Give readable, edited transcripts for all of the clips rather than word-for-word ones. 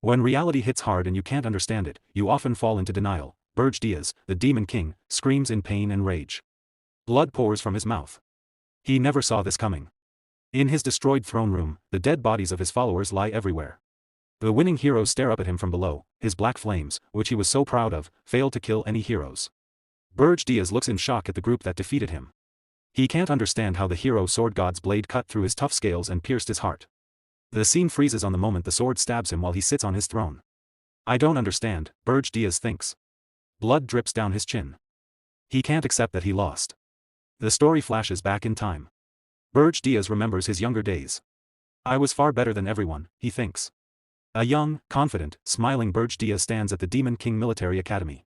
When reality hits hard and you can't understand it, you often fall into denial. Berge, the Demon King, screams in pain and rage. Blood pours from his mouth. He never saw this coming. In his destroyed throne room, the dead bodies of his followers lie everywhere. The winning heroes stare up at him from below. His black flames, which he was so proud of, fail to kill any heroes. Berge looks in shock at the group that defeated him. He can't understand how the hero sword god's blade cut through his tough scales and pierced his heart. The scene freezes on the moment the sword stabs him while he sits on his throne. I don't understand, Berge thinks. Blood drips down his chin. He can't accept that he lost. The story flashes back in time. Berge remembers his younger days. I was far better than everyone, he thinks. A young, confident, smiling Berge stands at the Demon King Military Academy.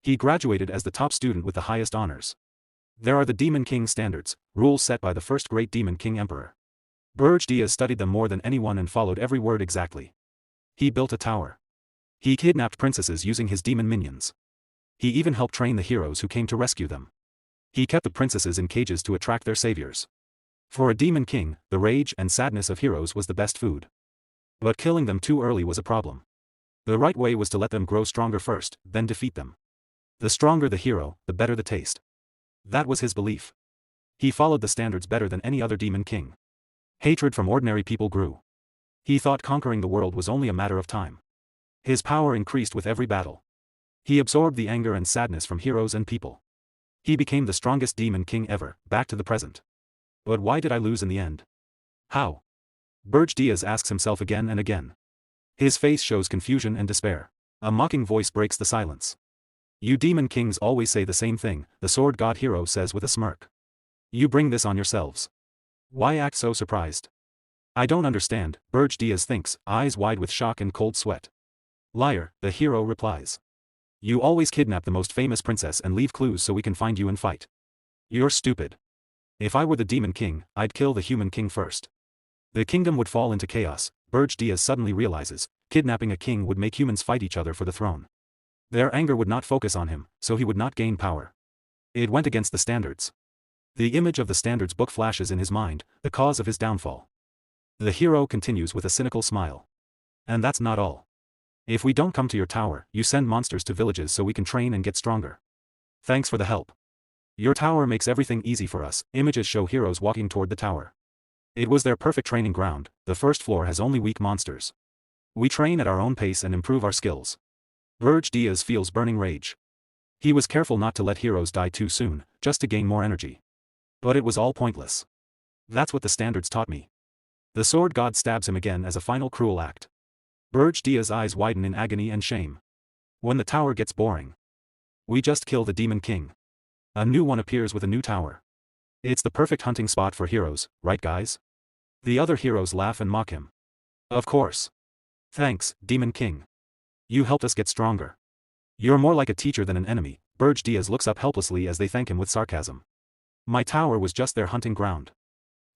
He graduated as the top student with the highest honors. There are the Demon King standards, rules set by the first great Demon King Emperor. Berge studied them more than anyone and followed every word exactly. He built a tower. He kidnapped princesses using his demon minions. He even helped train the heroes who came to rescue them. He kept the princesses in cages to attract their saviors. For a Demon King, the rage and sadness of heroes was the best food. But killing them too early was a problem. The right way was to let them grow stronger first, then defeat them. The stronger the hero, the better the taste. That was his belief. He followed the standards better than any other Demon King. Hatred from ordinary people grew. He thought conquering the world was only a matter of time. His power increased with every battle. He absorbed the anger and sadness from heroes and people. He became the strongest Demon King ever, back to the present. But why did I lose in the end? How? Berge asks himself again and again. His face shows confusion and despair. A mocking voice breaks the silence. You Demon Kings always say the same thing, the sword god hero says with a smirk. You bring this on yourselves. Why act so surprised? I don't understand, Berge thinks, eyes wide with shock and cold sweat. Liar, the hero replies. You always kidnap the most famous princess and leave clues so we can find you and fight. You're stupid. If I were the Demon King, I'd kill the human king first. The kingdom would fall into chaos. Berge suddenly realizes, kidnapping a king would make humans fight each other for the throne. Their anger would not focus on him, so he would not gain power. It went against the standards. The image of the standards book flashes in his mind, the cause of his downfall. The hero continues with a cynical smile. And that's not all. If we don't come to your tower, you send monsters to villages so we can train and get stronger. Thanks for the help. Your tower makes everything easy for us. Images show heroes walking toward the tower. It was their perfect training ground. The first floor has only weak monsters. We train at our own pace and improve our skills. Berge feels burning rage. He was careful not to let heroes die too soon, just to gain more energy. But it was all pointless. That's what the standards taught me. The sword god stabs him again as a final cruel act. Berge eyes widen in agony and shame. When the tower gets boring. We just kill the Demon King. A new one appears with a new tower. It's the perfect hunting spot for heroes, right guys? The other heroes laugh and mock him. Of course. Thanks, Demon King. You helped us get stronger. You're more like a teacher than an enemy. Berge looks up helplessly as they thank him with sarcasm. My tower was just their hunting ground.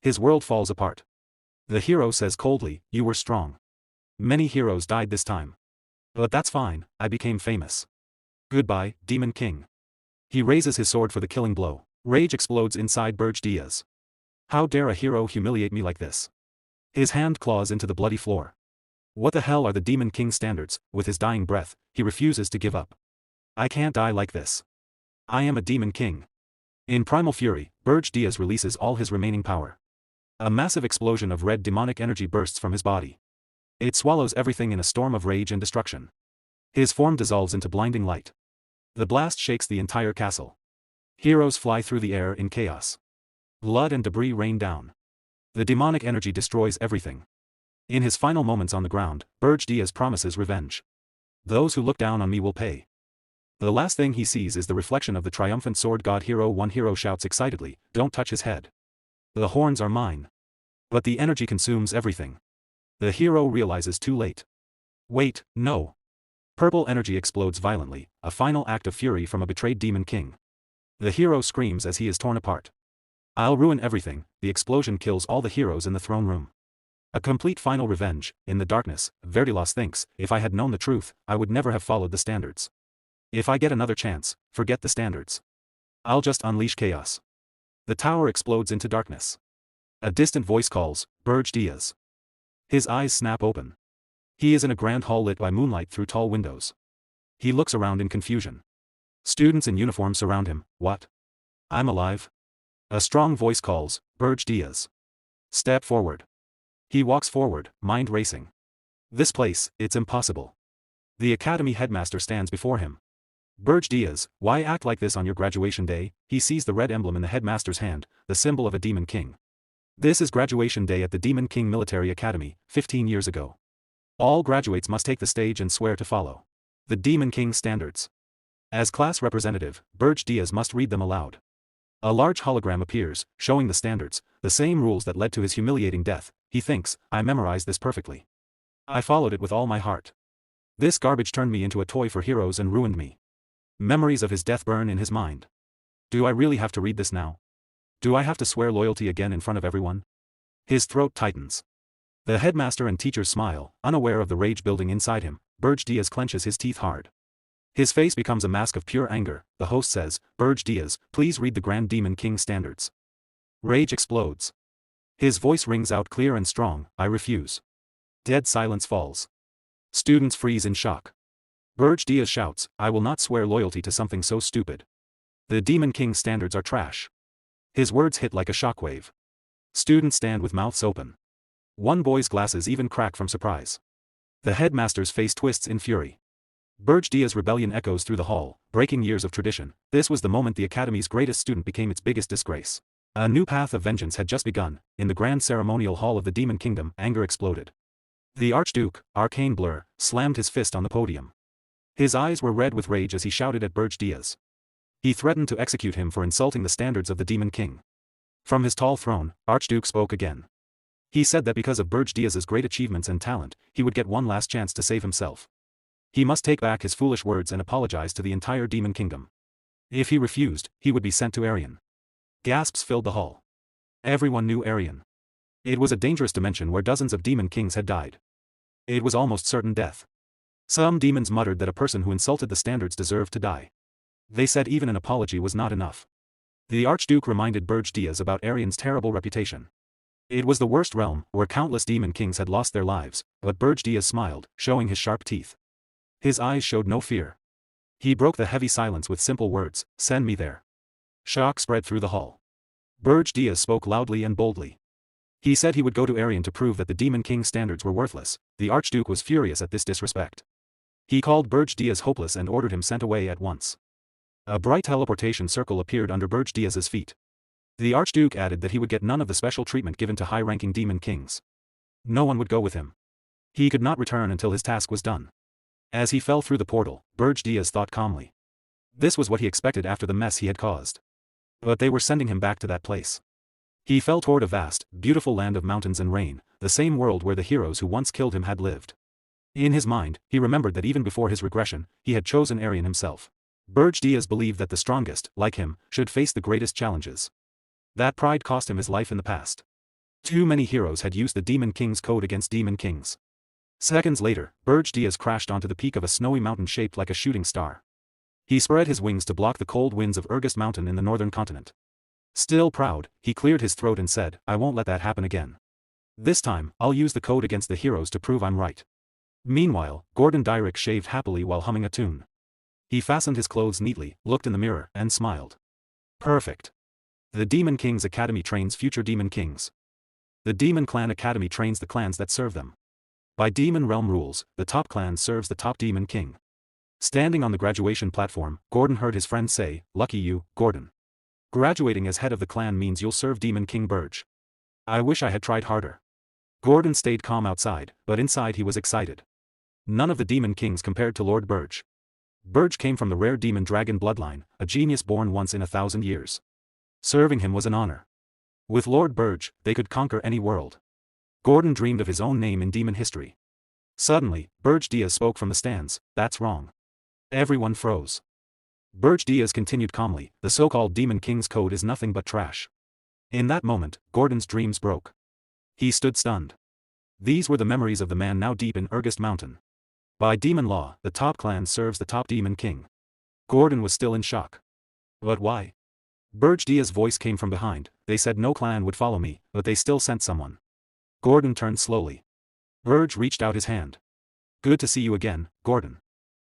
His world falls apart. The hero says coldly, you were strong. Many heroes died this time. But that's fine, I became famous. Goodbye, Demon King. He raises his sword for the killing blow. Rage explodes inside Berge. How dare a hero humiliate me like this? His hand claws into the bloody floor. What the hell are the Demon King standards? With his dying breath, he refuses to give up. I can't die like this. I am a Demon King. In primal fury, Berge releases all his remaining power. A massive explosion of red demonic energy bursts from his body. It swallows everything in a storm of rage and destruction. His form dissolves into blinding light. The blast shakes the entire castle. Heroes fly through the air in chaos. Blood and debris rain down. The demonic energy destroys everything. In his final moments on the ground, Berge promises revenge. Those who look down on me will pay. The last thing he sees is the reflection of the triumphant sword god hero. One hero shouts excitedly, don't touch his head. The horns are mine. But the energy consumes everything. The hero realizes too late. Wait, no. Purple energy explodes violently, a final act of fury from a betrayed Demon King. The hero screams as he is torn apart. I'll ruin everything. The explosion kills all the heroes in the throne room. A complete final revenge. In the darkness, Verdilos thinks, if I had known the truth, I would never have followed the standards. If I get another chance, forget the standards. I'll just unleash chaos. The tower explodes into darkness. A distant voice calls, Berge. His eyes snap open. He is in a grand hall lit by moonlight through tall windows. He looks around in confusion. Students in uniform surround him. What? I'm alive? A strong voice calls, Berge Diaz. Step forward. He walks forward, mind racing. This place, it's impossible. The academy headmaster stands before him. Berge Diaz, why act like this on your graduation day? He sees the red emblem in the headmaster's hand, the symbol of a demon king. This is graduation day at the Demon King Military Academy, 15 years ago. All graduates must take the stage and swear to follow the Demon King standards. As class representative, Berge Diaz must read them aloud. A large hologram appears, showing the standards, the same rules that led to his humiliating death. He thinks, I memorized this perfectly. I followed it with all my heart. This garbage turned me into a toy for heroes and ruined me. Memories of his death burn in his mind. Do I really have to read this now? Do I have to swear loyalty again in front of everyone? His throat tightens. The headmaster and teachers smile, unaware of the rage building inside him. Berge Diaz clenches his teeth hard. His face becomes a mask of pure anger. The host says, Berge Diaz, please read the Grand Demon King standards. Rage explodes. His voice rings out clear and strong, I refuse. Dead silence falls. Students freeze in shock. Berge Diaz shouts, I will not swear loyalty to something so stupid. The Demon King standards are trash. His words hit like a shockwave. Students stand with mouths open. One boy's glasses even crack from surprise. The headmaster's face twists in fury. Berge Diaz's rebellion echoes through the hall, breaking years of tradition. This was the moment the academy's greatest student became its biggest disgrace. A new path of vengeance had just begun. In the grand ceremonial hall of the Demon Kingdom, anger exploded. The Archduke, Arcane Blur, slammed his fist on the podium. His eyes were red with rage as he shouted at Berge Diaz. He threatened to execute him for insulting the standards of the Demon King. From his tall throne, Archduke spoke again. He said that because of Berge Diaz's great achievements and talent, he would get one last chance to save himself. He must take back his foolish words and apologize to the entire Demon Kingdom. If he refused, he would be sent to Arian. Gasps filled the hall. Everyone knew Arian. It was a dangerous dimension where dozens of Demon Kings had died. It was almost certain death. Some demons muttered that a person who insulted the standards deserved to die. They said even an apology was not enough. The Archduke reminded Berge Diaz about Arian's terrible reputation. It was the worst realm, where countless demon kings had lost their lives, but Berge Diaz smiled, showing his sharp teeth. His eyes showed no fear. He broke the heavy silence with simple words, send me there. Shock spread through the hall. Berge Diaz spoke loudly and boldly. He said he would go to Arian to prove that the Demon King standards were worthless. The Archduke was furious at this disrespect. He called Berge Diaz hopeless and ordered him sent away at once. A bright teleportation circle appeared under Berge Diaz's feet. The Archduke added that he would get none of the special treatment given to high-ranking demon kings. No one would go with him. He could not return until his task was done. As he fell through the portal, Berge Diaz thought calmly. This was what he expected after the mess he had caused. But they were sending him back to that place. He fell toward a vast, beautiful land of mountains and rain, the same world where the heroes who once killed him had lived. In his mind, he remembered that even before his regression, he had chosen Arian himself. Berge Diaz believed that the strongest, like him, should face the greatest challenges. That pride cost him his life in the past. Too many heroes had used the Demon King's code against demon kings. Seconds later, Berge Diaz crashed onto the peak of a snowy mountain shaped like a shooting star. He spread his wings to block the cold winds of Regressed Mountain in the northern continent. Still proud, he cleared his throat and said, I won't let that happen again. This time, I'll use the code against the heroes to prove I'm right. Meanwhile, Gordon Dyrek shaved happily while humming a tune. He fastened his clothes neatly, looked in the mirror, and smiled. Perfect. The Demon King's Academy trains future Demon Kings. The Demon Clan Academy trains the clans that serve them. By Demon Realm rules, the top clan serves the top Demon King. Standing on the graduation platform, Gordon heard his friend say, Lucky you, Gordon. Graduating as head of the clan means you'll serve Demon King Berge. I wish I had tried harder. Gordon stayed calm outside, but inside he was excited. None of the Demon Kings compared to Lord Berge. Berge came from the rare demon dragon bloodline, a genius born once in 1,000 years. Serving him was an honor. With Lord Berge, they could conquer any world. Gordon dreamed of his own name in demon history. Suddenly, Berge Diaz spoke from the stands, that's wrong. Everyone froze. Berge Diaz continued calmly, the so-called Demon King's code is nothing but trash. In that moment, Gordon's dreams broke. He stood stunned. These were the memories of the man now deep in Regressed Mountain. By demon law, the top clan serves the top Demon King. Gordon was still in shock. But why? Berge Diaz's voice came from behind, they said no clan would follow me, but they still sent someone. Gordon turned slowly. Berge reached out his hand. Good to see you again, Gordon.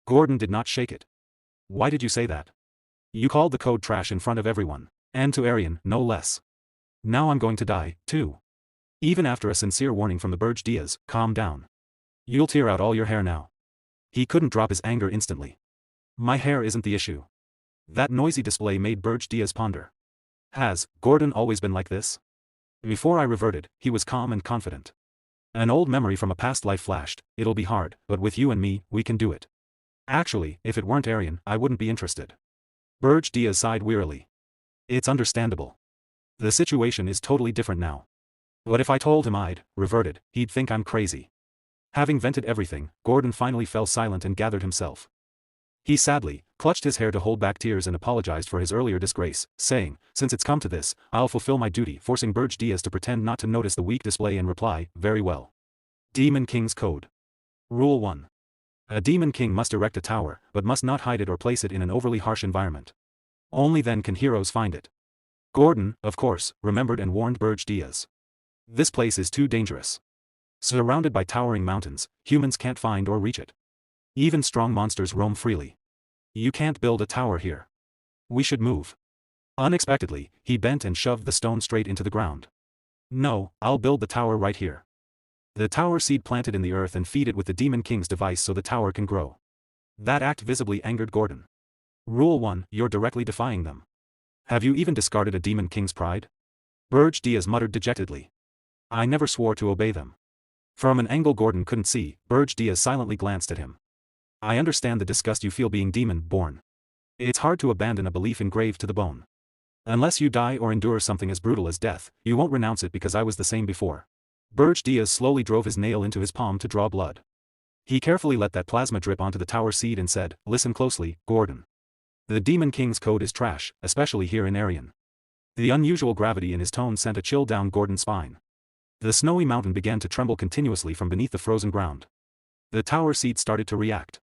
Gordon did not shake it. Why did you say that? You called the code trash in front of everyone. And to Arian, no less. Now I'm going to die, too. Even after a sincere warning from the Berge Diaz, calm down. You'll tear out all your hair now. He couldn't drop his anger instantly. My hair isn't the issue. That noisy display made Berge Diaz ponder. Has Gordon always been like this? Before I reverted, he was calm and confident. An old memory from a past life flashed. It'll be hard, but with you and me, we can do it. Actually, if it weren't Arian, I wouldn't be interested. Berge Diaz sighed wearily. It's understandable. The situation is totally different now. But if I told him I'd reverted, he'd think I'm crazy. Having vented everything, Gordon finally fell silent and gathered himself. He sadly clutched his hair to hold back tears and apologized for his earlier disgrace, saying, since it's come to this, I'll fulfill my duty, forcing Berge Diaz to pretend not to notice the weak display and reply, very well. Demon King's Code. Rule 1. A Demon King must erect a tower, but must not hide it or place it in an overly harsh environment. Only then can heroes find it. Gordon, of course, remembered and warned Berge Diaz. This place is too dangerous. Surrounded by towering mountains, humans can't find or reach it. Even strong monsters roam freely. You can't build a tower here. We should move. Unexpectedly, he bent and shoved the stone straight into the ground. No, I'll build the tower right here. The tower seed planted in the earth and feed it with the Demon King's device so the tower can grow. That act visibly angered Gordon. Rule 1, you're directly defying them. Have you even discarded a Demon King's pride? Berge Diaz muttered dejectedly. I never swore to obey them. From an angle Gordon couldn't see, Berge Diaz silently glanced at him. I understand the disgust you feel being demon-born. It's hard to abandon a belief engraved to the bone. Unless you die or endure something as brutal as death, you won't renounce it because I was the same before. Berge Diaz slowly drove his nail into his palm to draw blood. He carefully let that plasma drip onto the tower seed and said, listen closely, Gordon. The Demon King's code is trash, especially here in Arian. The unusual gravity in his tone sent a chill down Gordon's spine. The snowy mountain began to tremble continuously from beneath the frozen ground. The tower seed started to react.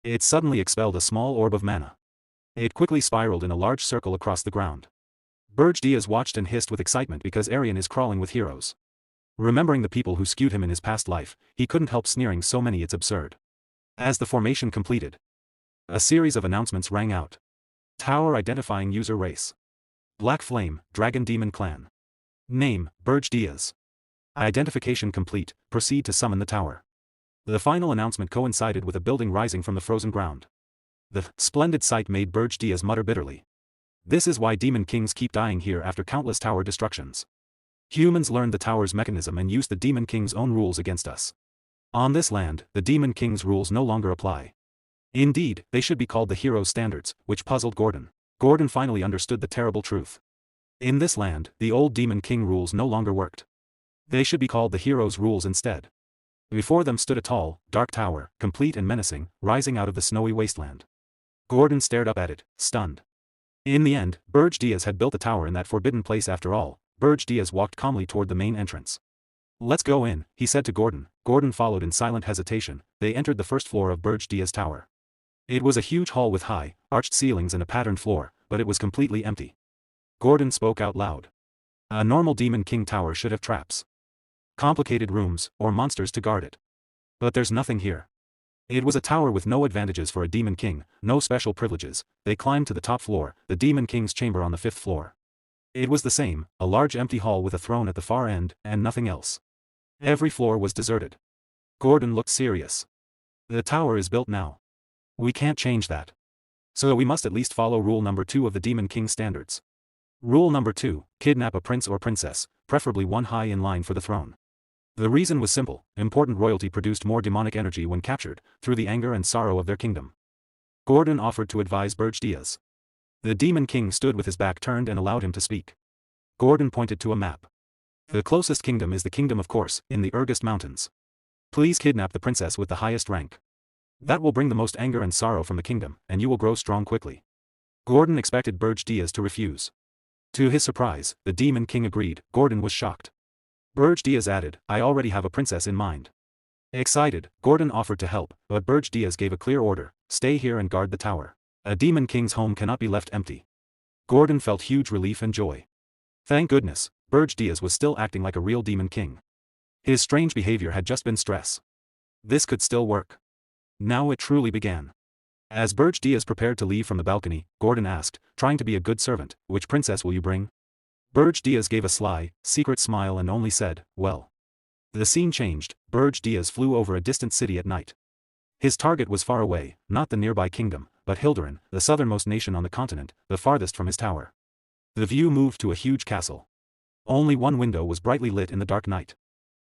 It suddenly expelled a small orb of mana. It quickly spiraled in a large circle across the ground. Berge Diaz watched and hissed with excitement because Arian is crawling with heroes. Remembering the people who skewed him in his past life, he couldn't help sneering, so many it's absurd. As the formation completed, a series of announcements rang out. Tower identifying user race. Black Flame, Dragon Demon Clan. Name, Berge Diaz. Identification complete, proceed to summon the tower. The final announcement coincided with a building rising from the frozen ground. The splendid sight made Berge Diaz mutter bitterly. This is why Demon Kings keep dying here after countless tower destructions. Humans learned the tower's mechanism and used the Demon King's own rules against us. On this land, the Demon King's rules no longer apply. Indeed, they should be called the Hero's Standards, which puzzled Gordon. Gordon finally understood the terrible truth. In this land, the old Demon King rules no longer worked. They should be called the Hero's rules instead. Before them stood a tall, dark tower, complete and menacing, rising out of the snowy wasteland. Gordon stared up at it, stunned. In the end, Berge Diaz had built the tower in that forbidden place after all. Berge Diaz walked calmly toward the main entrance. Let's go in, he said to Gordon. Gordon followed in silent hesitation. They entered the first floor of Berge Diaz tower. It was a huge hall with high, arched ceilings and a patterned floor, but it was completely empty. Gordon spoke out loud. A normal Demon King tower should have traps, complicated rooms, or monsters to guard it. But there's nothing here. It was a tower with no advantages for a Demon King, no special privileges. They climbed to the top floor, the Demon King's chamber on the 5th floor. It was the same, a large empty hall with a throne at the far end, and nothing else. Every floor was deserted. Gordon looked serious. The tower is built now. We can't change that. So we must at least follow rule number 2 of the Demon King standards. Rule number 2, kidnap a prince or princess, preferably one high in line for the throne. The reason was simple: important royalty produced more demonic energy when captured, through the anger and sorrow of their kingdom. Gordon offered to advise Berge Diaz. The Demon King stood with his back turned and allowed him to speak. Gordon pointed to a map. The closest kingdom is the kingdom of course, in the Regressed Mountains. Please kidnap the princess with the highest rank. That will bring the most anger and sorrow from the kingdom, and you will grow strong quickly. Gordon expected Berge Diaz to refuse. To his surprise, the Demon King agreed. Gordon was shocked. Berge Diaz added, I already have a princess in mind. Excited, Gordon offered to help, but Berge Diaz gave a clear order: stay here and guard the tower. A Demon King's home cannot be left empty. Gordon felt huge relief and joy. Thank goodness, Berge Diaz was still acting like a real Demon King. His strange behavior had just been stress. This could still work. Now it truly began. As Berge Diaz prepared to leave from the balcony, Gordon asked, trying to be a good servant, which princess will you bring? Berge Diaz gave a sly, secret smile and only said, well. The scene changed. Berge Diaz flew over a distant city at night. His target was far away, not the nearby kingdom, but Hilderin, the southernmost nation on the continent, the farthest from his tower. The view moved to a huge castle. Only one window was brightly lit in the dark night.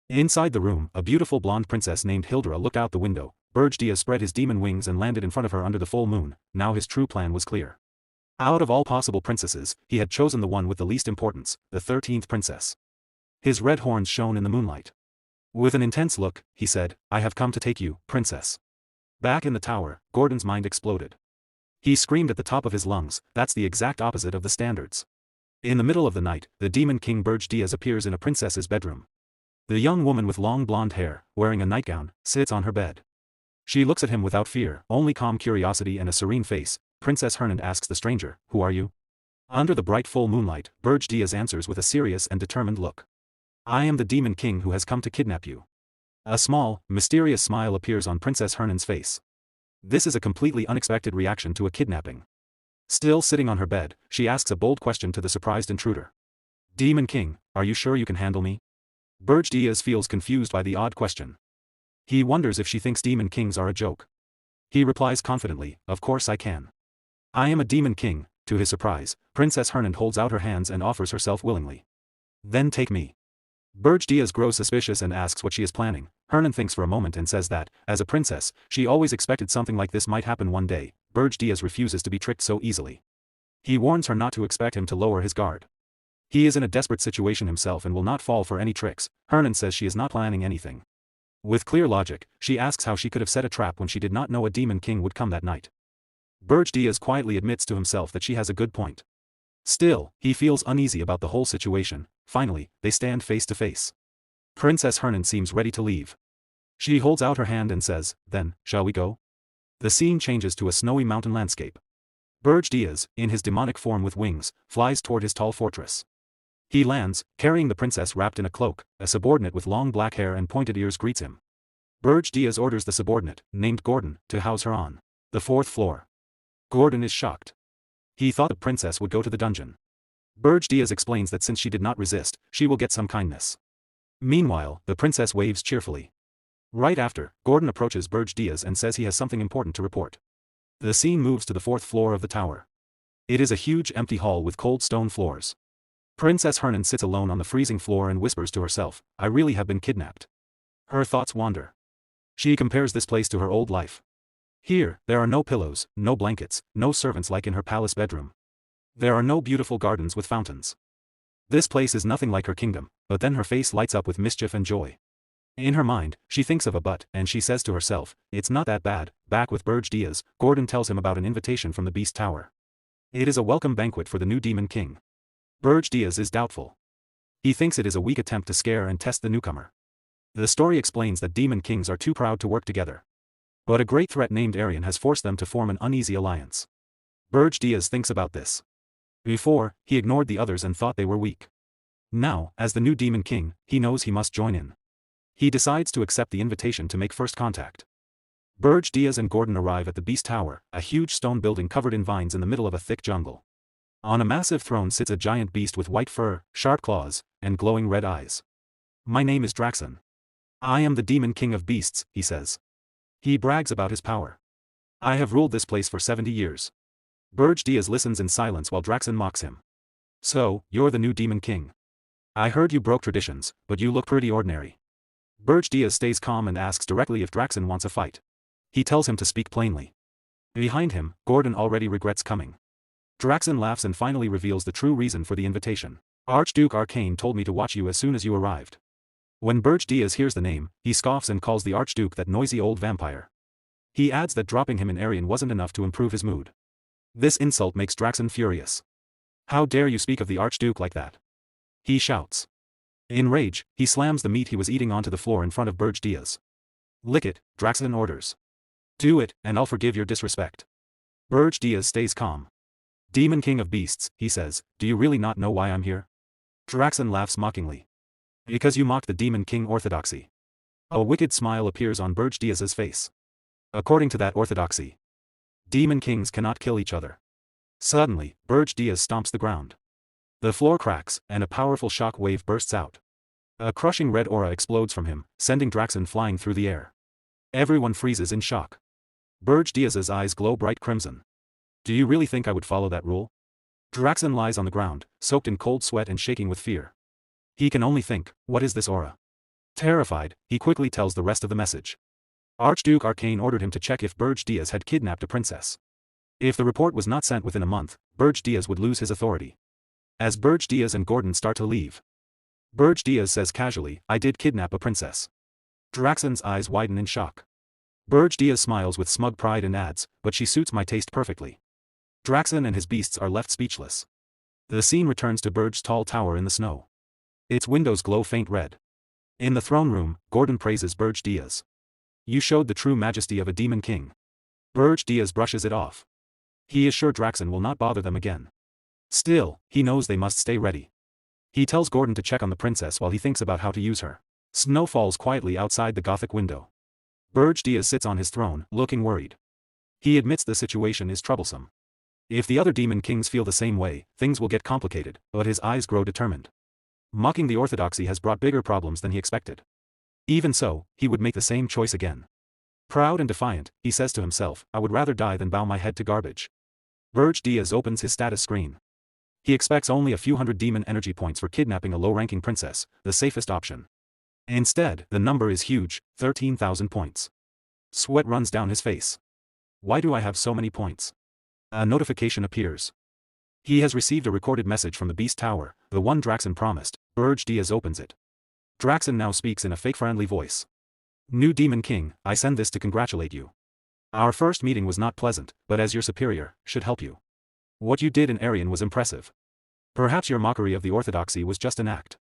Inside the room, a beautiful blonde princess named Hildera looked out the window. Berge Diaz spread his demon wings and landed in front of her under the full moon. Now his true plan was clear. Out of all possible princesses, he had chosen the one with the least importance, the 13th princess. His red horns shone in the moonlight. With an intense look, he said, I have come to take you, princess. Back in the tower, Gordon's mind exploded. He screamed at the top of his lungs, that's the exact opposite of the standards. In the middle of the night, the Demon King Berge Diaz appears in a princess's bedroom. The young woman with long blonde hair, wearing a nightgown, sits on her bed. She looks at him without fear, only calm curiosity and a serene face. Princess Hernand asks the stranger, who are you? Under the bright full moonlight, Berge Diaz answers with a serious and determined look. I am the Demon King who has come to kidnap you. A small, mysterious smile appears on Princess Hernand's face. This is a completely unexpected reaction to a kidnapping. Still sitting on her bed, she asks a bold question to the surprised intruder. Demon King, are you sure you can handle me? Berge Diaz feels confused by the odd question. He wonders if she thinks Demon Kings are a joke. He replies confidently, of course I can. I am a Demon King. To his surprise, Princess Hernand holds out her hands and offers herself willingly. Then take me. Berge Diaz grows suspicious and asks what she is planning. Hernand thinks for a moment and says that, as a princess, she always expected something like this might happen one day. Berge Diaz refuses to be tricked so easily. He warns her not to expect him to lower his guard. He is in a desperate situation himself and will not fall for any tricks. Hernand says she is not planning anything. With clear logic, she asks how she could have set a trap when she did not know a Demon King would come that night. Berge Diaz quietly admits to himself that she has a good point. Still, he feels uneasy about the whole situation. Finally, they stand face to face. Princess Hernand seems ready to leave. She holds out her hand and says, then, shall we go? The scene changes to a snowy mountain landscape. Berge Diaz, in his demonic form with wings, flies toward his tall fortress. He lands, carrying the princess wrapped in a cloak. A subordinate with long black hair and pointed ears greets him. Berge Diaz orders the subordinate, named Gordon, to house her on the 4th floor. Gordon is shocked. He thought the princess would go to the dungeon. Berge Diaz explains that since she did not resist, she will get some kindness. Meanwhile, the princess waves cheerfully. Right after, Gordon approaches Berge Diaz and says he has something important to report. The scene moves to the 4th floor of the tower. It is a huge empty hall with cold stone floors. Princess Hernand sits alone on the freezing floor and whispers to herself, I really have been kidnapped. Her thoughts wander. She compares this place to her old life. Here, there are no pillows, no blankets, no servants like in her palace bedroom. There are no beautiful gardens with fountains. This place is nothing like her kingdom, but then her face lights up with mischief and joy. In her mind, she thinks of a but, and she says to herself, it's not that bad. Back with Berge Diaz, Gordon tells him about an invitation from the Beast Tower. It is a welcome banquet for the new Demon King. Berge Diaz is doubtful. He thinks it is a weak attempt to scare and test the newcomer. The story explains that Demon Kings are too proud to work together. But a great threat named Aryan has forced them to form an uneasy alliance. Berge Diaz thinks about this. Before, he ignored the others and thought they were weak. Now, as the new Demon King, he knows he must join in. He decides to accept the invitation to make first contact. Berge Diaz and Gordon arrive at the Beast Tower, a huge stone building covered in vines in the middle of a thick jungle. On a massive throne sits a giant beast with white fur, sharp claws, and glowing red eyes. My name is Draxon. I am the Demon King of Beasts, he says. He brags about his power. I have ruled this place for 70 years. Berge Diaz listens in silence while Draxon mocks him. So, you're the new Demon King. I heard you broke traditions, but you look pretty ordinary. Berge Diaz stays calm and asks directly if Draxon wants a fight. He tells him to speak plainly. Behind him, Gordon already regrets coming. Draxon laughs and finally reveals the true reason for the invitation. Archduke Arcane told me to watch you as soon as you arrived. When Berge Diaz hears the name, he scoffs and calls the Archduke that noisy old vampire. He adds that dropping him in Aryan wasn't enough to improve his mood. This insult makes Draxon furious. How dare you speak of the Archduke like that? He shouts. In rage, he slams the meat he was eating onto the floor in front of Berge Diaz. Lick it, Draxon orders. Do it, and I'll forgive your disrespect. Berge Diaz stays calm. Demon King of Beasts, he says, do you really not know why I'm here? Draxon laughs mockingly. Because you mocked the Demon King orthodoxy. A wicked smile appears on Berge Diaz's face. According to that orthodoxy, demon kings cannot kill each other. Suddenly, Berge Diaz stomps the ground. The floor cracks, and a powerful shock wave bursts out. A crushing red aura explodes from him, sending Draxen flying through the air. Everyone freezes in shock. Berge Diaz's eyes glow bright crimson. Do you really think I would follow that rule? Draxen lies on the ground, soaked in cold sweat and shaking with fear. He can only think, what is this aura? Terrified, he quickly tells the rest of the message. Archduke Arcane ordered him to check if Berge Diaz had kidnapped a princess. If the report was not sent within a month, Berge Diaz would lose his authority. As Berge Diaz and Gordon start to leave, Berge Diaz says casually, I did kidnap a princess. Draxen's eyes widen in shock. Berge Diaz smiles with smug pride and adds, but she suits my taste perfectly. Draxen and his beasts are left speechless. The scene returns to Berge's tall tower in the snow. Its windows glow faint red. In the throne room, Gordon praises Berge Diaz. You showed the true majesty of a demon king. Berge Diaz brushes it off. He is sure Draxen will not bother them again. Still, he knows they must stay ready. He tells Gordon to check on the princess while he thinks about how to use her. Snow falls quietly outside the Gothic window. Berge Diaz sits on his throne, looking worried. He admits the situation is troublesome. If the other demon kings feel the same way, things will get complicated, but his eyes grow determined. Mocking the orthodoxy has brought bigger problems than he expected. Even so, he would make the same choice again. Proud and defiant, he says to himself, I would rather die than bow my head to garbage. Berge Diaz opens his status screen. He expects only a few hundred demon energy points for kidnapping a low-ranking princess, the safest option. Instead, the number is huge, 13,000 points. Sweat runs down his face. Why do I have so many points? A notification appears. He has received a recorded message from the Beast Tower, the one Draxen promised. Berge Diaz opens it. Draxen now speaks in a fake-friendly voice. New Demon King, I send this to congratulate you. Our first meeting was not pleasant, but as your superior, should help you. What you did in Arian was impressive. Perhaps your mockery of the orthodoxy was just an act.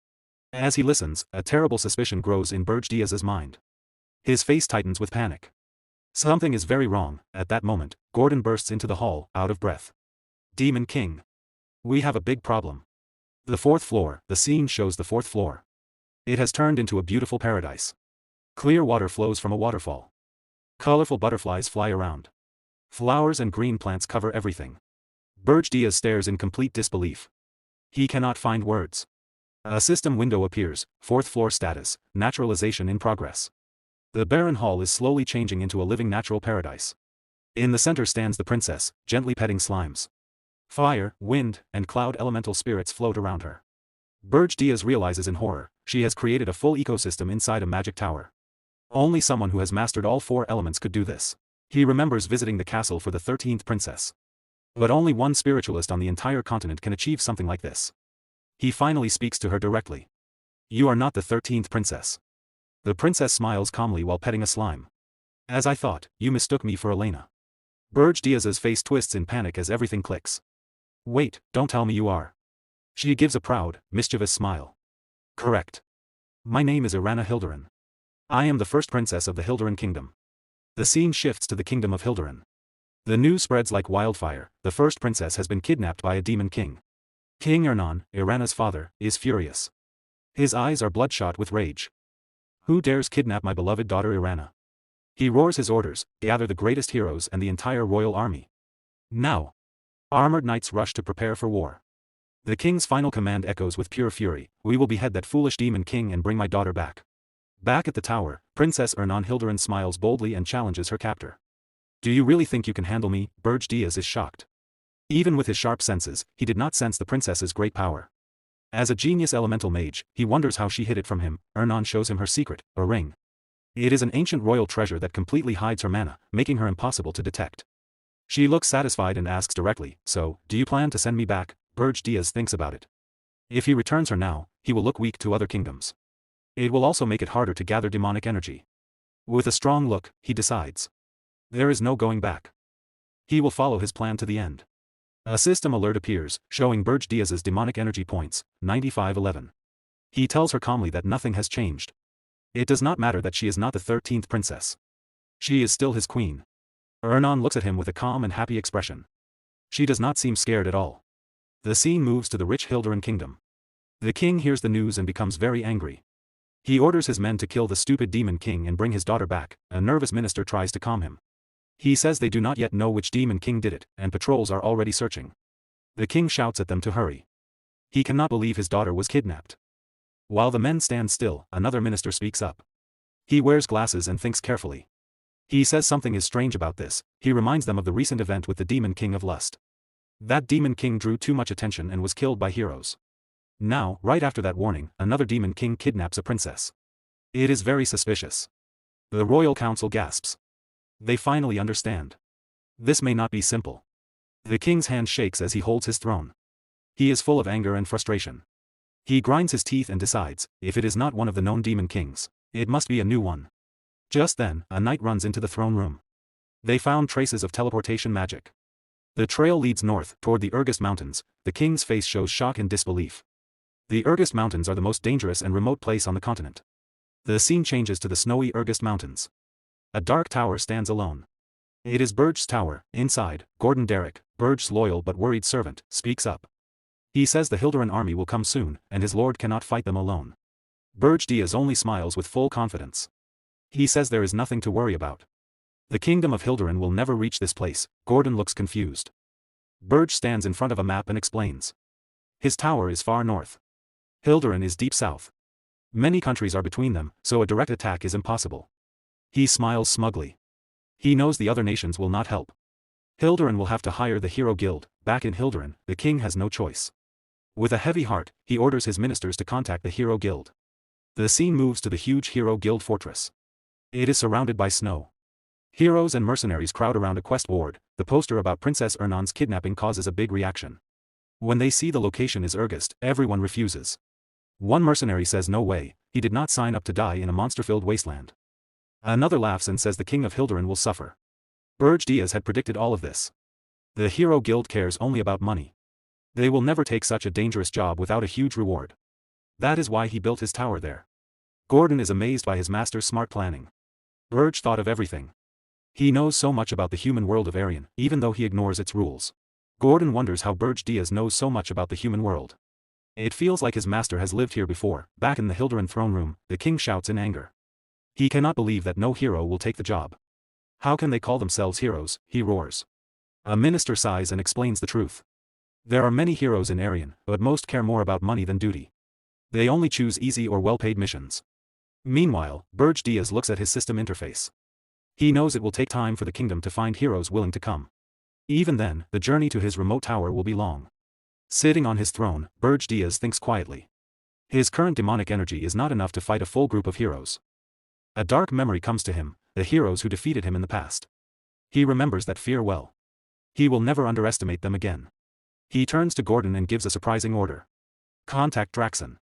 As he listens, a terrible suspicion grows in Berge Diaz's mind. His face tightens with panic. Something is very wrong. At that moment, Gordon bursts into the hall, out of breath. Demon King. We have a big problem. The fourth floor, the scene shows the fourth floor. It has turned into a beautiful paradise. Clear water flows from a waterfall. Colorful butterflies fly around. Flowers and green plants cover everything. Berge Diaz stares in complete disbelief. He cannot find words. A system window appears, fourth floor status, naturalization in progress. The barren hall is slowly changing into a living natural paradise. In the center stands the princess, gently petting slimes. Fire, wind, and cloud elemental spirits float around her. Berge Diaz realizes in horror, she has created a full ecosystem inside a magic tower. Only someone who has mastered all four elements could do this. He remembers visiting the castle for the 13th princess. But only one spiritualist on the entire continent can achieve something like this. He finally speaks to her directly. You are not the 13th princess. The princess smiles calmly while petting a slime. As I thought, you mistook me for Elena. Berge Diaz's face twists in panic as everything clicks. Wait, don't tell me you are. She gives a proud, mischievous smile. Correct. My name is Irana Hilderin. I am the first princess of the Hilderin kingdom. The scene shifts to the kingdom of Hilderin. The news spreads like wildfire, the first princess has been kidnapped by a demon king. King Ernan, Irana's father, is furious. His eyes are bloodshot with rage. Who dares kidnap my beloved daughter Irana? He roars his orders, gather the greatest heroes and the entire royal army. Now. Armored knights rush to prepare for war. The king's final command echoes with pure fury, we will behead that foolish demon king and bring my daughter back. Back at the tower, Princess Ernan Hilderin smiles boldly and challenges her captor. Do you really think you can handle me? Berge Diaz is shocked. Even with his sharp senses, he did not sense the princess's great power. As a genius elemental mage, he wonders how she hid it from him. Ernan shows him her secret, a ring. It is an ancient royal treasure that completely hides her mana, making her impossible to detect. She looks satisfied and asks directly, so, do you plan to send me back? Berge Diaz thinks about it. If he returns her now, he will look weak to other kingdoms. It will also make it harder to gather demonic energy. With a strong look, he decides. There is no going back. He will follow his plan to the end. A system alert appears, showing Berge Diaz's demonic energy points, 9511. He tells her calmly that nothing has changed. It does not matter that she is not the 13th princess. She is still his queen. Ernan looks at him with a calm and happy expression. She does not seem scared at all. The scene moves to the rich Hilderin kingdom. The king hears the news and becomes very angry. He orders his men to kill the stupid Demon King and bring his daughter back. A nervous minister tries to calm him. He says they do not yet know which Demon King did it, and patrols are already searching. The king shouts at them to hurry. He cannot believe his daughter was kidnapped. While the men stand still, another minister speaks up. He wears glasses and thinks carefully. He says something is strange about this. He reminds them of the recent event with the Demon King of Lust. That Demon King drew too much attention and was killed by heroes. Now, right after that warning, another Demon King kidnaps a princess. It is very suspicious. The royal council gasps. They finally understand. This may not be simple. The king's hand shakes as he holds his throne. He is full of anger and frustration. He grinds his teeth and decides, if it is not one of the known Demon Kings, it must be a new one. Just then, a knight runs into the throne room. They found traces of teleportation magic. The trail leads north, toward the Regressed Mountains. The king's face shows shock and disbelief. The Regressed Mountains are the most dangerous and remote place on the continent. The scene changes to the snowy Regressed Mountains. A dark tower stands alone. It is Berge's tower. Inside, Gordon Derrick, Berge's loyal but worried servant, speaks up. He says the Hilderan army will come soon, and his lord cannot fight them alone. Berge Diaz only smiles with full confidence. He says there is nothing to worry about. The kingdom of Hilderan will never reach this place. Gordon looks confused. Berge stands in front of a map and explains. His tower is far north. Hilderan is deep south. Many countries are between them, so a direct attack is impossible. He smiles smugly. He knows the other nations will not help. Hilderan will have to hire the Hero Guild. Back in Hilderan, the king has no choice. With a heavy heart, he orders his ministers to contact the Hero Guild. The scene moves to the huge Hero Guild fortress. It is surrounded by snow. Heroes and mercenaries crowd around a quest board. The poster about Princess Ernon's kidnapping causes a big reaction. When they see the location is Regressed, everyone refuses. One mercenary says no way, he did not sign up to die in a monster-filled wasteland. Another laughs and says the king of Hilderan will suffer. Berge Diaz had predicted all of this. The Hero Guild cares only about money. They will never take such a dangerous job without a huge reward. That is why he built his tower there. Gordon is amazed by his master's smart planning. Berge thought of everything. He knows so much about the human world of Arian, even though he ignores its rules. Gordon wonders how Berge Diaz knows so much about the human world. It feels like his master has lived here before. Back in the Hilderan throne room, the king shouts in anger. He cannot believe that no hero will take the job. How can they call themselves heroes, he roars. A minister sighs and explains the truth. There are many heroes in Arian, but most care more about money than duty. They only choose easy or well-paid missions. Meanwhile, Berge Diaz looks at his system interface. He knows it will take time for the kingdom to find heroes willing to come. Even then, the journey to his remote tower will be long. Sitting on his throne, Berge Diaz thinks quietly. His current demonic energy is not enough to fight a full group of heroes. A dark memory comes to him, the heroes who defeated him in the past. He remembers that fear well. He will never underestimate them again. He turns to Gordon and gives a surprising order. Contact Draxon.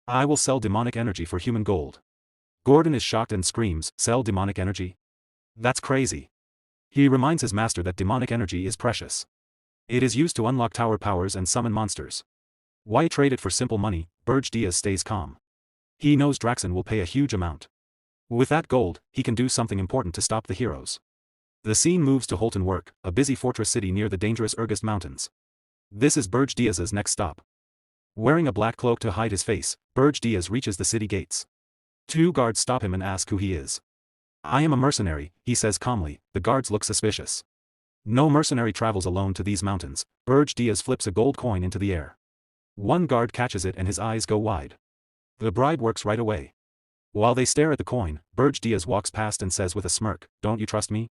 I will sell demonic energy for human gold. Gordon is shocked and screams, sell demonic energy? That's crazy. He reminds his master that demonic energy is precious. It is used to unlock tower powers and summon monsters. Why trade it for simple money? Berge Diaz stays calm. He knows Draxon will pay a huge amount. With that gold, he can do something important to stop the heroes. The scene moves to Holton Work, a busy fortress city near the dangerous Regressed Mountains. This is Berge Diaz's next stop. Wearing a black cloak to hide his face, Berge Diaz reaches the city gates. Two guards stop him and ask who he is. I am a mercenary, he says calmly. The guards look suspicious. No mercenary travels alone to these mountains. Berge Diaz flips a gold coin into the air. One guard catches it and his eyes go wide. The bribe works right away. While they stare at the coin, Berge Diaz walks past and says with a smirk, "Don't you trust me?"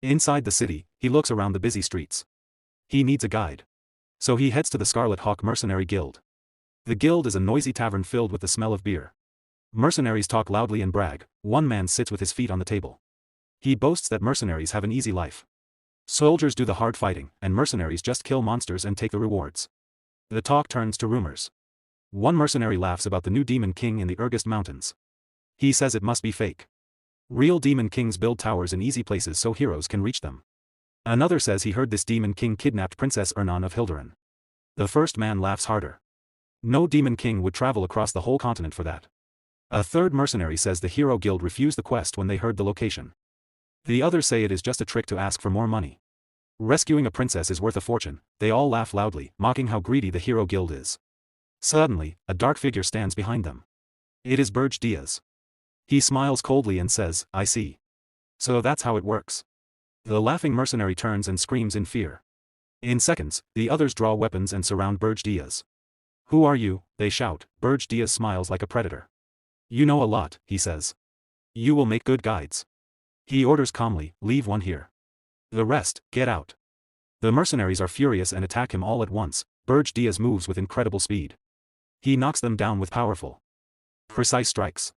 Inside the city, he looks around the busy streets. He needs a guide. So he heads to the Scarlet Hawk Mercenary Guild. The guild is a noisy tavern filled with the smell of beer. Mercenaries talk loudly and brag. One man sits with his feet on the table. He boasts that mercenaries have an easy life. Soldiers do the hard fighting, and mercenaries just kill monsters and take the rewards. The talk turns to rumors. One mercenary laughs about the new Demon King in the Regressed Mountains. He says it must be fake. Real Demon Kings build towers in easy places so heroes can reach them. Another says he heard this Demon King kidnapped Princess Ernon of Hilderan. The first man laughs harder. No Demon King would travel across the whole continent for that. A third mercenary says the Hero Guild refused the quest when they heard the location. The others say it is just a trick to ask for more money. Rescuing a princess is worth a fortune. They all laugh loudly, mocking how greedy the Hero Guild is. Suddenly, a dark figure stands behind them. It is Berge Diaz. He smiles coldly and says, I see. So that's how it works. The laughing mercenary turns and screams in fear. In seconds, the others draw weapons and surround Berge Diaz. Who are you? They shout. Berge Diaz smiles like a predator. You know a lot, he says. You will make good guides. He orders calmly, leave one here. The rest, get out. The mercenaries are furious and attack him all at once. Berge Diaz moves with incredible speed. He knocks them down with powerful, precise strikes.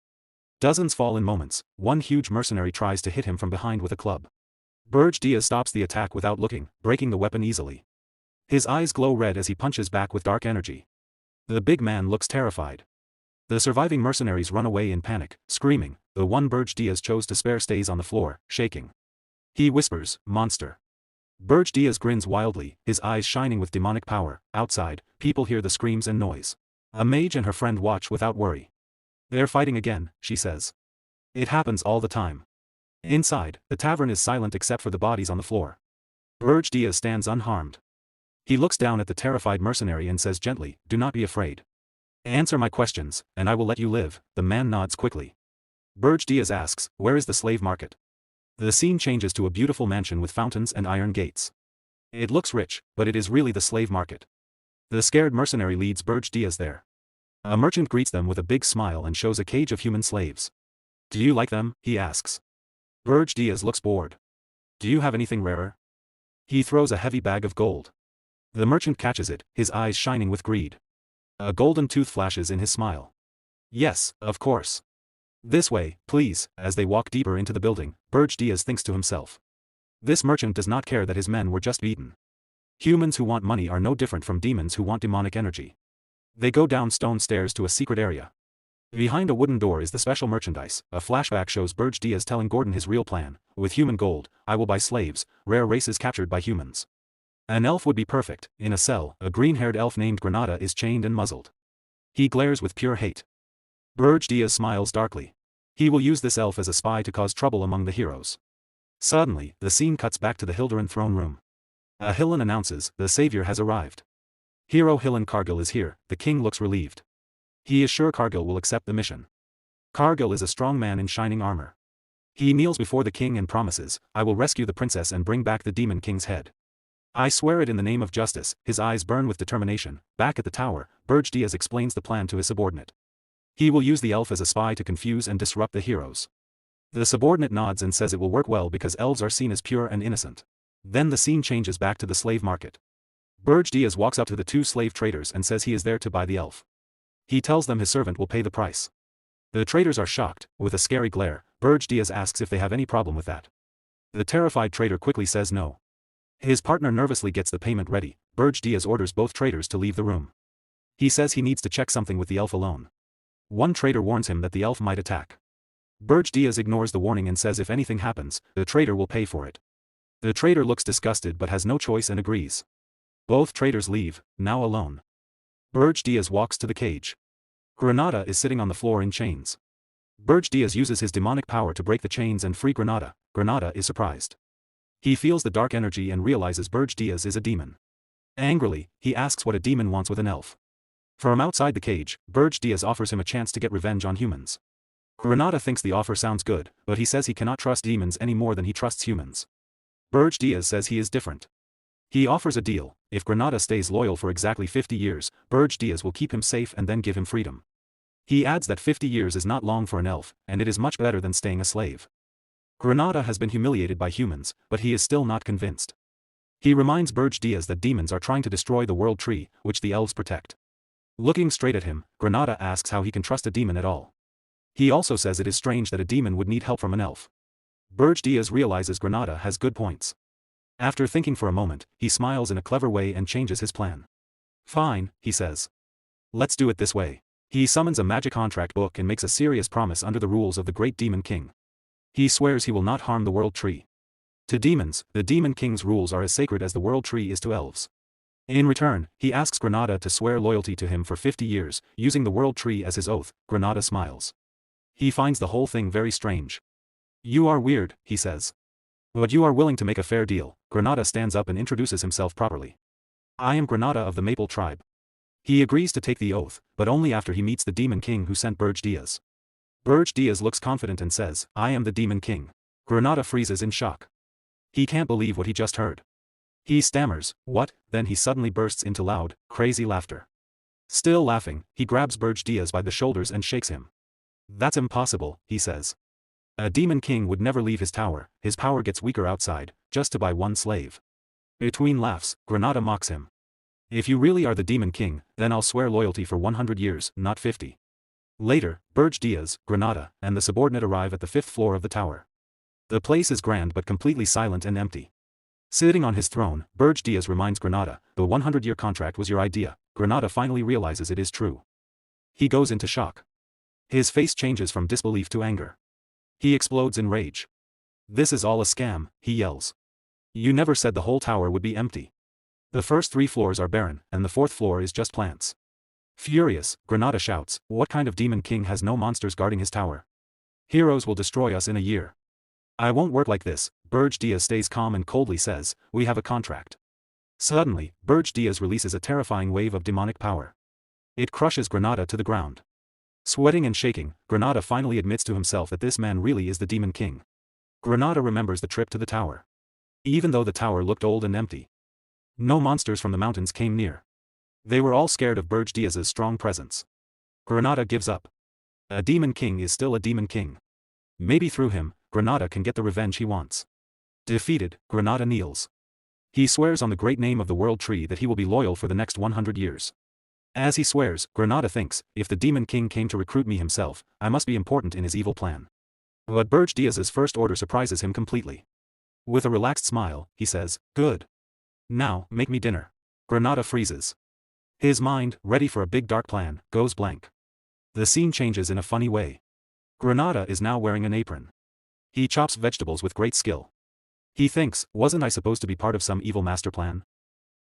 Dozens fall in moments. One huge mercenary tries to hit him from behind with a club. Berge Diaz stops the attack without looking, breaking the weapon easily. His eyes glow red as he punches back with dark energy. The big man looks terrified. The surviving mercenaries run away in panic, screaming. The one Berge Diaz chose to spare stays on the floor, shaking. He whispers, monster. Berge Diaz grins wildly, his eyes shining with demonic power. Outside, people hear the screams and noise. A mage and her friend watch without worry. They're fighting again, she says. It happens all the time. Inside, the tavern is silent except for the bodies on the floor. Berge Diaz stands unharmed. He looks down at the terrified mercenary and says gently, do not be afraid. Answer my questions, and I will let you live. The man nods quickly. Berge Diaz asks, where is the slave market? The scene changes to a beautiful mansion with fountains and iron gates. It looks rich, but it is really the slave market. The scared mercenary leads Berge Diaz there. A merchant greets them with a big smile and shows a cage of human slaves. Do you like them? He asks. Berge Diaz looks bored. Do you have anything rarer? He throws a heavy bag of gold. The merchant catches it, his eyes shining with greed. A golden tooth flashes in his smile. Yes, of course. This way, please. As they walk deeper into the building, Berge Diaz thinks to himself. This merchant does not care that his men were just beaten. Humans who want money are no different from demons who want demonic energy. They go down stone stairs to a secret area. Behind a wooden door is the special merchandise. A flashback shows Berge Diaz telling Gordon his real plan. With human gold, I will buy slaves, rare races captured by humans. An elf would be perfect. In a cell, a green-haired elf named Granada is chained and muzzled. He glares with pure hate. Berge Diaz smiles darkly. He will use this elf as a spy to cause trouble among the heroes. Suddenly, the scene cuts back to the Hilderan throne room. A Hillen announces, the savior has arrived. Hero Hillen Cargill is here. The king looks relieved. He is sure Cargill will accept the mission. Cargill is a strong man in shining armor. He kneels before the king and promises, I will rescue the princess and bring back the Demon King's head. I swear it in the name of justice. His eyes burn with determination. Back at the tower, Berge Diaz explains the plan to his subordinate. He will use the elf as a spy to confuse and disrupt the heroes. The subordinate nods and says it will work well because elves are seen as pure and innocent. Then the scene changes back to the slave market. Berge Diaz walks up to the two slave traders and says he is there to buy the elf. He tells them his servant will pay the price. The traders are shocked. With a scary glare, Berge Diaz asks if they have any problem with that. The terrified trader quickly says no. His partner nervously gets the payment ready. Berge Diaz orders both traders to leave the room. He says he needs to check something with the elf alone. One trader warns him that the elf might attack. Berge Diaz ignores the warning and says if anything happens, the trader will pay for it. The trader looks disgusted but has no choice and agrees. Both traders leave, now alone. Berge Diaz walks to the cage. Granada is sitting on the floor in chains. Berge Diaz uses his demonic power to break the chains and free Granada. Granada is surprised. He feels the dark energy and realizes Berge Diaz is a demon. Angrily, he asks what a demon wants with an elf. From outside the cage, Berge Diaz offers him a chance to get revenge on humans. Granada thinks the offer sounds good, but he says he cannot trust demons any more than he trusts humans. Berge Diaz says he is different. He offers a deal. If Granada stays loyal for exactly 50 years, Berge Diaz will keep him safe and then give him freedom. He adds that 50 years is not long for an elf, and it is much better than staying a slave. Granada has been humiliated by humans, but he is still not convinced. He reminds Berge Diaz that demons are trying to destroy the world tree, which the elves protect. Looking straight at him, Granada asks how he can trust a demon at all. He also says it is strange that a demon would need help from an elf. Berge Diaz realizes Granada has good points. After thinking for a moment, he smiles in a clever way and changes his plan. Fine, he says. Let's do it this way. He summons a magic contract book and makes a serious promise under the rules of the great Demon King. He swears he will not harm the world tree. To demons, the Demon King's rules are as sacred as the world tree is to elves. In return, he asks Granada to swear loyalty to him for 50 years, using the world tree as his oath. Granada smiles. He finds the whole thing very strange. You are weird, he says. But you are willing to make a fair deal. Granada stands up and introduces himself properly. I am Granada of the Maple tribe. He agrees to take the oath, but only after he meets the Demon King who sent Berge Diaz. Berge Diaz looks confident and says, I am the Demon King. Granada freezes in shock. He can't believe what he just heard. He stammers, what? Then he suddenly bursts into loud, crazy laughter. Still laughing, he grabs Berge Diaz by the shoulders and shakes him. That's impossible, he says. A Demon King would never leave his tower, his power gets weaker outside, just to buy one slave. Between laughs, Granada mocks him. If you really are the Demon King, then I'll swear loyalty for 100 years, not 50. Later, Berge Diaz, Granada, and the subordinate arrive at the 5th floor of the tower. The place is grand but completely silent and empty. Sitting on his throne, Berge Diaz reminds Granada, the 100-year contract was your idea. Granada finally realizes it is true. He goes into shock. His face changes from disbelief to anger. He explodes in rage. This is all a scam, he yells. You never said the whole tower would be empty. The first 3 floors are barren, and the 4th floor is just plants. Furious, Granada shouts, what kind of Demon King has no monsters guarding his tower? Heroes will destroy us in a year. I won't work like this. Berge Diaz stays calm and coldly says, we have a contract. Suddenly, Berge Diaz releases a terrifying wave of demonic power. It crushes Granada to the ground. Sweating and shaking, Granada finally admits to himself that this man really is the Demon King. Granada remembers the trip to the tower. Even though the tower looked old and empty, no monsters from the mountains came near. They were all scared of Berge Diaz's strong presence. Granada gives up. A Demon King is still a Demon King. Maybe through him, Granada can get the revenge he wants. Defeated, Granada kneels. He swears on the great name of the World Tree that he will be loyal for the next 100 years. As he swears, Granada thinks, if the Demon King came to recruit me himself, I must be important in his evil plan. But Berge Diaz's first order surprises him completely. With a relaxed smile, he says, good. Now, make me dinner. Granada freezes. His mind, ready for a big dark plan, goes blank. The scene changes in a funny way. Granada is now wearing an apron. He chops vegetables with great skill. He thinks, wasn't I supposed to be part of some evil master plan?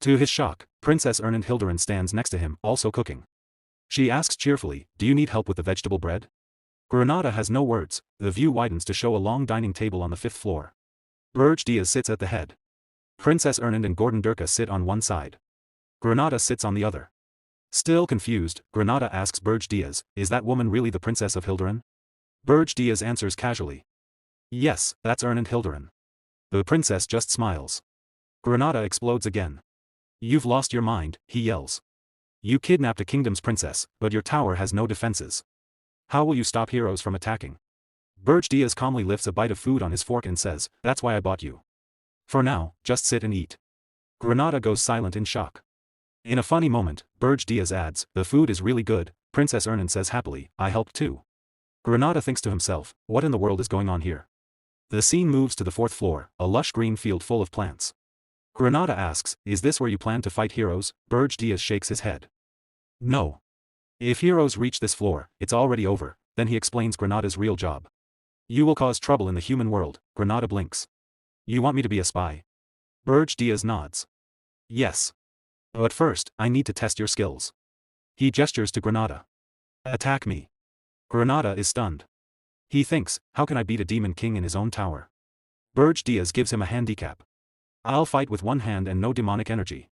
To his shock, Princess Hilderin stands next to him, also cooking. She asks cheerfully, do you need help with the vegetable bread? Granada has no words, the view widens to show a long dining table on the 5th floor. Berge Diaz sits at the head. Princess Ernand and Gordon Durka sit on one side. Granada sits on the other. Still confused, Granada asks Berge Diaz, is that woman really the Princess of Hilderin? Berge Diaz answers casually. Yes, that's Ernand Hilderin. The princess just smiles. Granada explodes again. You've lost your mind, he yells. You kidnapped a kingdom's princess, but your tower has no defenses. How will you stop heroes from attacking? Berge Diaz calmly lifts a bite of food on his fork and says, that's why I bought you. For now, just sit and eat. Granada goes silent in shock. In a funny moment, Berge Diaz adds, the food is really good. Princess Ernand says happily, I helped too. Granada thinks to himself, what in the world is going on here? The scene moves to the 4th floor, a lush green field full of plants. Granada asks, is this where you plan to fight heroes? Berge Diaz shakes his head. No. If heroes reach this floor, it's already over. Then he explains Granada's real job. You will cause trouble in the human world. Granada blinks. You want me to be a spy? Berge Diaz nods. Yes. But first, I need to test your skills. He gestures to Granada. Attack me. Granada is stunned. He thinks, how can I beat a Demon King in his own tower? Berge Diaz gives him a handicap. I'll fight with one hand and no demonic energy.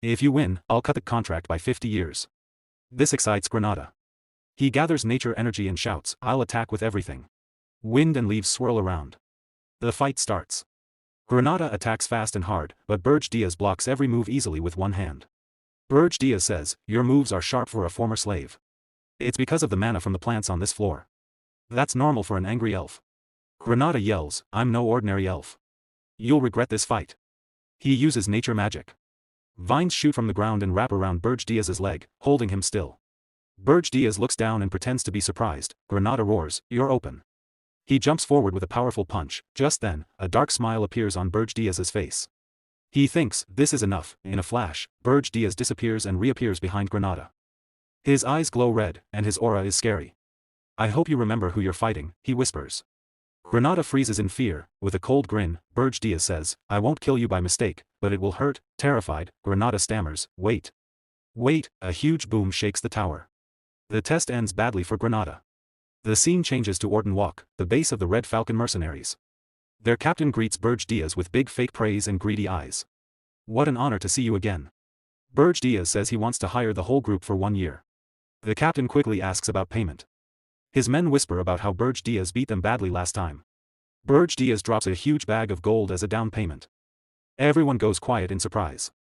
If you win, I'll cut the contract by 50 years. This excites Granada. He gathers nature energy and shouts, I'll attack with everything. Wind and leaves swirl around. The fight starts. Granada attacks fast and hard, but Berge Diaz blocks every move easily with one hand. Berge Diaz says, your moves are sharp for a former slave. It's because of the mana from the plants on this floor. That's normal for an angry elf. Granada yells, I'm no ordinary elf. You'll regret this fight. He uses nature magic. Vines shoot from the ground and wrap around Berge Diaz's leg, holding him still. Berge Diaz looks down and pretends to be surprised. Granada roars, you're open. He jumps forward with a powerful punch. Just then, a dark smile appears on Berge Diaz's face. He thinks, this is enough. In a flash, Berge Diaz disappears and reappears behind Granada. His eyes glow red, and his aura is scary. I hope you remember who you're fighting, he whispers. Granada freezes in fear. With a cold grin, Berge Diaz says, I won't kill you by mistake, but it will hurt. Terrified, Granada stammers, wait. Wait, a huge boom shakes the tower. The test ends badly for Granada. The scene changes to Orton Walk, the base of the Red Falcon mercenaries. Their captain greets Berge Diaz with big fake praise and greedy eyes. What an honor to see you again. Berge Diaz says he wants to hire the whole group for 1 year. The captain quickly asks about payment. His men whisper about how Berge Diaz beat them badly last time. Berge Diaz drops a huge bag of gold as a down payment. Everyone goes quiet in surprise.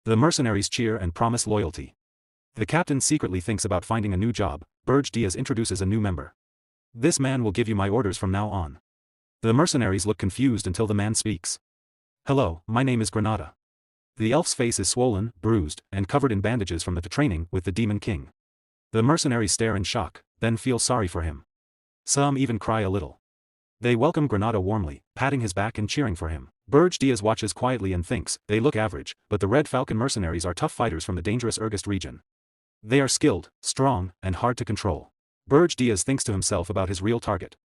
The mercenaries cheer and promise loyalty. The captain secretly thinks about finding a new job. Berge Diaz introduces a new member. This man will give you my orders from now on. The mercenaries look confused until the man speaks. Hello, my name is Granada. The elf's face is swollen, bruised, and covered in bandages from the training with the Demon King. The mercenaries stare in shock, then feel sorry for him. Some even cry a little. They welcome Granada warmly, patting his back and cheering for him. Berge Diaz watches quietly and thinks, they look average, but the Red Falcon mercenaries are tough fighters from the dangerous regressed region. They are skilled, strong, and hard to control. Berge Diaz thinks to himself about his real target.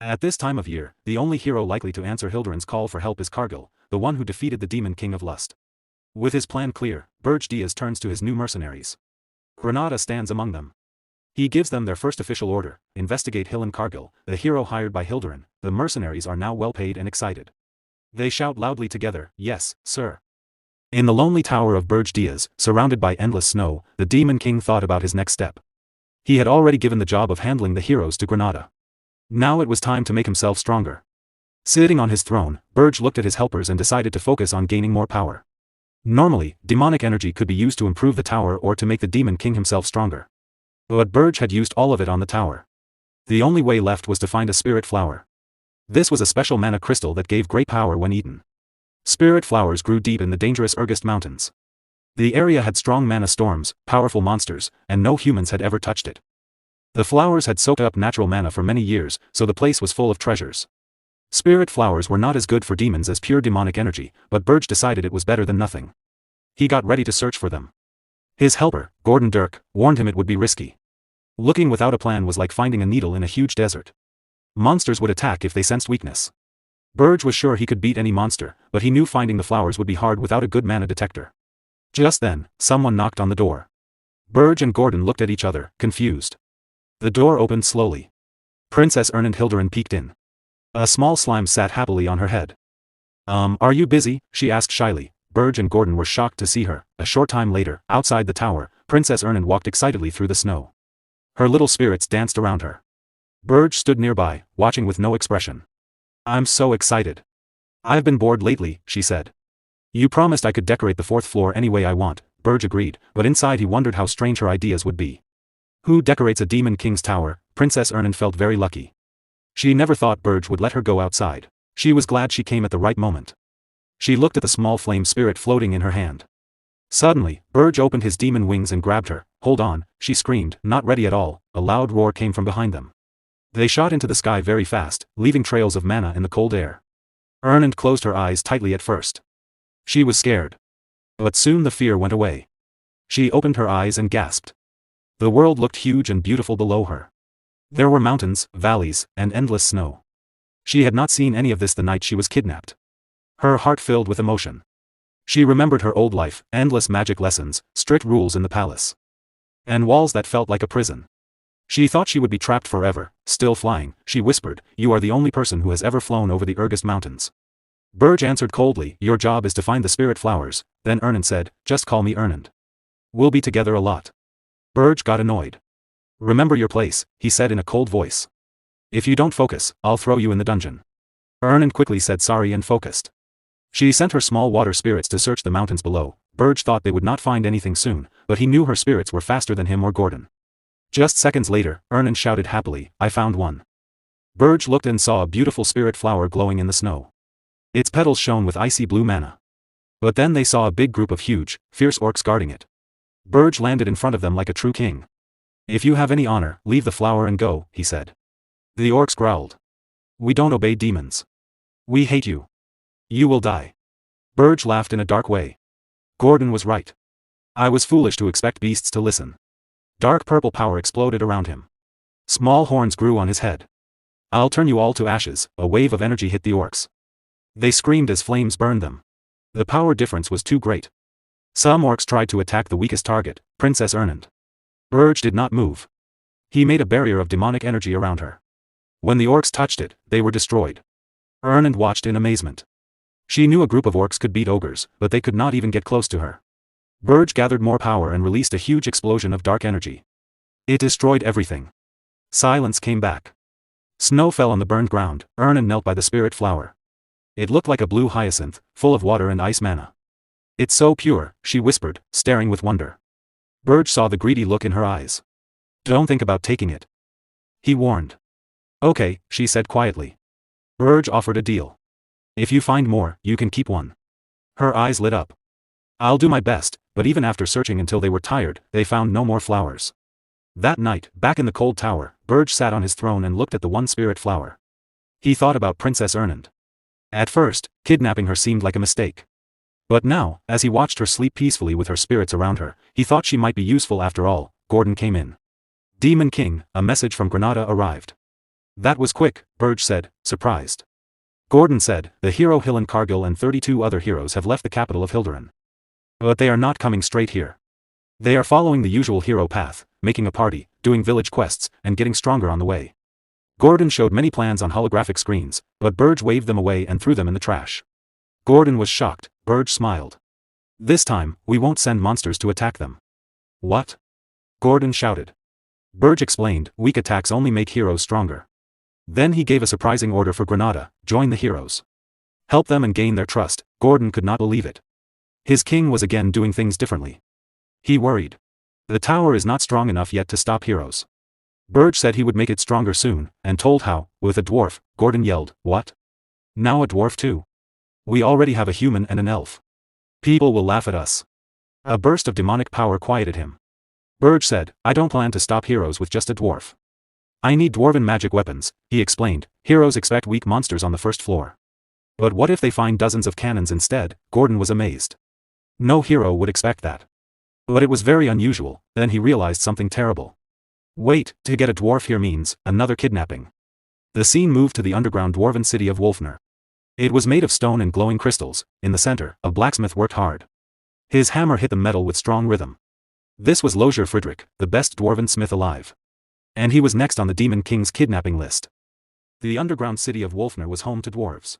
At this time of year, the only hero likely to answer Hildurin's call for help is Cargill, the one who defeated the Demon King of Lust. With his plan clear, Berge Diaz turns to his new mercenaries. Granada stands among them. He gives them their first official order, investigate Hill and Cargill, the hero hired by Hildurin. The mercenaries are now well paid and excited. They shout loudly together, yes, sir. In the lonely tower of Berge Diaz, surrounded by endless snow, the Demon King thought about his next step. He had already given the job of handling the heroes to Granada. Now it was time to make himself stronger. Sitting on his throne, Berge looked at his helpers and decided to focus on gaining more power. Normally, demonic energy could be used to improve the tower or to make the Demon King himself stronger. But Berge had used all of it on the tower. The only way left was to find a spirit flower. This was a special mana crystal that gave great power when eaten. Spirit flowers grew deep in the dangerous Regressed mountains. The area had strong mana storms, powerful monsters, and no humans had ever touched it. The flowers had soaked up natural mana for many years, so the place was full of treasures. Spirit flowers were not as good for demons as pure demonic energy, but Berge decided it was better than nothing. He got ready to search for them. His helper, Gordon Dirk, warned him it would be risky. Looking without a plan was like finding a needle in a huge desert. Monsters would attack if they sensed weakness. Berge was sure he could beat any monster, but he knew finding the flowers would be hard without a good mana detector. Just then, someone knocked on the door. Berge and Gordon looked at each other, confused. The door opened slowly. Princess Ernand Hildurin peeked in. A small slime sat happily on her head. Are you busy?" she asked shyly. Berge and Gordon were shocked to see her. A short time later, outside the tower, Princess Ernand walked excitedly through the snow. Her little spirits danced around her. Berge stood nearby, watching with no expression. "I'm so excited. I've been bored lately," she said. "You promised I could decorate the 4th floor any way I want," Berge agreed, but inside he wondered how strange her ideas would be. Who decorates a Demon King's tower? Princess Ernand felt very lucky. She never thought Berge would let her go outside. She was glad she came at the right moment. She looked at the small flame spirit floating in her hand. Suddenly, Berge opened his demon wings and grabbed her. "Hold on," she screamed, not ready at all. A loud roar came from behind them. They shot into the sky very fast, leaving trails of mana in the cold air. Ernand closed her eyes tightly at first. She was scared. But soon the fear went away. She opened her eyes and gasped. The world looked huge and beautiful below her. There were mountains, valleys, and endless snow. She had not seen any of this the night she was kidnapped. Her heart filled with emotion. She remembered her old life, endless magic lessons, strict rules in the palace. And walls that felt like a prison. She thought she would be trapped forever. Still flying, she whispered, "You are the only person who has ever flown over the Regressed mountains." Berge answered coldly, "Your job is to find the spirit flowers." Then Ernand said, "Just call me Ernand. We'll be together a lot." Berge got annoyed. "Remember your place," he said in a cold voice. "If you don't focus, I'll throw you in the dungeon." Ernand quickly said sorry and focused. She sent her small water spirits to search the mountains below. Berge thought they would not find anything soon, but he knew her spirits were faster than him or Gordon. Just seconds later, Ernand shouted happily, "I found one." Berge looked and saw a beautiful spirit flower glowing in the snow. Its petals shone with icy blue mana. But then they saw a big group of huge, fierce orcs guarding it. Berge landed in front of them like a true king. "If you have any honor, leave the flower and go," he said. The orcs growled. "We don't obey demons. We hate you. You will die." Berge laughed in a dark way. Gordon was right. I was foolish to expect beasts to listen. Dark purple power exploded around him. Small horns grew on his head. "I'll turn you all to ashes." A wave of energy hit the orcs. They screamed as flames burned them. The power difference was too great. Some orcs tried to attack the weakest target, Princess Ernand. Berge did not move. He made a barrier of demonic energy around her. When the orcs touched it, they were destroyed. Ernand watched in amazement. She knew a group of orcs could beat ogres, but they could not even get close to her. Berge gathered more power and released a huge explosion of dark energy. It destroyed everything. Silence came back. Snow fell on the burned ground. Erna knelt by the spirit flower. It looked like a blue hyacinth, full of water and ice mana. "It's so pure," she whispered, staring with wonder. Berge saw the greedy look in her eyes. "Don't think about taking it," he warned. "Okay," she said quietly. Berge offered a deal. "If you find more, you can keep one." Her eyes lit up. "I'll do my best," but even after searching until they were tired, they found no more flowers. That night, back in the cold tower, Berge sat on his throne and looked at the one spirit flower. He thought about Princess Ernand. At first, kidnapping her seemed like a mistake. But now, as he watched her sleep peacefully with her spirits around her, he thought she might be useful after all. Gordon came in. "Demon King, a message from Granada arrived." "That was quick," Berge said, surprised. Gordon said, "The hero Hillen Cargill and 32 other heroes have left the capital of Hilderan. But they are not coming straight here. They are following the usual hero path, making a party, doing village quests, and getting stronger on the way." Gordon showed many plans on holographic screens, but Berge waved them away and threw them in the trash. Gordon was shocked. Berge smiled. "This time, we won't send monsters to attack them." "What?" Gordon shouted. Berge explained, "Weak attacks only make heroes stronger." Then he gave a surprising order for Granada: join the heroes. Help them and gain their trust. Gordon could not believe it. His king was again doing things differently. He worried. The tower is not strong enough yet to stop heroes. Berge said he would make it stronger soon, and told how, with a dwarf. Gordon yelled, "What? Now a dwarf too? We already have a human and an elf. People will laugh at us." A burst of demonic power quieted him. Berge said, "I don't plan to stop heroes with just a dwarf. I need dwarven magic weapons," he explained. "Heroes expect weak monsters on the first floor. But what if they find dozens of cannons instead?" Gordon was amazed. No hero would expect that. But it was very unusual. Then he realized something terrible. Wait, to get a dwarf here means another kidnapping. The scene moved to the underground dwarven city of Wolfner. It was made of stone and glowing crystals. In the center, a blacksmith worked hard. His hammer hit the metal with strong rhythm. This was Lozier Friedrich, the best dwarven smith alive. And he was next on the Demon King's kidnapping list. The underground city of Wolfner was home to dwarves.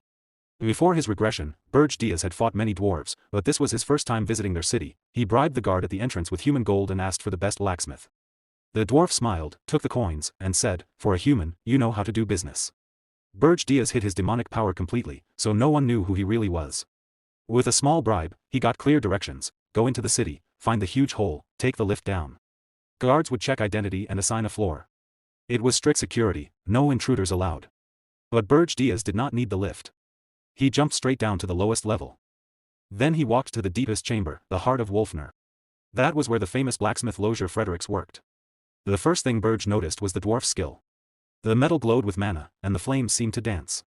Before his regression, Berge Diaz had fought many dwarves, but this was his first time visiting their city. He bribed the guard at the entrance with human gold and asked for the best blacksmith. The dwarf smiled, took the coins, and said, "For a human, you know how to do business." Berge Diaz hid his demonic power completely, so no one knew who he really was. With a small bribe, he got clear directions: go into the city, find the huge hole, take the lift down. Guards would check identity and assign a floor. It was strict security, no intruders allowed. But Berge Diaz did not need the lift. He jumped straight down to the lowest level. Then he walked to the deepest chamber, the heart of Wolfner. That was where the famous blacksmith Lozier Fredericks worked. The first thing Berge noticed was the dwarf's skill. The metal glowed with mana, and the flames seemed to dance.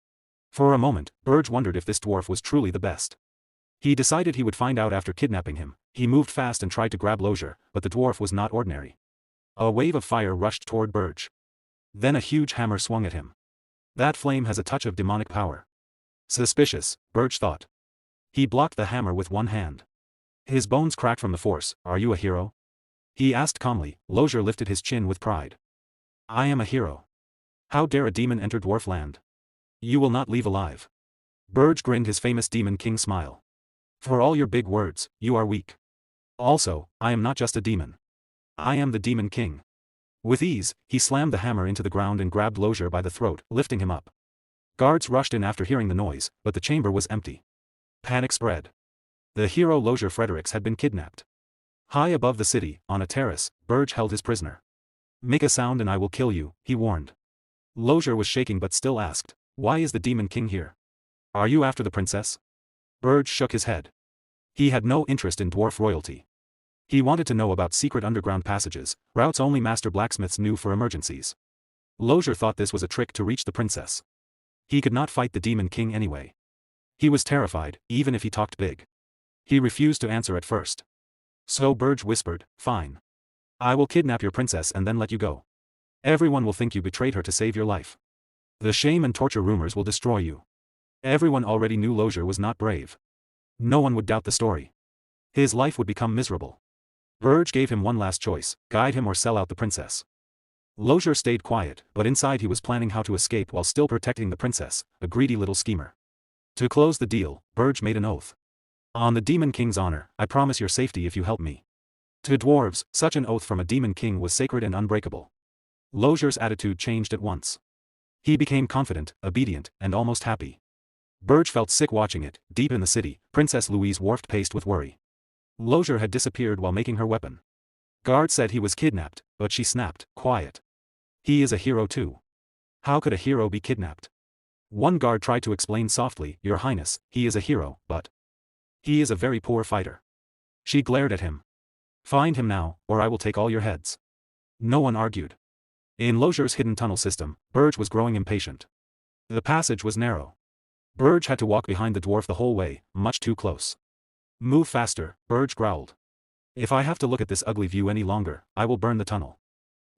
For a moment, Berge wondered if this dwarf was truly the best. He decided he would find out after kidnapping him. He moved fast and tried to grab Lozier, but the dwarf was not ordinary. A wave of fire rushed toward Berge. Then a huge hammer swung at him. That flame has a touch of demonic power. Suspicious, Berge thought. He blocked the hammer with one hand. His bones cracked from the force. "Are you a hero?" he asked calmly. Lozier lifted his chin with pride. "I am a hero. How dare a demon enter dwarf land? You will not leave alive." Berge grinned his famous Demon King smile. "For all your big words, you are weak. Also, I am not just a demon. I am the Demon King." With ease, he slammed the hammer into the ground and grabbed Lozier by the throat, lifting him up. Guards rushed in after hearing the noise, but the chamber was empty. Panic spread. The hero Lozier Fredericks had been kidnapped. High above the city, on a terrace, Berge held his prisoner. "Make a sound and I will kill you," he warned. Lozier was shaking but still asked, "Why is the Demon King here? Are you after the princess?" Berge shook his head. He had no interest in dwarf royalty. He wanted to know about secret underground passages, routes only master blacksmiths knew for emergencies. Lozier thought this was a trick to reach the princess. He could not fight the Demon King anyway. He was terrified, even if he talked big. He refused to answer at first. So Berge whispered, "Fine. I will kidnap your princess and then let you go. Everyone will think you betrayed her to save your life. The shame and torture rumors will destroy you." Everyone already knew Lozier was not brave. No one would doubt the story. His life would become miserable. Berge gave him one last choice: guide him or sell out the princess. Lozier stayed quiet, but inside he was planning how to escape while still protecting the princess, a greedy little schemer. To close the deal, Berge made an oath. On the Demon King's honor, I promise your safety if you help me. To dwarves, such an oath from a Demon King was sacred and unbreakable. Lozure's attitude changed at once. He became confident, obedient, and almost happy. Berge felt sick watching it. Deep in the city, Princess Louise Worft paced with worry. Lozure had disappeared while making her weapon. Guard said he was kidnapped, but she snapped, quiet. He is a hero too. How could a hero be kidnapped? One guard tried to explain softly, Your Highness, he is a hero, but he is a very poor fighter. She glared at him. Find him now, or I will take all your heads. No one argued. In Lozure's hidden tunnel system, Berge was growing impatient. The passage was narrow. Berge had to walk behind the dwarf the whole way, much too close. Move faster, Berge growled. If I have to look at this ugly view any longer, I will burn the tunnel.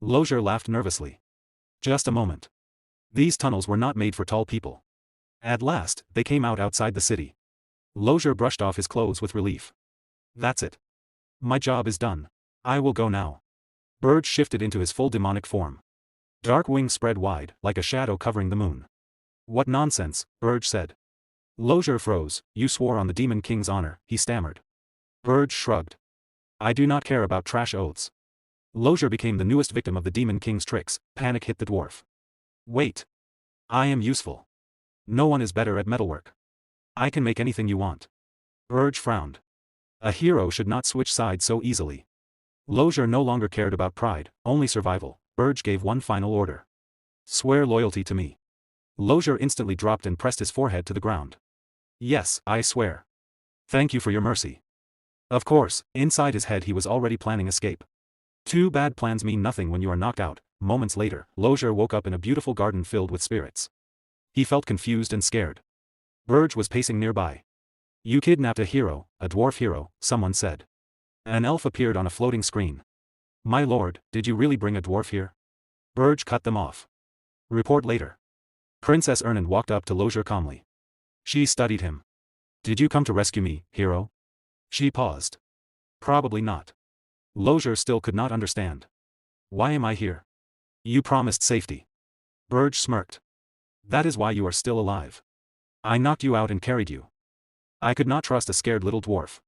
Lozure laughed nervously. Just a moment. These tunnels were not made for tall people. At last, they came out outside the city. Lozure brushed off his clothes with relief. That's it. My job is done. I will go now. Berge shifted into his full demonic form. Dark wings spread wide, like a shadow covering the moon. What nonsense, Berge said. Lozure froze. You swore on the Demon King's honor, he stammered. Berge shrugged. I do not care about trash oaths. Lozure became the newest victim of the Demon King's tricks. Panic hit the dwarf. Wait. I am useful. No one is better at metalwork. I can make anything you want. Berge frowned. A hero should not switch sides so easily. Lozure no longer cared about pride, only survival. Berge gave one final order. Swear loyalty to me. Lozure instantly dropped and pressed his forehead to the ground. Yes, I swear. Thank you for your mercy. Of course, inside his head he was already planning escape. Two bad plans mean nothing when you are knocked out. Moments later, Lozure woke up in a beautiful garden filled with spirits. He felt confused and scared. Berge was pacing nearby. You kidnapped a hero, a dwarf hero, someone said. An elf appeared on a floating screen. My lord, did you really bring a dwarf here? Berge cut them off. Report later. Princess Ernan walked up to Lozure calmly. She studied him. Did you come to rescue me, hero? She paused. Probably not. Lozure still could not understand. Why am I here? You promised safety. Berge smirked. That is why you are still alive. I knocked you out and carried you. I could not trust a scared little dwarf.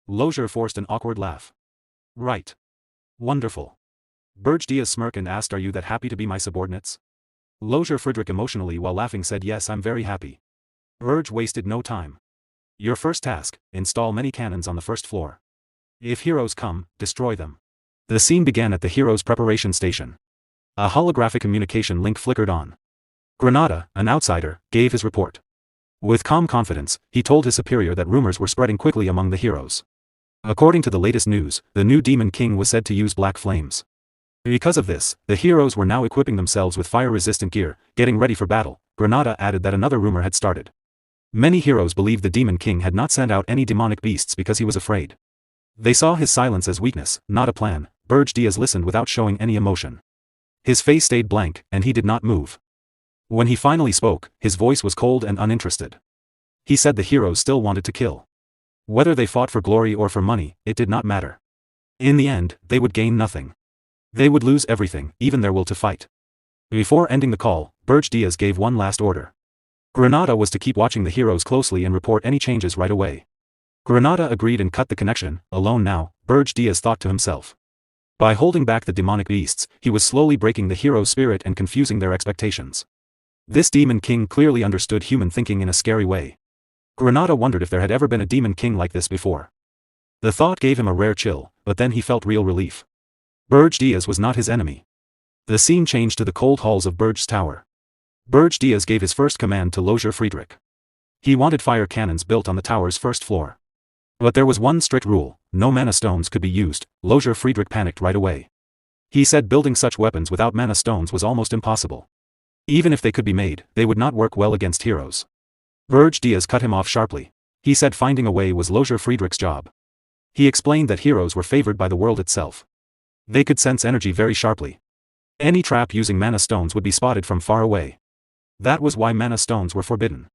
Lozure forced an awkward laugh. Right. Wonderful. Berge Diaz smirked and asked, Are you that happy to be my subordinates? Lozure Friedrich emotionally while laughing said, Yes, I'm very happy. Berge wasted no time. Your first task, install many cannons on the first floor. If heroes come, destroy them. The scene began at the heroes' preparation station. A holographic communication link flickered on. Granada, an outsider, gave his report. With calm confidence, he told his superior that rumors were spreading quickly among the heroes. According to the latest news, the new Demon King was said to use black flames. Because of this, the heroes were now equipping themselves with fire-resistant gear, getting ready for battle. Granada added that another rumor had started. Many heroes believed the Demon King had not sent out any demonic beasts because he was afraid. They saw his silence as weakness, not a plan. Berge Diaz listened without showing any emotion. His face stayed blank, and he did not move. When he finally spoke, his voice was cold and uninterested. He said the heroes still wanted to kill. Whether they fought for glory or for money, it did not matter. In the end, they would gain nothing. They would lose everything, even their will to fight. Before ending the call, Berge Diaz gave one last order. Granada was to keep watching the heroes closely and report any changes right away. Granada agreed and cut the connection. Alone now, Berge Diaz thought to himself. By holding back the demonic beasts, he was slowly breaking the hero's spirit and confusing their expectations. This Demon King clearly understood human thinking in a scary way. Granada wondered if there had ever been a Demon King like this before. The thought gave him a rare chill, but then he felt real relief. Berge Diaz was not his enemy. The scene changed to the cold halls of Berge's tower. Berge Diaz gave his first command to Lozure Friedrich. He wanted fire cannons built on the tower's first floor. But there was one strict rule: no mana stones could be used. Lozure Friedrich panicked right away. He said building such weapons without mana stones was almost impossible. Even if they could be made, they would not work well against heroes. Berge Diaz cut him off sharply. He said finding a way was Lozure Friedrich's job. He explained that heroes were favored by the world itself. They could sense energy very sharply. Any trap using mana stones would be spotted from far away. That was why mana stones were forbidden.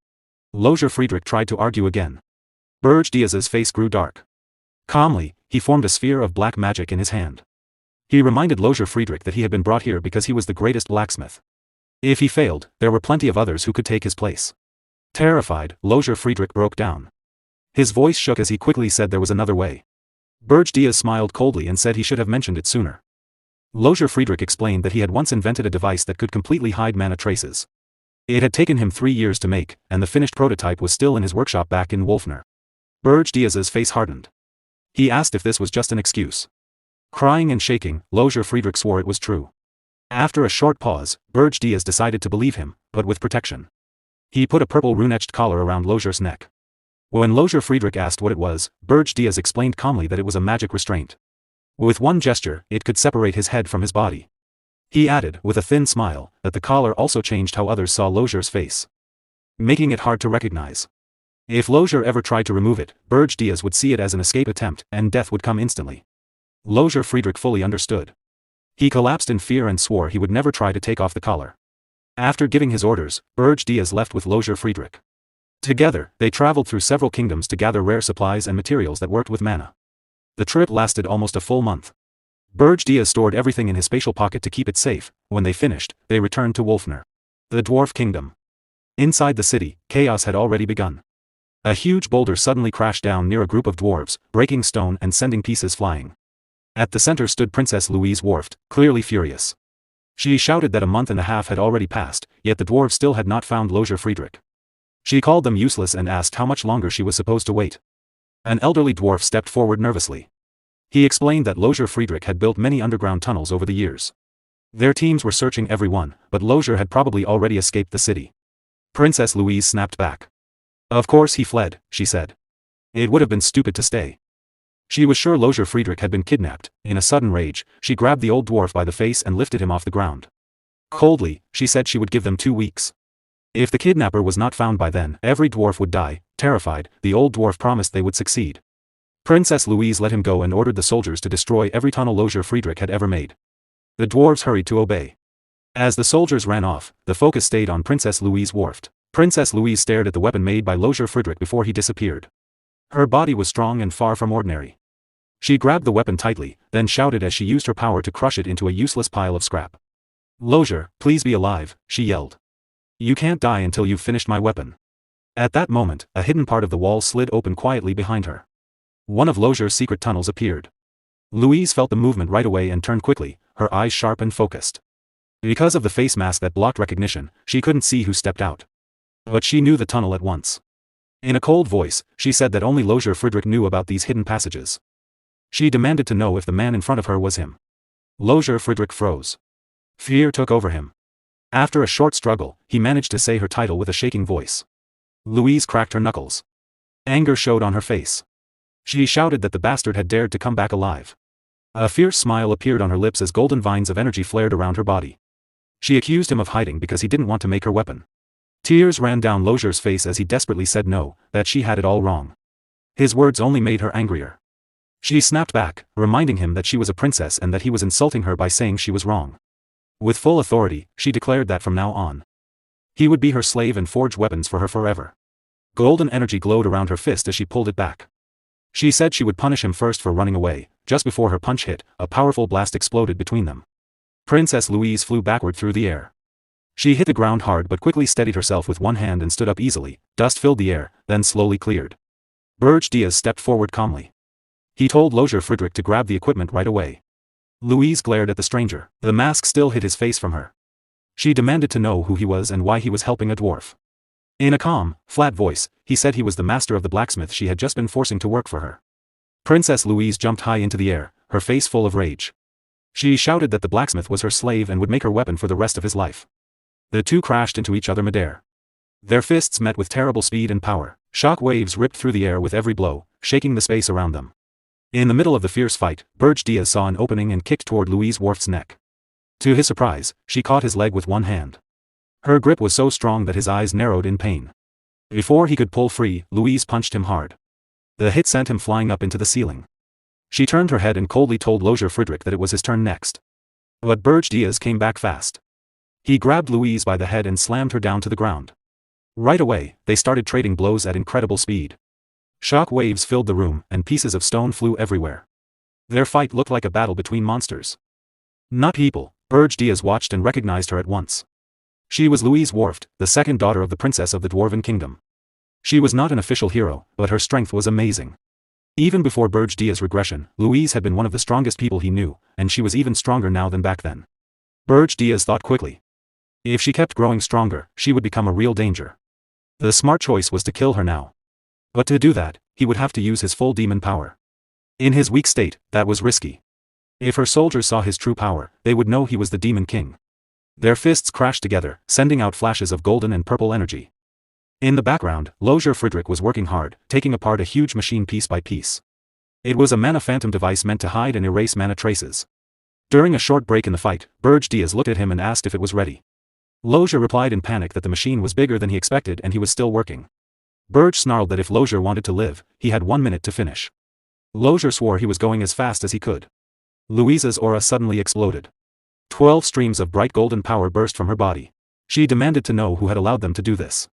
Lozure Friedrich tried to argue again. Berge Diaz's face grew dark. Calmly, he formed a sphere of black magic in his hand. He reminded Lozure Friedrich that he had been brought here because he was the greatest blacksmith. If he failed, there were plenty of others who could take his place. Terrified, Lozure Friedrich broke down. His voice shook as he quickly said there was another way. Berge Diaz smiled coldly and said he should have mentioned it sooner. Lozier Friedrich explained that he had once invented a device that could completely hide mana traces. It had taken him 3 years to make, and the finished prototype was still in his workshop back in Wolfner. Berge Diaz's face hardened. He asked if this was just an excuse. Crying and shaking, Lozier Friedrich swore it was true. After a short pause, Berge Diaz decided to believe him, but with protection. He put a purple rune-etched collar around Lozier's neck. When Lozier Friedrich asked what it was, Berge Diaz explained calmly that it was a magic restraint. With one gesture, it could separate his head from his body. He added, with a thin smile, that the collar also changed how others saw Lozier's face, making it hard to recognize. If Lozier ever tried to remove it, Berge Diaz would see it as an escape attempt, and death would come instantly. Lozier Friedrich fully understood. He collapsed in fear and swore he would never try to take off the collar. After giving his orders, Berge Diaz left with Lozier Friedrich. Together, they traveled through several kingdoms to gather rare supplies and materials that worked with mana. The trip lasted almost a full month. Berge Diaz stored everything in his spatial pocket to keep it safe. When they finished, they returned to Wolfner, the dwarf kingdom. Inside the city, chaos had already begun. A huge boulder suddenly crashed down near a group of dwarves, breaking stone and sending pieces flying. At the center stood Princess Louise Worft, clearly furious. She shouted that a month and a half had already passed, yet the dwarves still had not found Lozier Friedrich. She called them useless and asked how much longer she was supposed to wait. An elderly dwarf stepped forward nervously. He explained that Lozier Friedrich had built many underground tunnels over the years. Their teams were searching every one, but Lozier had probably already escaped the city. Princess Louise snapped back. Of course he fled, she said. It would have been stupid to stay. She was sure Lozier Friedrich had been kidnapped. In a sudden rage, she grabbed the old dwarf by the face and lifted him off the ground. Coldly, she said she would give them 2 weeks. If the kidnapper was not found by then, every dwarf would die. Terrified, the old dwarf promised they would succeed. Princess Louise let him go and ordered the soldiers to destroy every tunnel Lozier Friedrich had ever made. The dwarves hurried to obey. As the soldiers ran off, the focus stayed on Princess Louise Worft. Princess Louise stared at the weapon made by Lozier Friedrich before he disappeared. Her body was strong and far from ordinary. She grabbed the weapon tightly, then shouted as she used her power to crush it into a useless pile of scrap. Lozier, please be alive, she yelled. You can't die until you've finished my weapon. At that moment, a hidden part of the wall slid open quietly behind her. One of Lozier's secret tunnels appeared. Louise felt the movement right away and turned quickly, her eyes sharp and focused. Because of the face mask that blocked recognition, she couldn't see who stepped out. But she knew the tunnel at once. In a cold voice, she said that only Lozier Friedrich knew about these hidden passages. She demanded to know if the man in front of her was him. Lozier Friedrich froze. Fear took over him. After a short struggle, he managed to say her title with a shaking voice. Louise cracked her knuckles. Anger showed on her face. She shouted that the bastard had dared to come back alive. A fierce smile appeared on her lips as golden vines of energy flared around her body. She accused him of hiding because he didn't want to make her weapon. Tears ran down Lozier's face as he desperately said no, that she had it all wrong. His words only made her angrier. She snapped back, reminding him that she was a princess and that he was insulting her by saying she was wrong. With full authority, she declared that from now on, he would be her slave and forge weapons for her forever. Golden energy glowed around her fist as she pulled it back. She said she would punish him first for running away. Just before her punch hit, a powerful blast exploded between them. Princess Louise flew backward through the air. She hit the ground hard but quickly steadied herself with one hand and stood up easily. Dust filled the air, then slowly cleared. Berge Diaz stepped forward calmly. He told Lozier Friedrich to grab the equipment right away. Louise glared at the stranger. The mask still hid his face from her. She demanded to know who he was and why he was helping a dwarf. In a calm, flat voice, he said he was the master of the blacksmith she had just been forcing to work for her. Princess Louise jumped high into the air, her face full of rage. She shouted that the blacksmith was her slave and would make her weapon for the rest of his life. The two crashed into each other midair. Their fists met with terrible speed and power. Shock waves ripped through the air with every blow, shaking the space around them. In the middle of the fierce fight, Berge Diaz saw an opening and kicked toward Louise Worft's neck. To his surprise, she caught his leg with one hand. Her grip was so strong that his eyes narrowed in pain. Before he could pull free, Louise punched him hard. The hit sent him flying up into the ceiling. She turned her head and coldly told Lozier Friedrich that it was his turn next. But Berge Diaz came back fast. He grabbed Louise by the head and slammed her down to the ground. Right away, they started trading blows at incredible speed. Shock waves filled the room, and pieces of stone flew everywhere. Their fight looked like a battle between monsters. Not people. Berge Diaz watched and recognized her at once. She was Louise Worft, the second daughter of the princess of the Dwarven Kingdom. She was not an official hero, but her strength was amazing. Even before Berge's regression, Louise had been one of the strongest people he knew, and she was even stronger now than back then. Berge thought quickly. If she kept growing stronger, she would become a real danger. The smart choice was to kill her now. But to do that, he would have to use his full demon power. In his weak state, that was risky. If her soldiers saw his true power, they would know he was the Demon King. Their fists crashed together, sending out flashes of golden and purple energy. In the background, Lozier Friedrich was working hard, taking apart a huge machine piece by piece. It was a mana phantom device meant to hide and erase mana traces. During a short break in the fight, Berge looked at him and asked if it was ready. Lozier replied in panic that the machine was bigger than he expected and he was still working. Berge snarled that if Lozier wanted to live, he had 1 minute to finish. Lozier swore he was going as fast as he could. Louise's aura suddenly exploded. 12 streams of bright golden power burst from her body. She demanded to know who had allowed them to do this.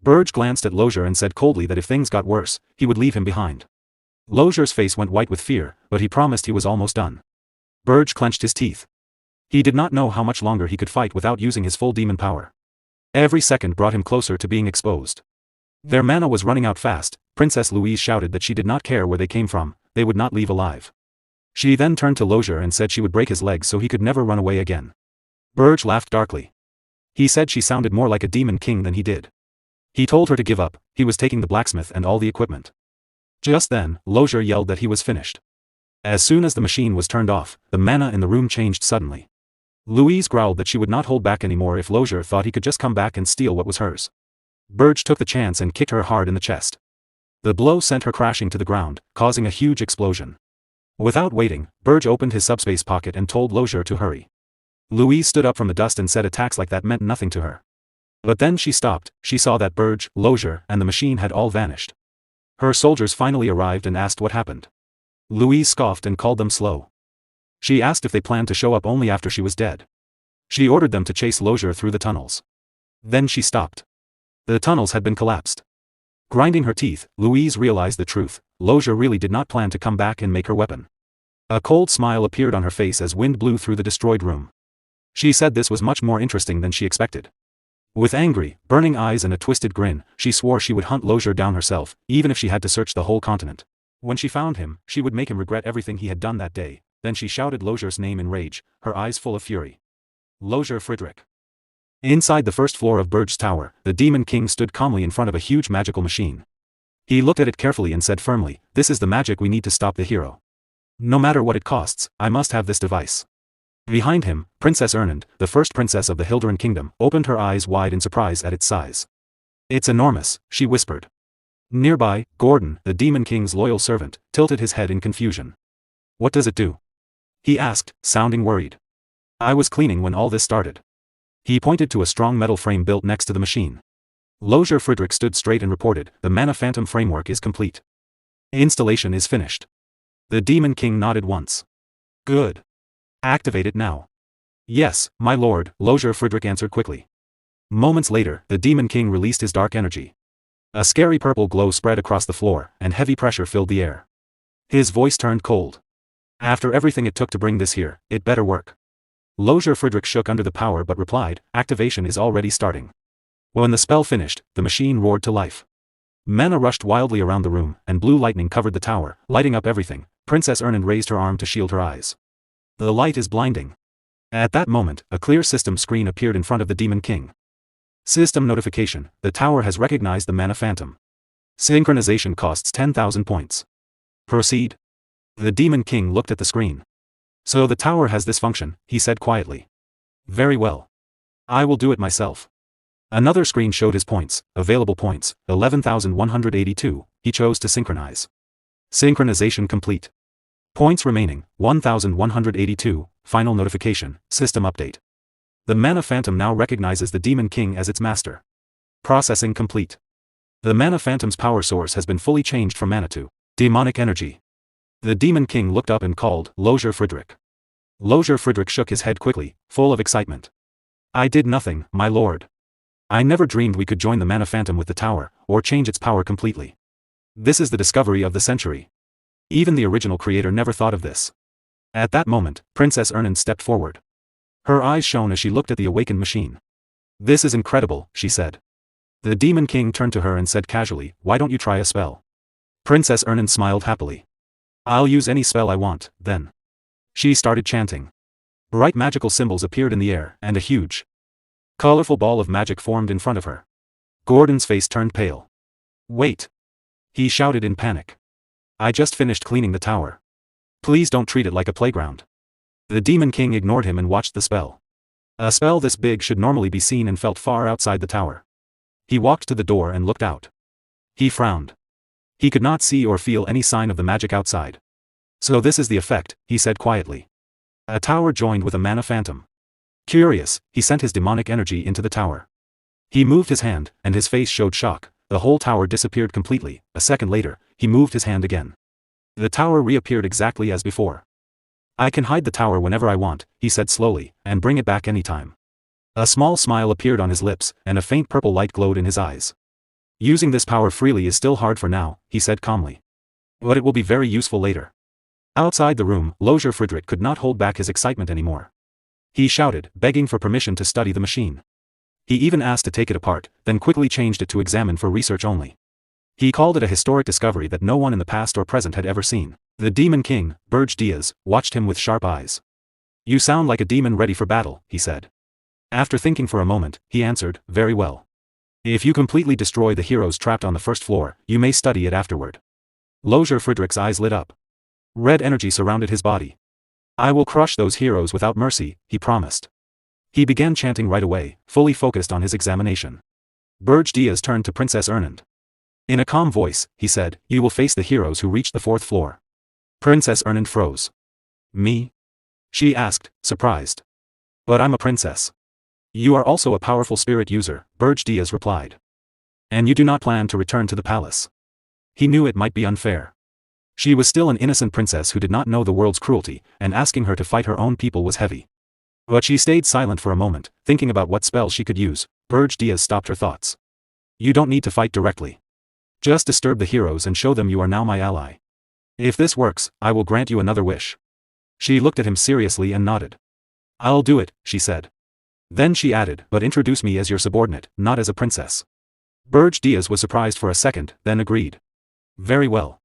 Berge glanced at Lozier and said coldly that if things got worse, he would leave him behind. Lozier's face went white with fear, but he promised he was almost done. Berge clenched his teeth. He did not know how much longer he could fight without using his full demon power. Every second brought him closer to being exposed. Their mana was running out fast. Princess Louise shouted that she did not care where they came from, they would not leave alive. She then turned to Lozier and said she would break his legs so he could never run away again. Berge laughed darkly. He said she sounded more like a demon king than he did. He told her to give up, he was taking the blacksmith and all the equipment. Just then, Lozier yelled that he was finished. As soon as the machine was turned off, the mana in the room changed suddenly. Louise growled that she would not hold back anymore if Lozier thought he could just come back and steal what was hers. Berge took the chance and kicked her hard in the chest. The blow sent her crashing to the ground, causing a huge explosion. Without waiting, Berge opened his subspace pocket and told Lozier to hurry. Louise stood up from the dust and said attacks like that meant nothing to her. But then she stopped. She saw that Berge, Lozier, and the machine had all vanished. Her soldiers finally arrived and asked what happened. Louise scoffed and called them slow. She asked if they planned to show up only after she was dead. She ordered them to chase Lozier through the tunnels. Then she stopped. The tunnels had been collapsed. Grinding her teeth, Louise realized the truth. Lozier really did not plan to come back and make her weapon. A cold smile appeared on her face as wind blew through the destroyed room. She said this was much more interesting than she expected. With angry, burning eyes and a twisted grin, she swore she would hunt Lozier down herself, even if she had to search the whole continent. When she found him, she would make him regret everything he had done that day. Then she shouted Lozier's name in rage, her eyes full of fury. Lozier Friedrich. Inside the first floor of Berge's tower, the Demon King stood calmly in front of a huge magical machine. He looked at it carefully and said firmly, "This is the magic we need to stop the hero. No matter what it costs, I must have this device." Behind him, Princess Ernand, the first princess of the Hilderan Kingdom, opened her eyes wide in surprise at its size. "It's enormous," she whispered. Nearby, Gordon, the Demon King's loyal servant, tilted his head in confusion. "What does it do?" he asked, sounding worried. "I was cleaning when all this started." He pointed to a strong metal frame built next to the machine. Lozier Friedrich stood straight and reported, "The Mana Phantom framework is complete. Installation is finished." The Demon King nodded once. "Good. Activate it now." "Yes, my lord," Lozier Friedrich answered quickly. Moments later, the Demon King released his dark energy. A scary purple glow spread across the floor, and heavy pressure filled the air. His voice turned cold. "After everything it took to bring this here, it better work." Lozier Friedrich shook under the power but replied, "Activation is already starting." When the spell finished, the machine roared to life. Mana rushed wildly around the room, and blue lightning covered the tower, lighting up everything. Princess Ernand raised her arm to shield her eyes. "The light is blinding." At that moment, a clear system screen appeared in front of the Demon King. System notification: the tower has recognized the Mana Phantom. Synchronization costs 10,000 points. Proceed. The Demon King looked at the screen. "So the tower has this function," he said quietly. "Very well. I will do it myself." Another screen showed his points. Available points, 11,182, he chose to synchronize. Synchronization complete. Points remaining, 1,182, final notification, system update. The Mana Phantom now recognizes the Demon King as its master. Processing complete. The Mana Phantom's power source has been fully changed from mana to demonic energy. The Demon King looked up and called, "Lozier Friedrich." Lozier Friedrich shook his head quickly, full of excitement. "I did nothing, my lord. I never dreamed we could join the Mana Phantom with the tower, or change its power completely. This is the discovery of the century. Even the original creator never thought of this." At that moment, Princess Ernand stepped forward. Her eyes shone as she looked at the awakened machine. "This is incredible," she said. The Demon King turned to her and said casually, "Why don't you try a spell?" Princess Ernan smiled happily. "I'll use any spell I want, then." She started chanting. Bright magical symbols appeared in the air, and a huge, colorful ball of magic formed in front of her. Gordon's face turned pale. "Wait!" he shouted in panic. "I just finished cleaning the tower. Please don't treat it like a playground." The Demon King ignored him and watched the spell. A spell this big should normally be seen and felt far outside the tower. He walked to the door and looked out. He frowned. He could not see or feel any sign of the magic outside. "So this is the effect," he said quietly. A tower joined with a mana phantom. Curious, he sent his demonic energy into the tower. He moved his hand, and his face showed shock. The whole tower disappeared completely. A second later, he moved his hand again. The tower reappeared exactly as before. "I can hide the tower whenever I want," he said slowly, "and bring it back anytime." A small smile appeared on his lips, and a faint purple light glowed in his eyes. "Using this power freely is still hard for now," he said calmly. "But it will be very useful later." Outside the room, Lozier Friedrich could not hold back his excitement anymore. He shouted, begging for permission to study the machine. He even asked to take it apart, then quickly changed it to examine for research only. He called it a historic discovery that no one in the past or present had ever seen. The Demon King, Berge, watched him with sharp eyes. "You sound like a demon ready for battle," he said. After thinking for a moment, he answered, "Very well. If you completely destroy the heroes trapped on the first floor, you may study it afterward." Lozier Friedrich's eyes lit up. Red energy surrounded his body. "I will crush those heroes without mercy," he promised. He began chanting right away, fully focused on his examination. Berge turned to Princess Ernan. In a calm voice, he said, "You will face the heroes who reach the fourth floor." Princess Ernan froze. "Me?" she asked, surprised. "But I'm a princess." "You are also a powerful spirit user," Berge replied. "And you do not plan to return to the palace." He knew it might be unfair. She was still an innocent princess who did not know the world's cruelty, and asking her to fight her own people was heavy. But she stayed silent for a moment, thinking about what spell she could use. Berge stopped her thoughts. "You don't need to fight directly. Just disturb the heroes and show them you are now my ally. If this works, I will grant you another wish." She looked at him seriously and nodded. "I'll do it," she said. Then she added, "But introduce me as your subordinate, not as a princess." Berge was surprised for a second, then agreed. "Very well."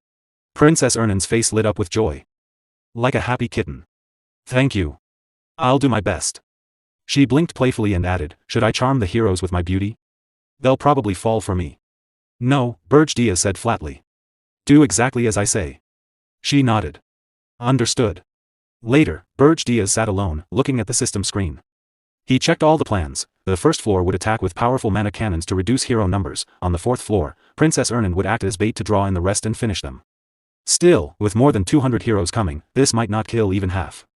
Princess Ernan's face lit up with joy. Like a happy kitten. "Thank you. I'll do my best." She blinked playfully and added, "Should I charm the heroes with my beauty? They'll probably fall for me." "No," Berge said flatly. "Do exactly as I say." She nodded. "Understood." Later, Berge sat alone, looking at the system screen. He checked all the plans. The first floor would attack with powerful mana cannons to reduce hero numbers. On the fourth floor, Princess Ernan would act as bait to draw in the rest and finish them. Still, with more than 200 heroes coming, this might not kill even half.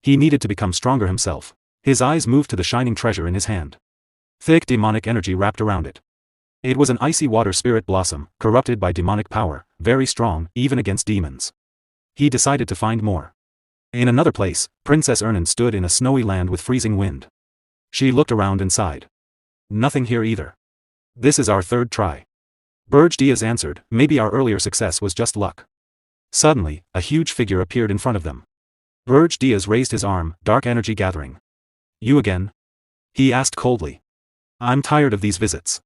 He needed to become stronger himself. His eyes moved to the shining treasure in his hand. Thick demonic energy wrapped around it. It was an icy water spirit blossom, corrupted by demonic power, very strong, even against demons. He decided to find more. In another place, Princess Ernan stood in a snowy land with freezing wind. She looked around and sighed. "Nothing here either. This is our third try." Berge answered, "Maybe our earlier success was just luck." Suddenly, a huge figure appeared in front of them. Berge raised his arm, dark energy gathering. "You again?" he asked coldly. "I'm tired of these visits."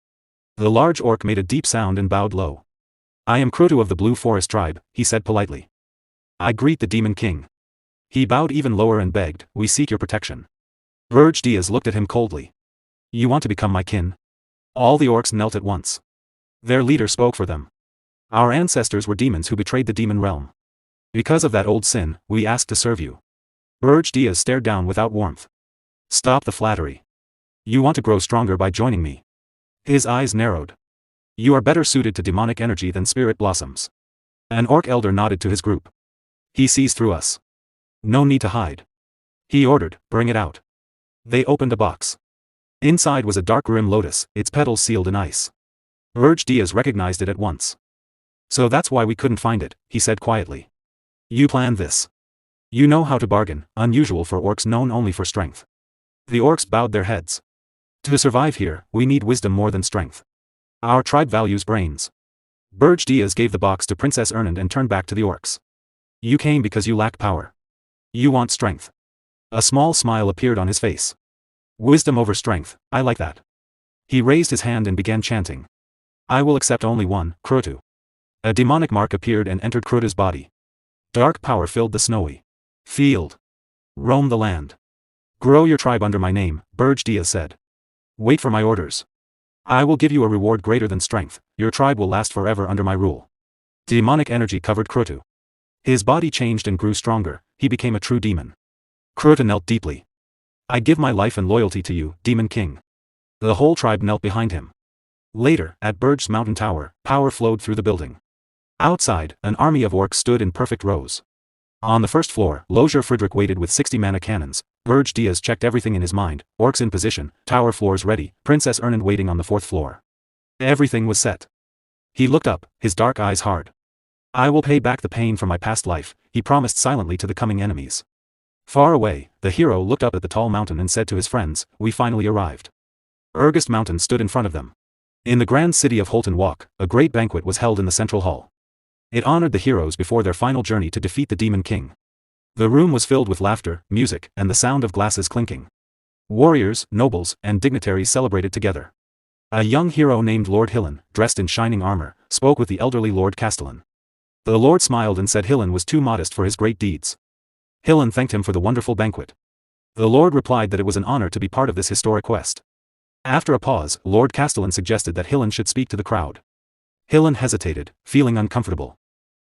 The large orc made a deep sound and bowed low. "I am Krotu of the Blue Forest tribe," he said politely. "I greet the Demon King." He bowed even lower and begged, "We seek your protection." Berge looked at him coldly. "You want to become my kin?" All the orcs knelt at once. Their leader spoke for them. "Our ancestors were demons who betrayed the demon realm. Because of that old sin, we ask to serve you." Berge stared down without warmth. "Stop the flattery. You want to grow stronger by joining me." His eyes narrowed. "You are better suited to demonic energy than spirit blossoms." An orc elder nodded to his group. "He sees through us. No need to hide." He ordered, "Bring it out." They opened a box. Inside was a dark grim lotus, its petals sealed in ice. Berge recognized it at once. "So that's why we couldn't find it," he said quietly. "You planned this. You know how to bargain, unusual for orcs known only for strength." The orcs bowed their heads. "To survive here, we need wisdom more than strength. Our tribe values brains." Berge gave the box to Princess Ernan and turned back to the orcs. "You came because you lack power. You want strength." A small smile appeared on his face. "Wisdom over strength, I like that." He raised his hand and began chanting. I will accept only one, Krotu. A demonic mark appeared and entered Krotu's body. Dark power filled the snowy field. Roam the land. Grow your tribe under my name, Berge said. Wait for my orders. I will give you a reward greater than strength, your tribe will last forever under my rule. Demonic energy covered Krotu. His body changed and grew stronger, he became a true demon. Krotu knelt deeply. I give my life and loyalty to you, Demon King. The whole tribe knelt behind him. Later, at Berge's mountain tower, power flowed through the building. Outside, an army of orcs stood in perfect rows. On the first floor, Lozier Friedrich waited with 60 mana cannons. Berge checked everything in his mind, orcs in position, tower floors ready, Princess Ernan waiting on the fourth floor. Everything was set. He looked up, his dark eyes hard. I will pay back the pain from my past life, he promised silently to the coming enemies. Far away, the hero looked up at the tall mountain and said to his friends, we finally arrived. Regressed Mountain stood in front of them. In the grand city of Holton Walk, a great banquet was held in the central hall. It honored the heroes before their final journey to defeat the Demon King. The room was filled with laughter, music, and the sound of glasses clinking. Warriors, nobles, and dignitaries celebrated together. A young hero named Lord Hillen, dressed in shining armor, spoke with the elderly Lord Castellan. The Lord smiled and said Hillen was too modest for his great deeds. Hillen thanked him for the wonderful banquet. The Lord replied that it was an honor to be part of this historic quest. After a pause, Lord Castellan suggested that Hillen should speak to the crowd. Hillen hesitated, feeling uncomfortable.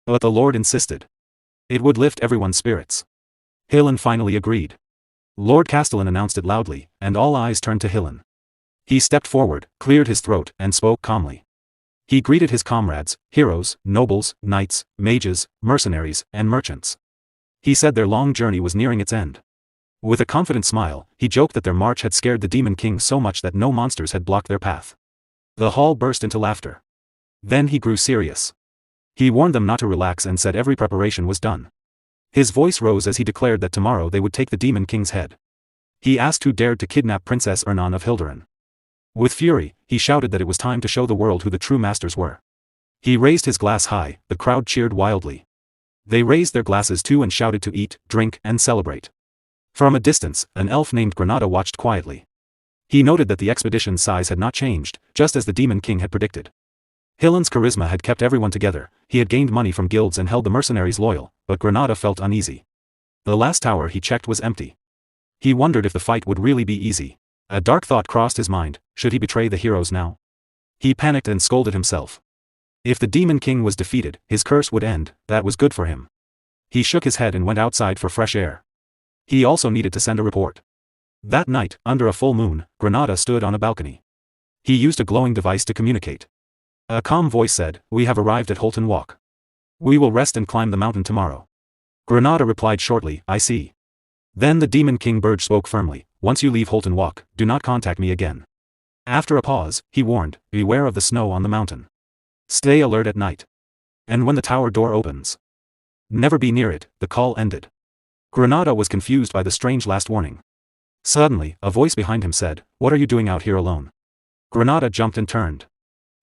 But the Lord insisted. It would lift everyone's spirits. Hillen finally agreed. Lord Castellan announced it loudly, and all eyes turned to Hillen. He stepped forward, cleared his throat, and spoke calmly. He greeted his comrades, heroes, nobles, knights, mages, mercenaries, and merchants. He said their long journey was nearing its end. With a confident smile, he joked that their march had scared the Demon King so much that no monsters had blocked their path. The hall burst into laughter. Then he grew serious. He warned them not to relax and said every preparation was done. His voice rose as he declared that tomorrow they would take the Demon King's head. He asked who dared to kidnap Princess Ernan of Hilderan. With fury, he shouted that it was time to show the world who the true masters were. He raised his glass high, the crowd cheered wildly. They raised their glasses too and shouted to eat, drink, and celebrate. From a distance, an elf named Granada watched quietly. He noted that the expedition's size had not changed, just as the Demon King had predicted. Hillen's charisma had kept everyone together, he had gained money from guilds and held the mercenaries loyal, but Granada felt uneasy. The last tower he checked was empty. He wondered if the fight would really be easy. A dark thought crossed his mind, should he betray the heroes now? He panicked and scolded himself. If the Demon King was defeated, his curse would end, that was good for him. He shook his head and went outside for fresh air. He also needed to send a report. That night, under a full moon, Granada stood on a balcony. He used a glowing device to communicate. A calm voice said, we have arrived at Holton Walk. We will rest and climb the mountain tomorrow. Granada replied shortly, I see. Then the Demon King Berge spoke firmly, once you leave Holton Walk, do not contact me again. After a pause, he warned, beware of the snow on the mountain. Stay alert at night. And when the tower door opens, never be near it. The call ended. Granada was confused by the strange last warning. Suddenly, a voice behind him said, what are you doing out here alone? Granada jumped and turned.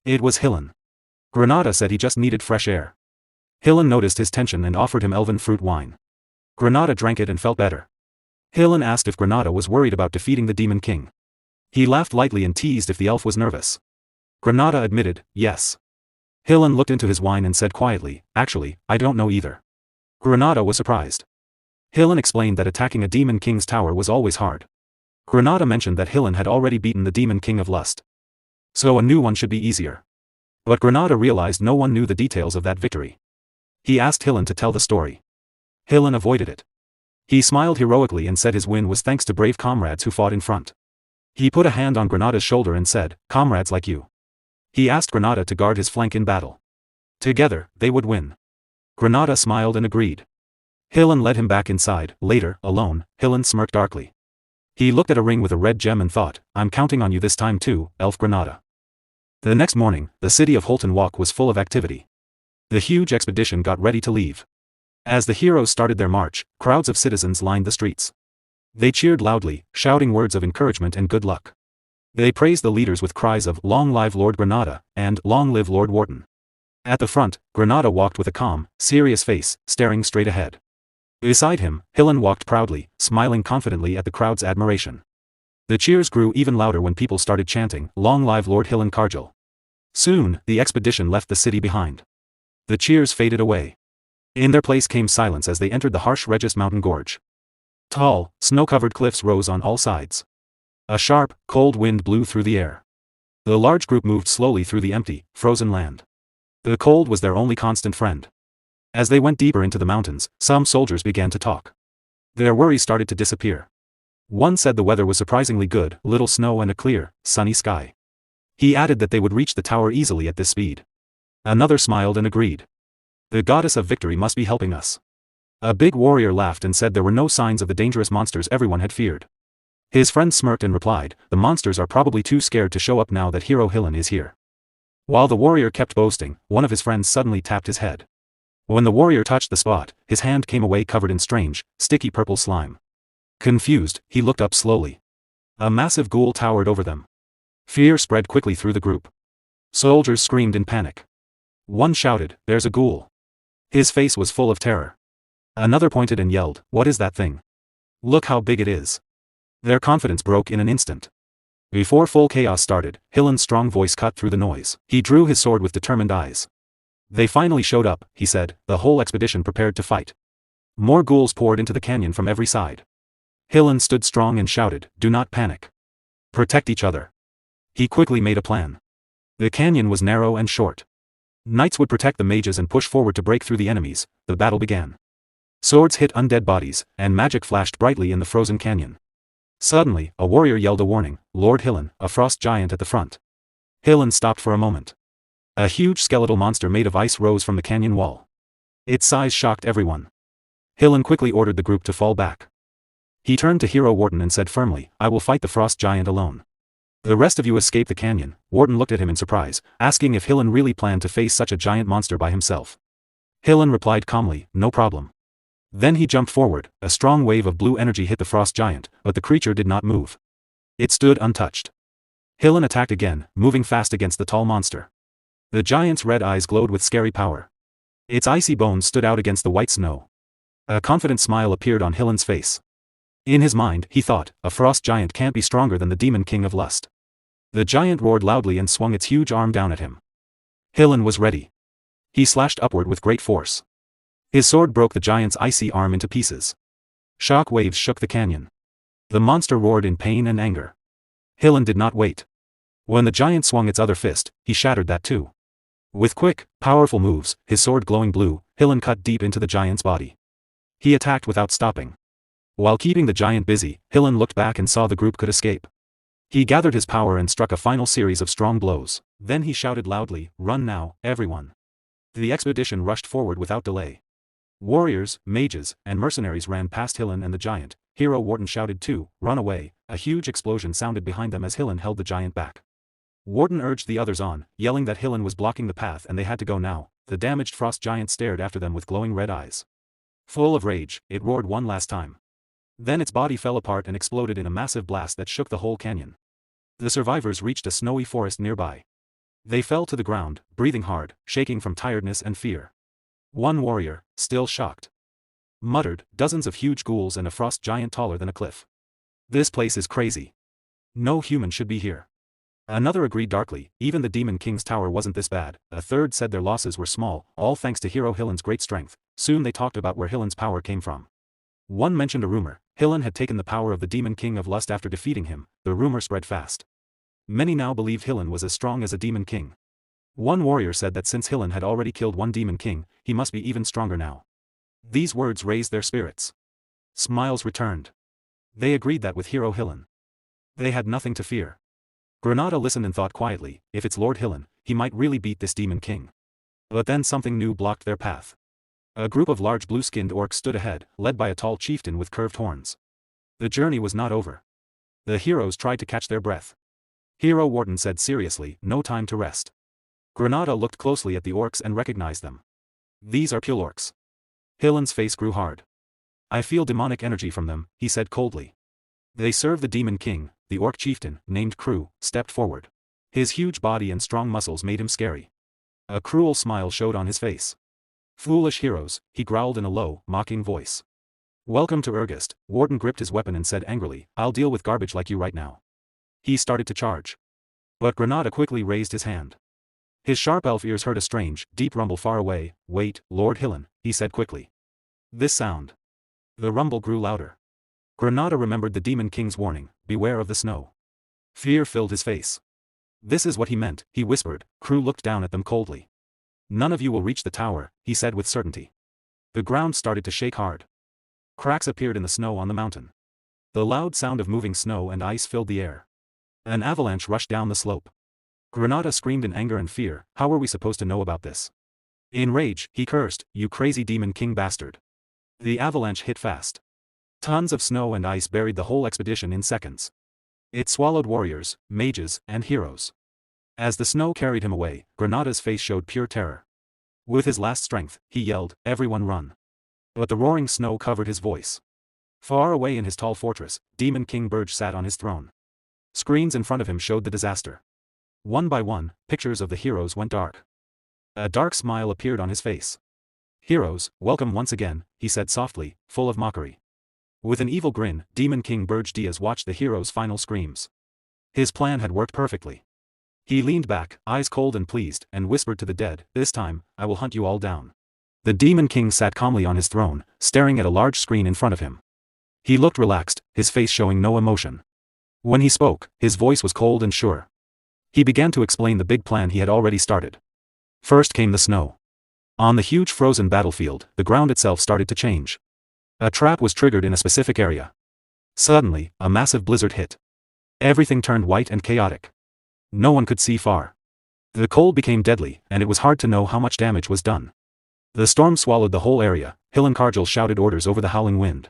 It was Hillen. Granada said he just needed fresh air. Hillen noticed his tension and offered him elven fruit wine. Granada drank it and felt better. Hillen asked if Granada was worried about defeating the Demon King. He laughed lightly and teased if the elf was nervous. Granada admitted, yes. Hillen looked into his wine and said quietly, actually, I don't know either. Granada was surprised. Hillen explained that attacking a Demon King's tower was always hard. Granada mentioned that Hillen had already beaten the Demon King of Lust. So a new one should be easier. But Granada realized no one knew the details of that victory. He asked Hillen to tell the story. Hillen avoided it. He smiled heroically and said his win was thanks to brave comrades who fought in front. He put a hand on Granada's shoulder and said, comrades like you. He asked Granada to guard his flank in battle. Together, they would win. Granada smiled and agreed. Hillen led him back inside. Later, alone, Hillen smirked darkly. He looked at a ring with a red gem and thought, I'm counting on you this time too, Elf Granada. The next morning, the city of Holton Walk was full of activity. The huge expedition got ready to leave. As the heroes started their march, crowds of citizens lined the streets. They cheered loudly, shouting words of encouragement and good luck. They praised the leaders with cries of, Long live Lord Granada, and Long live Lord Wharton. At the front, Granada walked with a calm, serious face, staring straight ahead. Beside him, Hillen walked proudly, smiling confidently at the crowd's admiration. The cheers grew even louder when people started chanting, "Long live Lord Hillen Karjal." Soon, the expedition left the city behind. The cheers faded away. In their place came silence as they entered the harsh Regis mountain gorge. Tall, snow-covered cliffs rose on all sides. A sharp, cold wind blew through the air. The large group moved slowly through the empty, frozen land. The cold was their only constant friend. As they went deeper into the mountains, some soldiers began to talk. Their worries started to disappear. One said the weather was surprisingly good, little snow and a clear, sunny sky. He added that they would reach the tower easily at this speed. Another smiled and agreed. The goddess of victory must be helping us. A big warrior laughed and said there were no signs of the dangerous monsters everyone had feared. His friend smirked and replied, "The monsters are probably too scared to show up now that Hero Hillen is here." While the warrior kept boasting, one of his friends suddenly tapped his head. When the warrior touched the spot, his hand came away covered in strange, sticky purple slime. Confused, he looked up slowly. A massive ghoul towered over them. Fear spread quickly through the group. Soldiers screamed in panic. One shouted, "There's a ghoul." His face was full of terror. Another pointed and yelled, "What is that thing? Look how big it is." Their confidence broke in an instant. Before full chaos started, Hillen's strong voice cut through the noise. He drew his sword with determined eyes. "They finally showed up," he said, the whole expedition prepared to fight. More ghouls poured into the canyon from every side. Hillen stood strong and shouted, "Do not panic. Protect each other." He quickly made a plan. The canyon was narrow and short. Knights would protect the mages and push forward to break through the enemies. The battle began. Swords hit undead bodies, and magic flashed brightly in the frozen canyon. Suddenly, a warrior yelled a warning, "Lord Hillen, a frost giant at the front." Hillen stopped for a moment. A huge skeletal monster made of ice rose from the canyon wall. Its size shocked everyone. Hillen quickly ordered the group to fall back. He turned to Hero Wharton and said firmly, "I will fight the frost giant alone. The rest of you escape the canyon." Wharton looked at him in surprise, asking if Hillen really planned to face such a giant monster by himself. Hillen replied calmly, "No problem." Then he jumped forward. A strong wave of blue energy hit the frost giant, but the creature did not move. It stood untouched. Hillen attacked again, moving fast against the tall monster. The giant's red eyes glowed with scary power. Its icy bones stood out against the white snow. A confident smile appeared on Hillen's face. In his mind, he thought, a frost giant can't be stronger than the Demon King of Lust. The giant roared loudly and swung its huge arm down at him. Hillen was ready. He slashed upward with great force. His sword broke the giant's icy arm into pieces. Shock waves shook the canyon. The monster roared in pain and anger. Hillen did not wait. When the giant swung its other fist, he shattered that too. With quick, powerful moves, his sword glowing blue, Hillen cut deep into the giant's body. He attacked without stopping. While keeping the giant busy, Hillen looked back and saw the group could escape. He gathered his power and struck a final series of strong blows. Then he shouted loudly, "Run now, everyone." The expedition rushed forward without delay. Warriors, mages, and mercenaries ran past Hillen and the giant. Hero Wharton shouted too, "Run away." A huge explosion sounded behind them as Hillen held the giant back. Wharton urged the others on, yelling that Hillen was blocking the path and they had to go now. The damaged frost giant stared after them with glowing red eyes. Full of rage, it roared one last time. Then its body fell apart and exploded in a massive blast that shook the whole canyon. The survivors reached a snowy forest nearby. They fell to the ground, breathing hard, shaking from tiredness and fear. One warrior, still shocked, muttered, "Dozens of huge ghouls and a frost giant taller than a cliff. This place is crazy. No human should be here." Another agreed darkly, "Even the Demon King's tower wasn't this bad." A third said their losses were small, all thanks to Hero Hillen's great strength. Soon they talked about where Hillen's power came from. One mentioned a rumor. Hillen had taken the power of the Demon King of Lust after defeating him. The rumor spread fast. Many now believed Hillen was as strong as a Demon King. One warrior said that since Hillen had already killed one Demon King, he must be even stronger now. These words raised their spirits. Smiles returned. They agreed that with Hero Hillen, they had nothing to fear. Granada listened and thought quietly, if it's Lord Hillen, he might really beat this Demon King. But then something new blocked their path. A group of large blue-skinned orcs stood ahead, led by a tall chieftain with curved horns. The journey was not over. The heroes tried to catch their breath. Hero Wharton said seriously, "No time to rest." Granada looked closely at the orcs and recognized them. "These are Pule orcs." Hillen's face grew hard. "I feel demonic energy from them," he said coldly. "They serve the Demon King." The orc chieftain, named Crew, stepped forward. His huge body and strong muscles made him scary. A cruel smile showed on his face. "Foolish heroes," he growled in a low, mocking voice. Welcome to Ergist. Warden gripped his weapon and said angrily, I'll deal with garbage like you right now. He started to charge. But Granada quickly raised his hand. His sharp elf ears heard a strange, deep rumble far away. Wait, Lord Hillen, he said quickly. This sound. The rumble grew louder. Granada remembered the Demon King's warning, beware of the snow. Fear filled his face. This is what he meant, he whispered. Crew looked down at them coldly. None of you will reach the tower, he said with certainty. The ground started to shake hard. Cracks appeared in the snow on the mountain. The loud sound of moving snow and ice filled the air. An avalanche rushed down the slope. Granada screamed in anger and fear. How were we supposed to know about this? In rage, he cursed, you crazy Demon King bastard. The avalanche hit fast. Tons of snow and ice buried the whole expedition in seconds. It swallowed warriors, mages, and heroes. As the snow carried him away, Granada's face showed pure terror. With his last strength, he yelled, everyone run. But the roaring snow covered his voice. Far away in his tall fortress, Demon King Berge sat on his throne. Screens in front of him showed the disaster. One by one, pictures of the heroes went dark. A dark smile appeared on his face. Heroes, welcome once again, he said softly, full of mockery. With an evil grin, Demon King Berge Diaz watched the heroes' final screams. His plan had worked perfectly. He leaned back, eyes cold and pleased, and whispered to the dead, this time, I will hunt you all down. The Demon King sat calmly on his throne, staring at a large screen in front of him. He looked relaxed, his face showing no emotion. When he spoke, his voice was cold and sure. He began to explain the big plan he had already started. First came the snow. On the huge frozen battlefield, the ground itself started to change. A trap was triggered in a specific area. Suddenly, a massive blizzard hit. Everything turned white and chaotic. No one could see far. The cold became deadly, and it was hard to know how much damage was done. The storm swallowed the whole area. Hillenkargel shouted orders over the howling wind.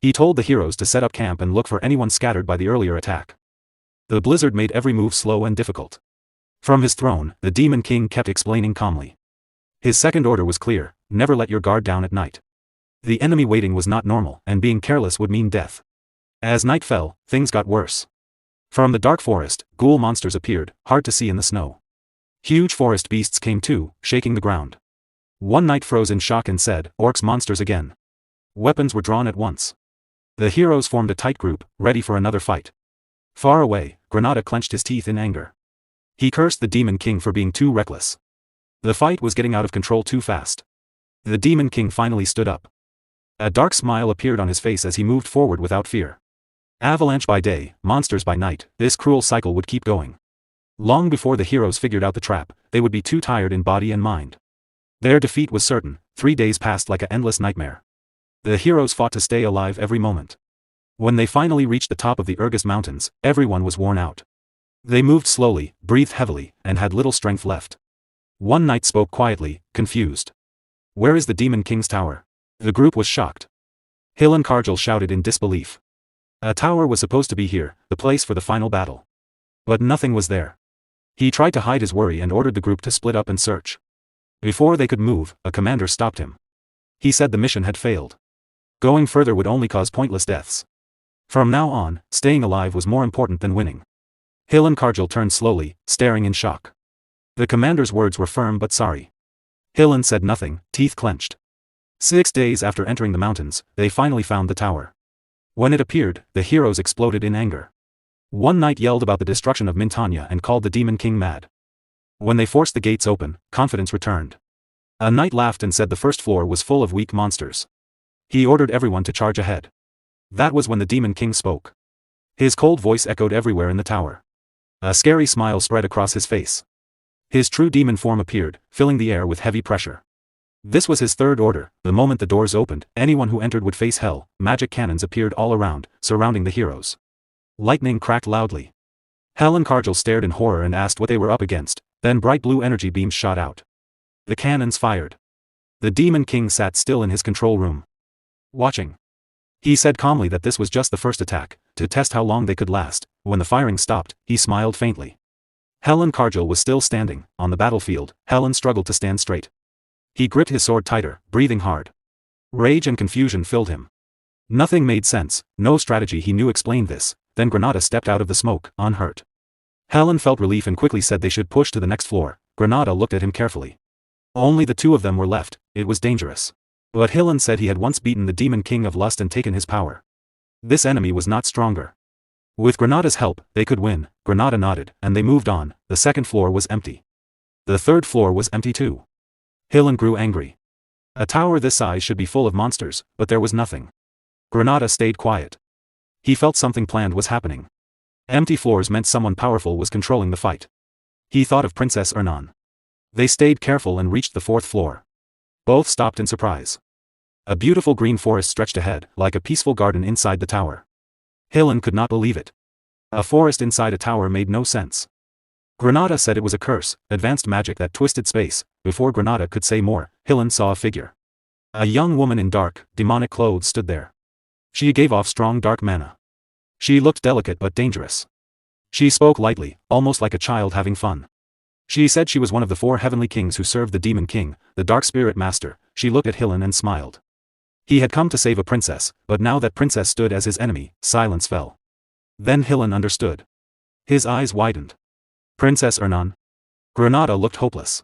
He told the heroes to set up camp and look for anyone scattered by the earlier attack. The blizzard made every move slow and difficult. From his throne, the Demon King kept explaining calmly. His second order was clear, never let your guard down at night. The enemy waiting was not normal, and being careless would mean death. As night fell, things got worse. From the dark forest, ghoul monsters appeared, hard to see in the snow. Huge forest beasts came too, shaking the ground. One knight froze in shock and said, orcs monsters again. Weapons were drawn at once. The heroes formed a tight group, ready for another fight. Far away, Granada clenched his teeth in anger. He cursed the Demon King for being too reckless. The fight was getting out of control too fast. The Demon King finally stood up. A dark smile appeared on his face as he moved forward without fear. Avalanche by day, monsters by night, this cruel cycle would keep going. Long before the heroes figured out the trap, they would be too tired in body and mind. Their defeat was certain. 3 days passed like an endless nightmare. The heroes fought to stay alive every moment. When they finally reached the top of the Ergist Mountains, everyone was worn out. They moved slowly, breathed heavily, and had little strength left. One knight spoke quietly, confused. Where is the Demon King's tower? The group was shocked. Hillenkargel shouted in disbelief. A tower was supposed to be here, the place for the final battle. But nothing was there. He tried to hide his worry and ordered the group to split up and search. Before they could move, a commander stopped him. He said the mission had failed. Going further would only cause pointless deaths. From now on, staying alive was more important than winning. Hillenkargel turned slowly, staring in shock. The commander's words were firm but sorry. Hillen said nothing, teeth clenched. 6 days after entering the mountains, they finally found the tower. When it appeared, the heroes exploded in anger. One knight yelled about the destruction of Mintanya and called the Demon King mad. When they forced the gates open, confidence returned. A knight laughed and said the first floor was full of weak monsters. He ordered everyone to charge ahead. That was when the Demon King spoke. His cold voice echoed everywhere in the tower. A scary smile spread across his face. His true demon form appeared, filling the air with heavy pressure. This was his third order. The moment the doors opened, anyone who entered would face hell. Magic cannons appeared all around, surrounding the heroes. Lightning cracked loudly. Hillenkargel stared in horror and asked what they were up against. Then bright blue energy beams shot out. The cannons fired. The Demon King sat still in his control room, watching. He said calmly that this was just the first attack, to test how long they could last. When the firing stopped, he smiled faintly. Hillenkargel was still standing. On the battlefield, Helen struggled to stand straight. He gripped his sword tighter, breathing hard. Rage and confusion filled him. Nothing made sense, no strategy he knew explained this. Then Granada stepped out of the smoke, unhurt. Helen felt relief and quickly said they should push to the next floor. Granada looked at him carefully. Only the two of them were left. It was dangerous. But Hillen said he had once beaten the Demon King of Lust and taken his power. This enemy was not stronger. With Granada's help, they could win. Granada nodded, and they moved on. The second floor was empty. The third floor was empty too. Hillen grew angry. A tower this size should be full of monsters, but there was nothing. Granada stayed quiet. He felt something planned was happening. Empty floors meant someone powerful was controlling the fight. He thought of Princess Ernan. They stayed careful and reached the fourth floor. Both stopped in surprise. A beautiful green forest stretched ahead, like a peaceful garden inside the tower. Hillen could not believe it. A forest inside a tower made no sense. Granada said it was a curse, advanced magic that twisted space. Before Granada could say more, Hillen saw a figure. A young woman in dark, demonic clothes stood there. She gave off strong dark mana. She looked delicate but dangerous. She spoke lightly, almost like a child having fun. She said she was one of the 4 heavenly kings who served the Demon King, the Dark Spirit Master. She looked at Hillen and smiled. He had come to save a princess, but now that princess stood as his enemy, silence fell. Then Hillen understood. His eyes widened. Princess Ernan? Granada looked hopeless.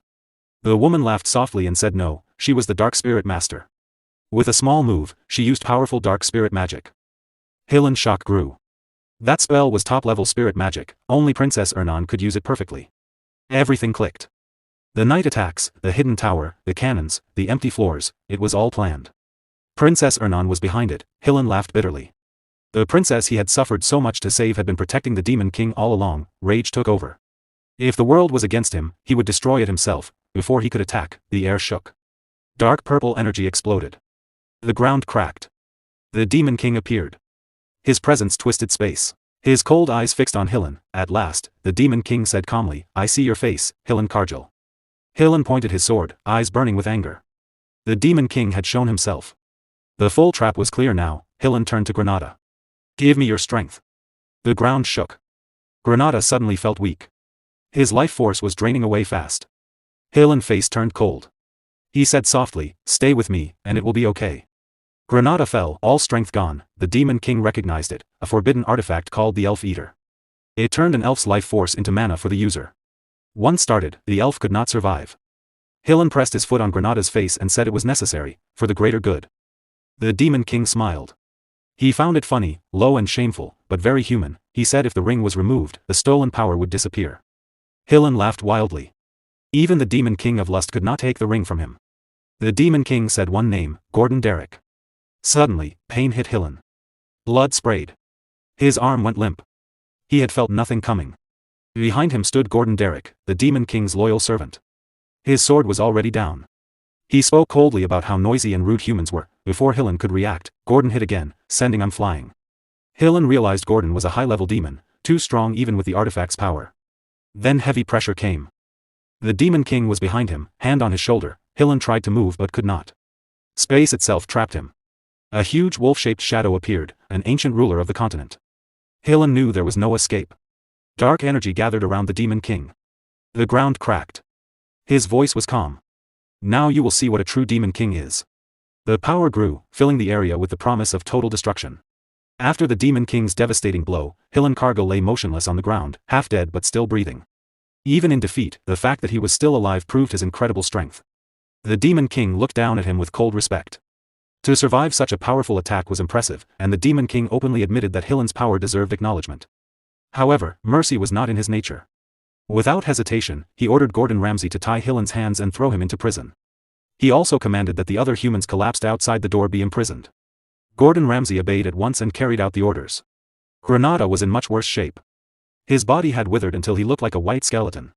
The woman laughed softly and said no, she was the Dark Spirit Master. With a small move, she used powerful dark spirit magic. Hillen's shock grew. That spell was top-level spirit magic, only Princess Ernan could use it perfectly. Everything clicked. The night attacks, the hidden tower, the cannons, the empty floors, it was all planned. Princess Ernan was behind it. Hillen laughed bitterly. The princess he had suffered so much to save had been protecting the Demon King all along. Rage took over. If the world was against him, he would destroy it himself. Before he could attack, the air shook. Dark purple energy exploded. The ground cracked. The Demon King appeared. His presence twisted space. His cold eyes fixed on Hillen. At last, the Demon King said calmly, "I see your face, Hillen Kargil." Hillen pointed his sword, eyes burning with anger. The Demon King had shown himself. The full trap was clear now. Hillen turned to Granada. "Give me your strength." The ground shook. Granada suddenly felt weak. His life force was draining away fast. Hillen's face turned cold. He said softly, "Stay with me, and it will be okay." Granada fell, all strength gone. The Demon King recognized it, a forbidden artifact called the Elf Eater. It turned an elf's life force into mana for the user. Once started, the elf could not survive. Hillen pressed his foot on Granada's face and said it was necessary, for the greater good. The Demon King smiled. He found it funny, low and shameful, but very human. He said if the ring was removed, the stolen power would disappear. Hillen laughed wildly. Even the Demon King of Lust could not take the ring from him. The Demon King said one name, Gordon Derrick. Suddenly, pain hit Hillen. Blood sprayed. His arm went limp. He had felt nothing coming. Behind him stood Gordon Derrick, the Demon King's loyal servant. His sword was already down. He spoke coldly about how noisy and rude humans were. Before Hillen could react, Gordon hit again, sending him flying. Hillen realized Gordon was a high-level demon, too strong even with the artifact's power. Then heavy pressure came. The Demon King was behind him, hand on his shoulder. Hillen tried to move but could not. Space itself trapped him. A huge wolf-shaped shadow appeared, an ancient ruler of the continent. Hillen knew there was no escape. Dark energy gathered around the Demon King. The ground cracked. His voice was calm. "Now you will see what a true Demon King is." The power grew, filling the area with the promise of total destruction. After the Demon King's devastating blow, Hillen Kargil lay motionless on the ground, half dead but still breathing. Even in defeat, the fact that he was still alive proved his incredible strength. The Demon King looked down at him with cold respect. To survive such a powerful attack was impressive, and the Demon King openly admitted that Hillen's power deserved acknowledgement. However, mercy was not in his nature. Without hesitation, he ordered Gordon Ramsay to tie Hillen's hands and throw him into prison. He also commanded that the other humans collapsed outside the door be imprisoned. Gordon Ramsay obeyed at once and carried out the orders. Granada was in much worse shape. His body had withered until he looked like a white skeleton.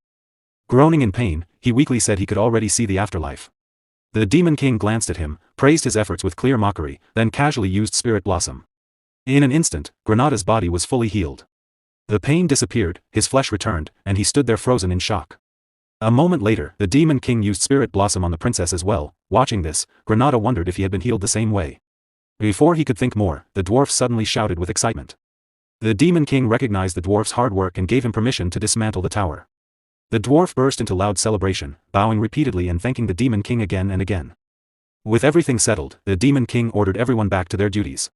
Groaning in pain, he weakly said he could already see the afterlife. The Demon King glanced at him, praised his efforts with clear mockery, then casually used Spirit Blossom. In an instant, Granada's body was fully healed. The pain disappeared, his flesh returned, and he stood there frozen in shock. A moment later, the Demon King used Spirit Blossom on the princess as well. Watching this, Granada wondered if he had been healed the same way. Before he could think more, the dwarf suddenly shouted with excitement. The Demon King recognized the dwarf's hard work and gave him permission to dismantle the tower. The dwarf burst into loud celebration, bowing repeatedly and thanking the Demon King again and again. With everything settled, the Demon King ordered everyone back to their duties.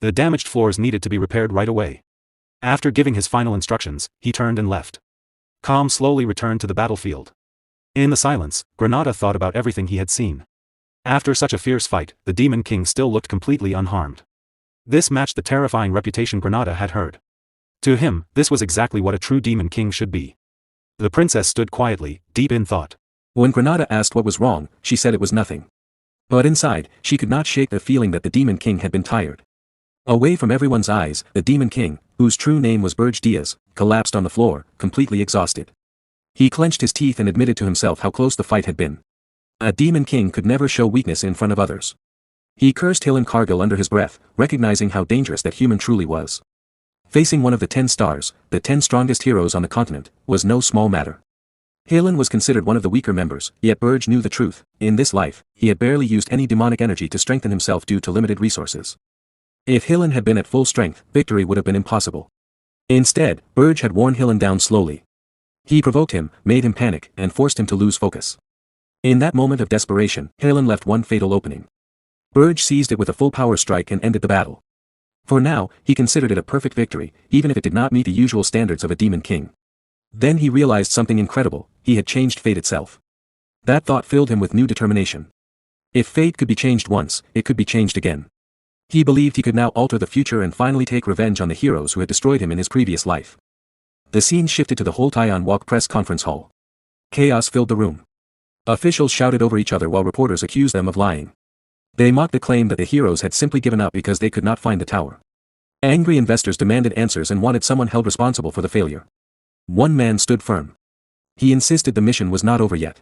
The damaged floors needed to be repaired right away. After giving his final instructions, he turned and left. Calm slowly returned to the battlefield. In the silence, Granada thought about everything he had seen. After such a fierce fight, the Demon King still looked completely unharmed. This matched the terrifying reputation Granada had heard. To him, this was exactly what a true Demon King should be. The princess stood quietly, deep in thought. When Granada asked what was wrong, she said it was nothing. But inside, she could not shake the feeling that the Demon King had been tired. Away from everyone's eyes, the Demon King, whose true name was Berge, collapsed on the floor, completely exhausted. He clenched his teeth and admitted to himself how close the fight had been. A Demon King could never show weakness in front of others. He cursed Hilan Cargill under his breath, recognizing how dangerous that human truly was. Facing one of the 10 stars, the 10 strongest heroes on the continent, was no small matter. Hilan was considered one of the weaker members, yet Berge knew the truth. In this life, he had barely used any demonic energy to strengthen himself due to limited resources. If Hilan had been at full strength, victory would have been impossible. Instead, Berge had worn Hilan down slowly. He provoked him, made him panic, and forced him to lose focus. In that moment of desperation, Hilan left one fatal opening. Berge seized it with a full power strike and ended the battle. For now, he considered it a perfect victory, even if it did not meet the usual standards of a Demon King. Then he realized something incredible: he had changed fate itself. That thought filled him with new determination. If fate could be changed once, it could be changed again. He believed he could now alter the future and finally take revenge on the heroes who had destroyed him in his previous life. The scene shifted to the Whole Taiwan Walk press conference hall. Chaos filled the room. Officials shouted over each other while reporters accused them of lying. They mocked the claim that the heroes had simply given up because they could not find the tower. Angry investors demanded answers and wanted someone held responsible for the failure. One man stood firm. He insisted the mission was not over yet.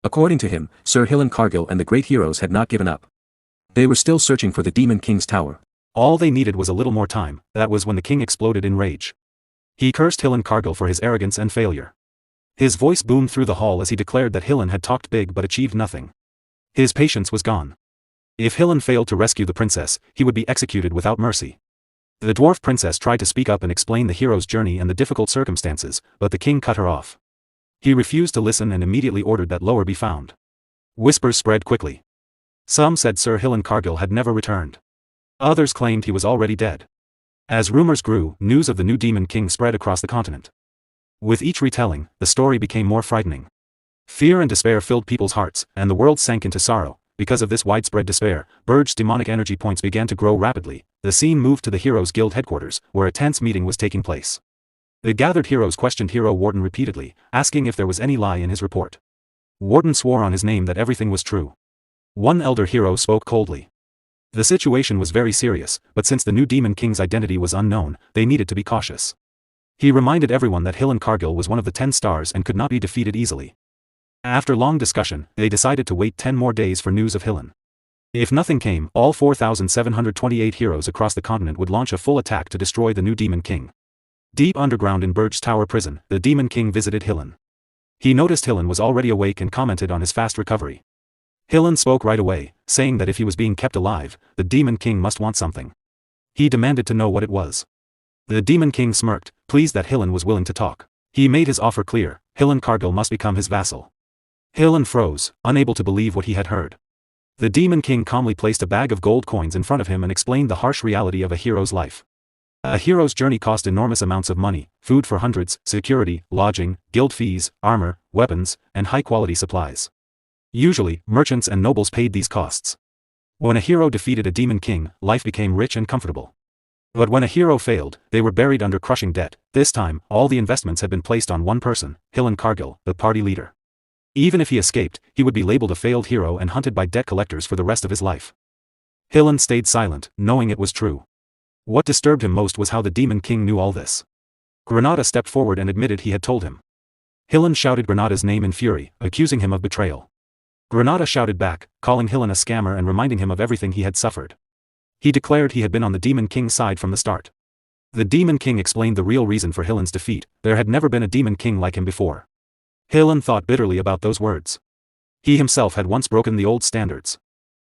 According to him, Sir Hilan Cargill and the great heroes had not given up. They were still searching for the Demon King's tower. All they needed was a little more time. That was when the king exploded in rage. He cursed Hilan Cargill for his arrogance and failure. His voice boomed through the hall as he declared that Hilan had talked big but achieved nothing. His patience was gone. If Hilan failed to rescue the princess, he would be executed without mercy. The dwarf princess tried to speak up and explain the hero's journey and the difficult circumstances, but the king cut her off. He refused to listen and immediately ordered that Lower be found. Whispers spread quickly. Some said Sir Hilan Cargill had never returned. Others claimed he was already dead. As rumors grew, news of the new Demon King spread across the continent. With each retelling, the story became more frightening. Fear and despair filled people's hearts, and the world sank into sorrow. Because of this widespread despair, Berge's demonic energy points began to grow rapidly. The scene moved to the Heroes Guild headquarters, where a tense meeting was taking place. The gathered heroes questioned Hero Warden repeatedly, asking if there was any lie in his report. Warden swore on his name that everything was true. One elder hero spoke coldly. The situation was very serious, but since the new Demon King's identity was unknown, they needed to be cautious. He reminded everyone that Hilan Cargill was one of the 10 stars and could not be defeated easily. After long discussion, they decided to wait 10 more days for news of Hilan. If nothing came, all 4,728 heroes across the continent would launch a full attack to destroy the new Demon King. Deep underground in Berge's Tower prison, the Demon King visited Hilan. He noticed Hilan was already awake and commented on his fast recovery. Hilan spoke right away, saying that if he was being kept alive, the Demon King must want something. He demanded to know what it was. The Demon King smirked, pleased that Hilan was willing to talk. He made his offer clear: Hilan Cargill must become his vassal. Hilan froze, unable to believe what he had heard. The Demon King calmly placed a bag of gold coins in front of him and explained the harsh reality of a hero's life. A hero's journey cost enormous amounts of money: food for hundreds, security, lodging, guild fees, armor, weapons, and high-quality supplies. Usually, merchants and nobles paid these costs. When a hero defeated a Demon King, life became rich and comfortable. But when a hero failed, they were buried under crushing debt. This time, all the investments had been placed on one person, Hilan Cargill, the party leader. Even if he escaped, he would be labeled a failed hero and hunted by debt collectors for the rest of his life. Hilan stayed silent, knowing it was true. What disturbed him most was how the Demon King knew all this. Granada stepped forward and admitted he had told him. Hilan shouted Granada's name in fury, accusing him of betrayal. Granada shouted back, calling Hilan a scammer and reminding him of everything he had suffered. He declared he had been on the Demon King's side from the start. The Demon King explained the real reason for Hilan's defeat: there had never been a Demon King like him before. Hilan thought bitterly about those words. He himself had once broken the old standards.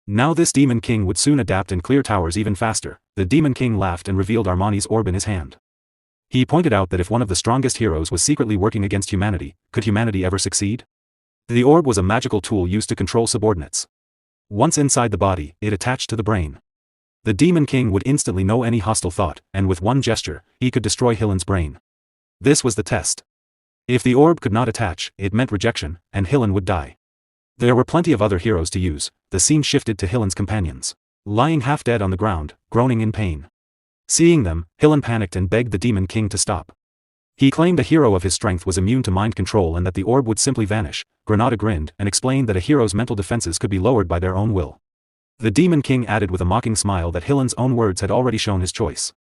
Now this Demon King would soon adapt and clear towers even faster. The Demon King laughed and revealed Armani's orb in his hand. He pointed out that if one of the strongest heroes was secretly working against humanity, could humanity ever succeed? The orb was a magical tool used to control subordinates. Once inside the body, it attached to the brain. The Demon King would instantly know any hostile thought, and with one gesture, he could destroy Hilan's brain. This was the test. If the orb could not attach, it meant rejection, and Hilan would die. There were plenty of other heroes to use. The scene shifted to Hillen's companions. Lying half dead on the ground, groaning in pain. Seeing them, Hillen panicked and begged the Demon King to stop. He claimed a hero of his strength was immune to mind control and that the orb would simply vanish. Granada grinned and explained that a hero's mental defenses could be lowered by their own will. The Demon King added with a mocking smile that Hillen's own words had already shown his choice.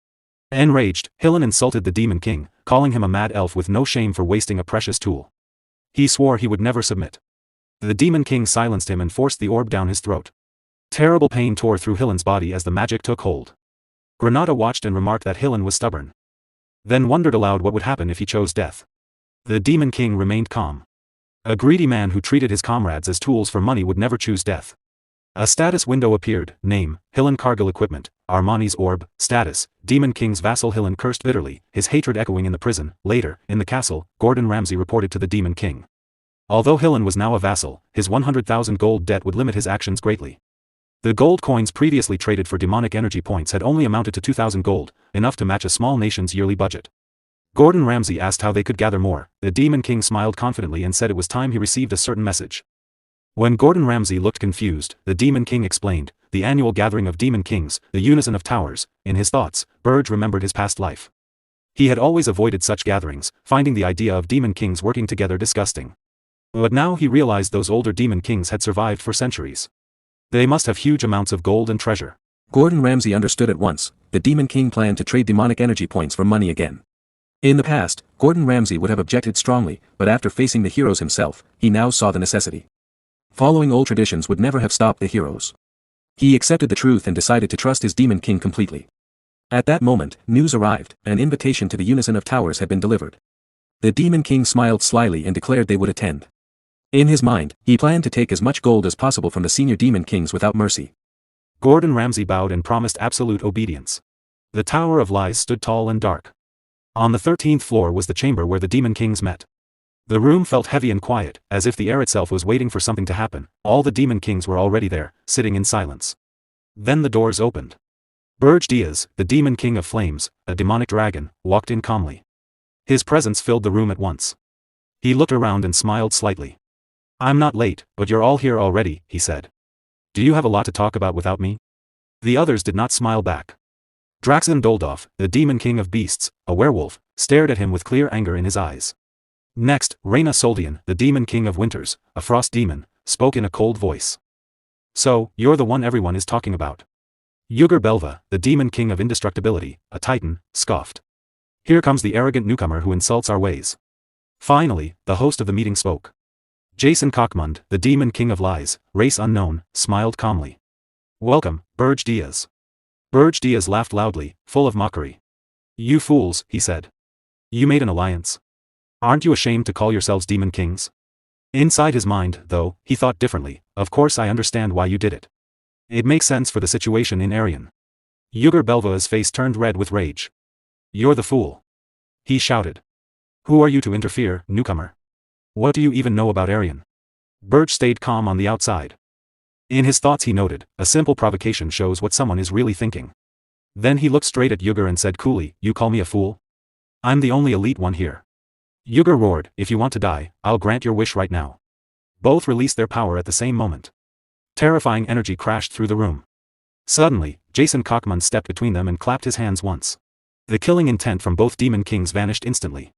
Enraged, Hillen insulted the Demon King, calling him a mad elf with no shame for wasting a precious tool. He swore he would never submit. The Demon King silenced him and forced the orb down his throat. Terrible pain tore through Hillen's body as the magic took hold. Granada watched and remarked that Hillen was stubborn. Then wondered aloud what would happen if he chose death. The Demon King remained calm. A greedy man who treated his comrades as tools for money would never choose death. A status window appeared. Name, Hillen Cargill. Equipment, Armani's orb. Status, Demon King's vassal. Hillen cursed bitterly, his hatred echoing in the prison. Later, in the castle, Gordon Ramsay reported to the Demon King. Although Hillen was now a vassal, his 100,000 gold debt would limit his actions greatly. The gold coins previously traded for demonic energy points had only amounted to 2,000 gold, enough to match a small nation's yearly budget. Gordon Ramsay asked how they could gather more. The Demon King smiled confidently and said it was time he received a certain message. When Gordon Ramsay looked confused, the Demon King explained, the annual gathering of Demon Kings, the unison of towers. In his thoughts, Berge remembered his past life. He had always avoided such gatherings, finding the idea of Demon Kings working together disgusting. But now he realized those older Demon Kings had survived for centuries. They must have huge amounts of gold and treasure. Gordon Ramsay understood at once. The Demon King planned to trade demonic energy points for money again. In the past, Gordon Ramsay would have objected strongly, but after facing the heroes himself, he now saw the necessity. Following old traditions would never have stopped the heroes. He accepted the truth and decided to trust his Demon King completely. At that moment, news arrived. An invitation to the Unison of Towers had been delivered. The Demon King smiled slyly and declared they would attend. In his mind, he planned to take as much gold as possible from the senior Demon Kings without mercy. Gordon Ramsay bowed and promised absolute obedience. The Tower of Lies stood tall and dark. On the 13th floor was the chamber where the Demon Kings met. The room felt heavy and quiet, as if the air itself was waiting for something to happen. All the Demon Kings were already there, sitting in silence. Then the doors opened. Berge Diaz, the Demon King of Flames, a demonic dragon, walked in calmly. His presence filled the room at once. He looked around and smiled slightly. I'm not late, but you're all here already, he said. Do you have a lot to talk about without me? The others did not smile back. Draxen Doldov, the Demon King of Beasts, a werewolf, stared at him with clear anger in his eyes. Next, Reyna Soldian, the Demon King of Winters, a frost demon, spoke in a cold voice. So, you're the one everyone is talking about. Yugur Belva, the Demon King of Indestructibility, a titan, scoffed. Here comes the arrogant newcomer who insults our ways. Finally, the host of the meeting spoke. Jason Cockmund, the Demon King of Lies, race unknown, smiled calmly. Welcome, Berge Diaz. Berge Diaz laughed loudly, full of mockery. You fools, he said. You made an alliance. Aren't you ashamed to call yourselves Demon Kings? Inside his mind, though, he thought differently. Of course I understand why you did it. It makes sense for the situation in Arian. Yugur Belva's face turned red with rage. You're the fool. He shouted. Who are you to interfere, newcomer? What do you even know about Arian? Berge stayed calm on the outside. In his thoughts he noted, a simple provocation shows what someone is really thinking. Then he looked straight at Yugur and said coolly, you call me a fool? I'm the only elite one here. Yugur roared, if you want to die, I'll grant your wish right now. Both released their power at the same moment. Terrifying energy crashed through the room. Suddenly, Jason Cockmund stepped between them and clapped his hands once. The killing intent from both Demon Kings vanished instantly.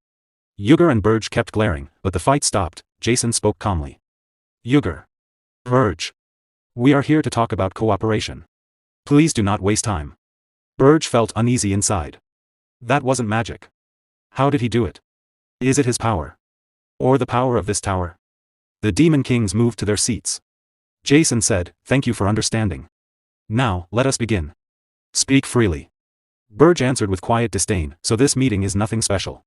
Yugur and Berge kept glaring, but the fight stopped. Jason spoke calmly. Yugur. Berge. We are here to talk about cooperation. Please do not waste time. Berge felt uneasy inside. That wasn't magic. How did he do it? Is it his power? Or the power of this tower? The Demon Kings moved to their seats. Jason said, thank you for understanding. Now, let us begin. Speak freely. Berge answered with quiet disdain, so this meeting is nothing special.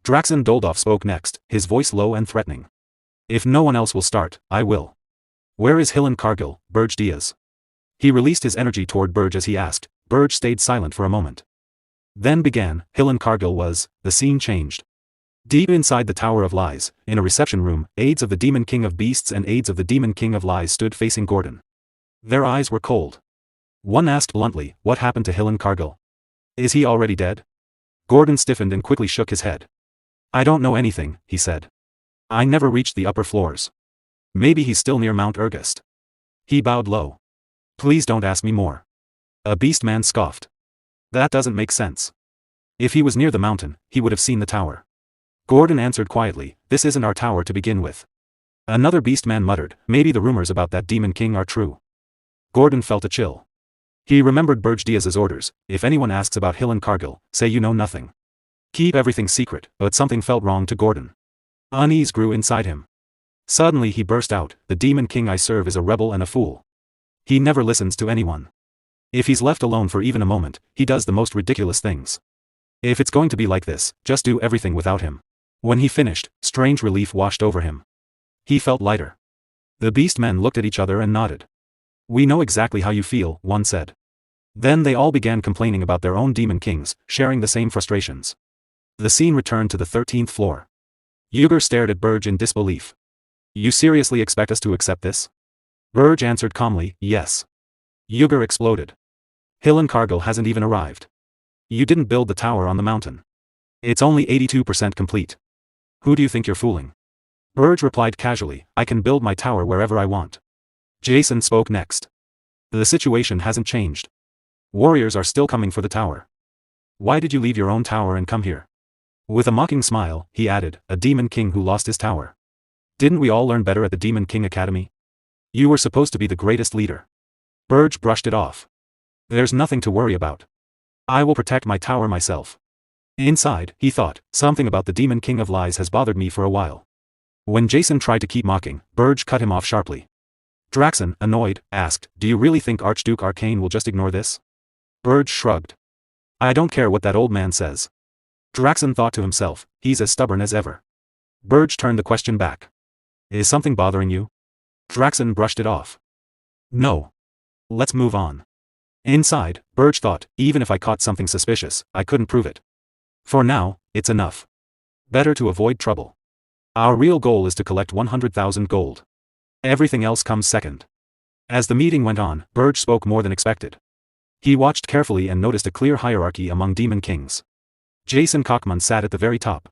Draxen Doldov spoke next, his voice low and threatening. If no one else will start, I will. Where is Hillen Cargill, Berge Diaz? He released his energy toward Berge as he asked. Berge stayed silent for a moment. Then began, Hillen Cargill was, the scene changed. Deep inside the Tower of Lies, in a reception room, aides of the Demon King of Beasts and aides of the Demon King of Lies stood facing Gordon. Their eyes were cold. One asked bluntly, what happened to Hillen Cargill? Is he already dead? Gordon stiffened and quickly shook his head. I don't know anything, he said. I never reached the upper floors. Maybe he's still near Mount Ergust. He bowed low. Please don't ask me more. A beast man scoffed. That doesn't make sense. If he was near the mountain, he would have seen the tower. Gordon answered quietly, this isn't our tower to begin with. Another beast man muttered, maybe the rumors about that Demon King are true. Gordon felt a chill. He remembered Berge Diaz's orders, if anyone asks about Hill and Cargill, say you know nothing. Keep everything secret, but something felt wrong to Gordon. Unease grew inside him. Suddenly he burst out, the Demon King I serve is a rebel and a fool. He never listens to anyone. If he's left alone for even a moment, he does the most ridiculous things. If it's going to be like this, just do everything without him. When he finished, strange relief washed over him. He felt lighter. The beast men looked at each other and nodded. We know exactly how you feel, one said. Then they all began complaining about their own demon kings, sharing the same frustrations. The scene returned to the 13th floor. Uger stared at Berge in disbelief. You seriously expect us to accept this? Berge answered calmly, yes. Uger exploded. Hill and Cargill hasn't even arrived. You didn't build the tower on the mountain. It's only 82% complete. Who do you think you're fooling? Berge replied casually, I can build my tower wherever I want. Jason spoke next. The situation hasn't changed. Warriors are still coming for the tower. Why did you leave your own tower and come here? With a mocking smile, he added, a demon king who lost his tower. Didn't we all learn better at the Demon King Academy? You were supposed to be the greatest leader. Berge brushed it off. There's nothing to worry about. I will protect my tower myself. Inside, he thought, something about the Demon King of Lies has bothered me for a while. When Jason tried to keep mocking, Berge cut him off sharply. Draxon, annoyed, asked, do you really think Archduke Arcane will just ignore this? Berge shrugged. I don't care what that old man says. Draxon thought to himself, he's as stubborn as ever. Berge turned the question back. Is something bothering you? Draxon brushed it off. No. Let's move on. Inside, Berge thought, even if I caught something suspicious, I couldn't prove it. For now, it's enough. Better to avoid trouble. Our real goal is to collect 100,000 gold. Everything else comes second. As the meeting went on, Berge spoke more than expected. He watched carefully and noticed a clear hierarchy among demon kings. Jason Kochman sat at the very top.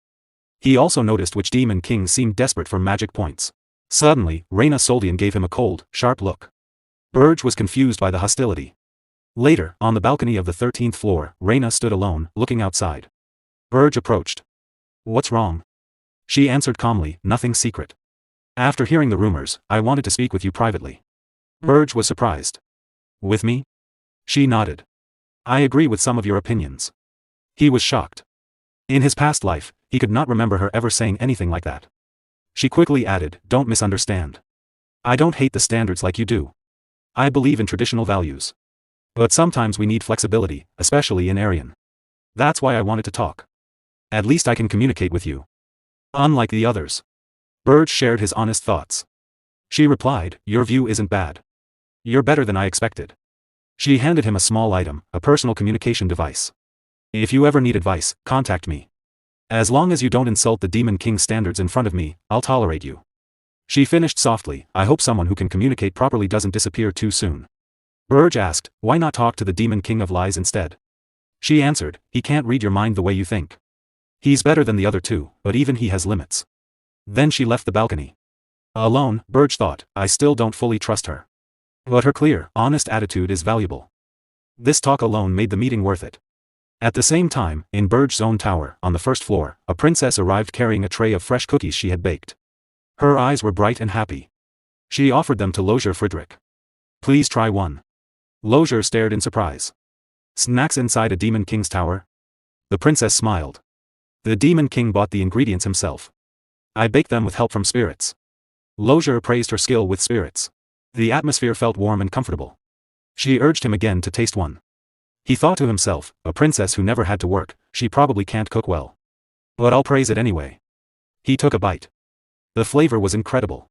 He also noticed which demon kings seemed desperate for magic points. Suddenly, Reyna Soldian gave him a cold, sharp look. Berge was confused by the hostility. Later, on the balcony of the 13th floor, Reyna stood alone, looking outside. Berge approached. What's wrong? She answered calmly, nothing secret. After hearing the rumors, I wanted to speak with you privately. Berge was surprised. With me? She nodded. I agree with some of your opinions. He was shocked. In his past life, he could not remember her ever saying anything like that. She quickly added, don't misunderstand. I don't hate the standards like you do. I believe in traditional values. But sometimes we need flexibility, especially in Aryan. That's why I wanted to talk. At least I can communicate with you. Unlike the others. Berge shared his honest thoughts. She replied, your view isn't bad. You're better than I expected. She handed him a small item, a personal communication device. If you ever need advice, contact me. As long as you don't insult the Demon King standards in front of me, I'll tolerate you. She finished softly, I hope someone who can communicate properly doesn't disappear too soon. Berge asked, why not talk to the Demon King of Lies instead? She answered, he can't read your mind the way you think. He's better than the other two, but even he has limits. Then she left the balcony. Alone, Berge thought, I still don't fully trust her. But her clear, honest attitude is valuable. This talk alone made the meeting worth it. At the same time, in Berge's own tower, on the first floor, a princess arrived carrying a tray of fresh cookies she had baked. Her eyes were bright and happy. She offered them to Lozier Friedrich. Please try one. Lozier stared in surprise. Snacks inside a Demon King's tower? The princess smiled. The Demon King bought the ingredients himself. I baked them with help from spirits. Lozier praised her skill with spirits. The atmosphere felt warm and comfortable. She urged him again to taste one. He thought to himself, a princess who never had to work, she probably can't cook well. But I'll praise it anyway. He took a bite. The flavor was incredible.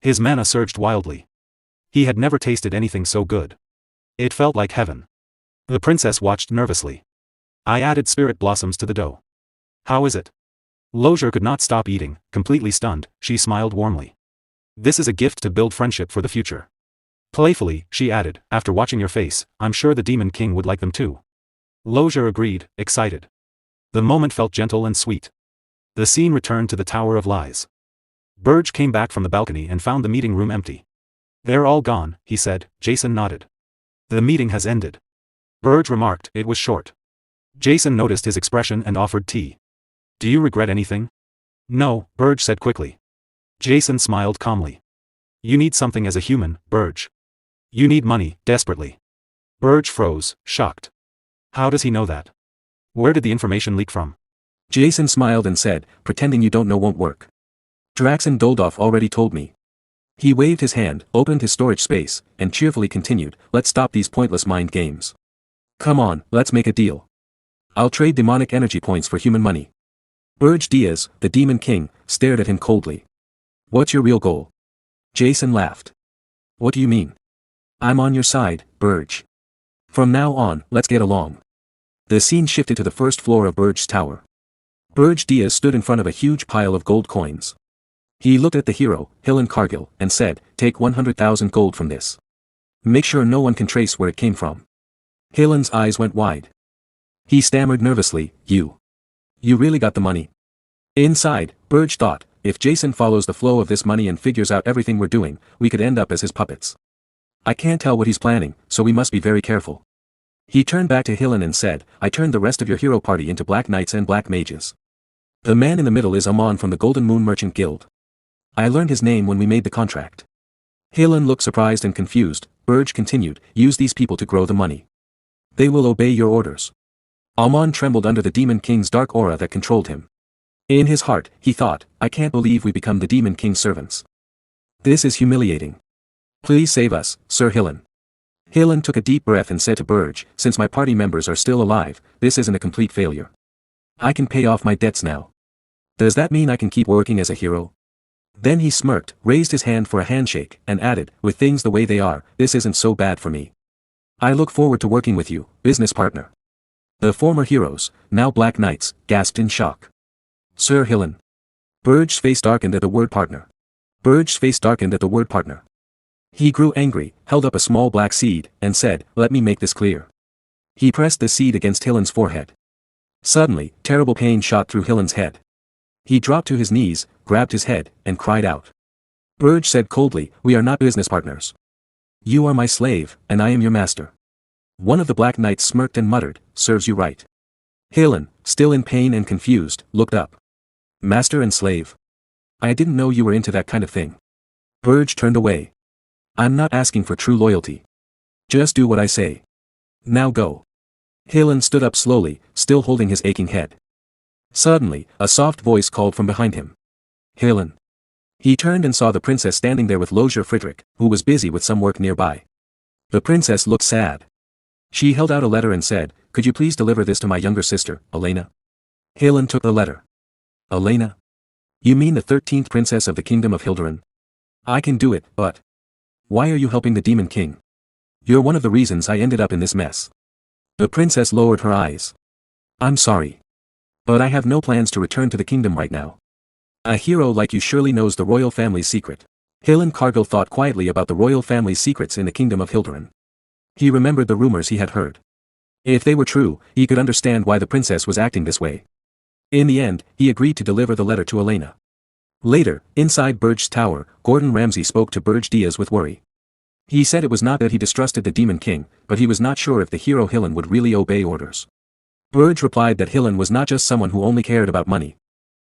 His mana surged wildly. He had never tasted anything so good. It felt like heaven. The princess watched nervously. I added spirit blossoms to the dough. How is it? Lozier could not stop eating, completely stunned, she smiled warmly. This is a gift to build friendship for the future. Playfully, she added, after watching your face, I'm sure the Demon King would like them too. Lozier agreed, excited. The moment felt gentle and sweet. The scene returned to the Tower of Lies. Berge came back from the balcony and found the meeting room empty. "They're all gone," he said. Jason nodded. "The meeting has ended." Berge remarked, "It was short." Jason noticed his expression and offered tea. "Do you regret anything?" "No," Berge said quickly. Jason smiled calmly. "You need something as a human, Berge. You need money, desperately." Berge froze, shocked. How does he know that? Where did the information leak from? Jason smiled and said, "Pretending you don't know won't work. Draxen Doldorf already told me." He waved his hand, opened his storage space, and cheerfully continued, "Let's stop these pointless mind games. Come on, let's make a deal. I'll trade demonic energy points for human money." Berge Diaz, the Demon King, stared at him coldly. "What's your real goal?" Jason laughed. "What do you mean?" "I'm on your side, Berge. From now on, let's get along." The scene shifted to the first floor of Berge's tower. Berge Diaz stood in front of a huge pile of gold coins. He looked at the hero, Hillen Cargill, and said, "Take 100,000 gold from this. Make sure no one can trace where it came from." Hillen's eyes went wide. He stammered nervously, You really got the money?" Inside, Berge thought, if Jason follows the flow of this money and figures out everything we're doing, we could end up as his puppets. I can't tell what he's planning, so we must be very careful. He turned back to Hillen and said, "I turned the rest of your hero party into black knights and black mages. The man in the middle is Amon from the Golden Moon Merchant Guild. I learned his name when we made the contract." Hillen looked surprised and confused. Berge continued, "Use these people to grow the money. They will obey your orders." Amon trembled under the Demon King's dark aura that controlled him. In his heart, he thought, "I can't believe we become the Demon King's servants. This is humiliating. Please save us, Sir Hillen." Hillen took a deep breath and said to Berge, "Since my party members are still alive, this isn't a complete failure. I can pay off my debts now. Does that mean I can keep working as a hero?" Then he smirked, raised his hand for a handshake, and added, "With things the way they are, this isn't so bad for me. I look forward to working with you, business partner." The former heroes, now Black Knights, gasped in shock. "Sir Hillen." Berge's face darkened at the word partner. He grew angry, held up a small black seed, and said, "Let me make this clear." He pressed the seed against Hillen's forehead. Suddenly, terrible pain shot through Hillen's head. He dropped to his knees, grabbed his head, and cried out. Berge said coldly, "We are not business partners. You are my slave, and I am your master." One of the Black Knights smirked and muttered, "Serves you right." Hillen, still in pain and confused, looked up. "Master and slave? I didn't know you were into that kind of thing." Berge turned away. "I'm not asking for true loyalty. Just do what I say. Now go." Hillen stood up slowly, still holding his aching head. Suddenly, a soft voice called from behind him. "Hillen." He turned and saw the princess standing there with Lozier Friedrich, who was busy with some work nearby. The princess looked sad. She held out a letter and said, "Could you please deliver this to my younger sister, Elena?" Hillen took the letter. "Elena? You mean the 13th princess of the kingdom of Hilderan? I can do it, but why are you helping the Demon King? You're one of the reasons I ended up in this mess." The princess lowered her eyes. "I'm sorry. But I have no plans to return to the kingdom right now. A hero like you surely knows the royal family's secret." Hillen Cargill thought quietly about the royal family's secrets in the kingdom of Hilderan. He remembered the rumors he had heard. If they were true, he could understand why the princess was acting this way. In the end, he agreed to deliver the letter to Elena. Later, inside Berge's tower, Gordon Ramsay spoke to Berge Diaz with worry. He said it was not that he distrusted the Demon King, but he was not sure if the hero Hillen would really obey orders. Berge replied that Hillen was not just someone who only cared about money.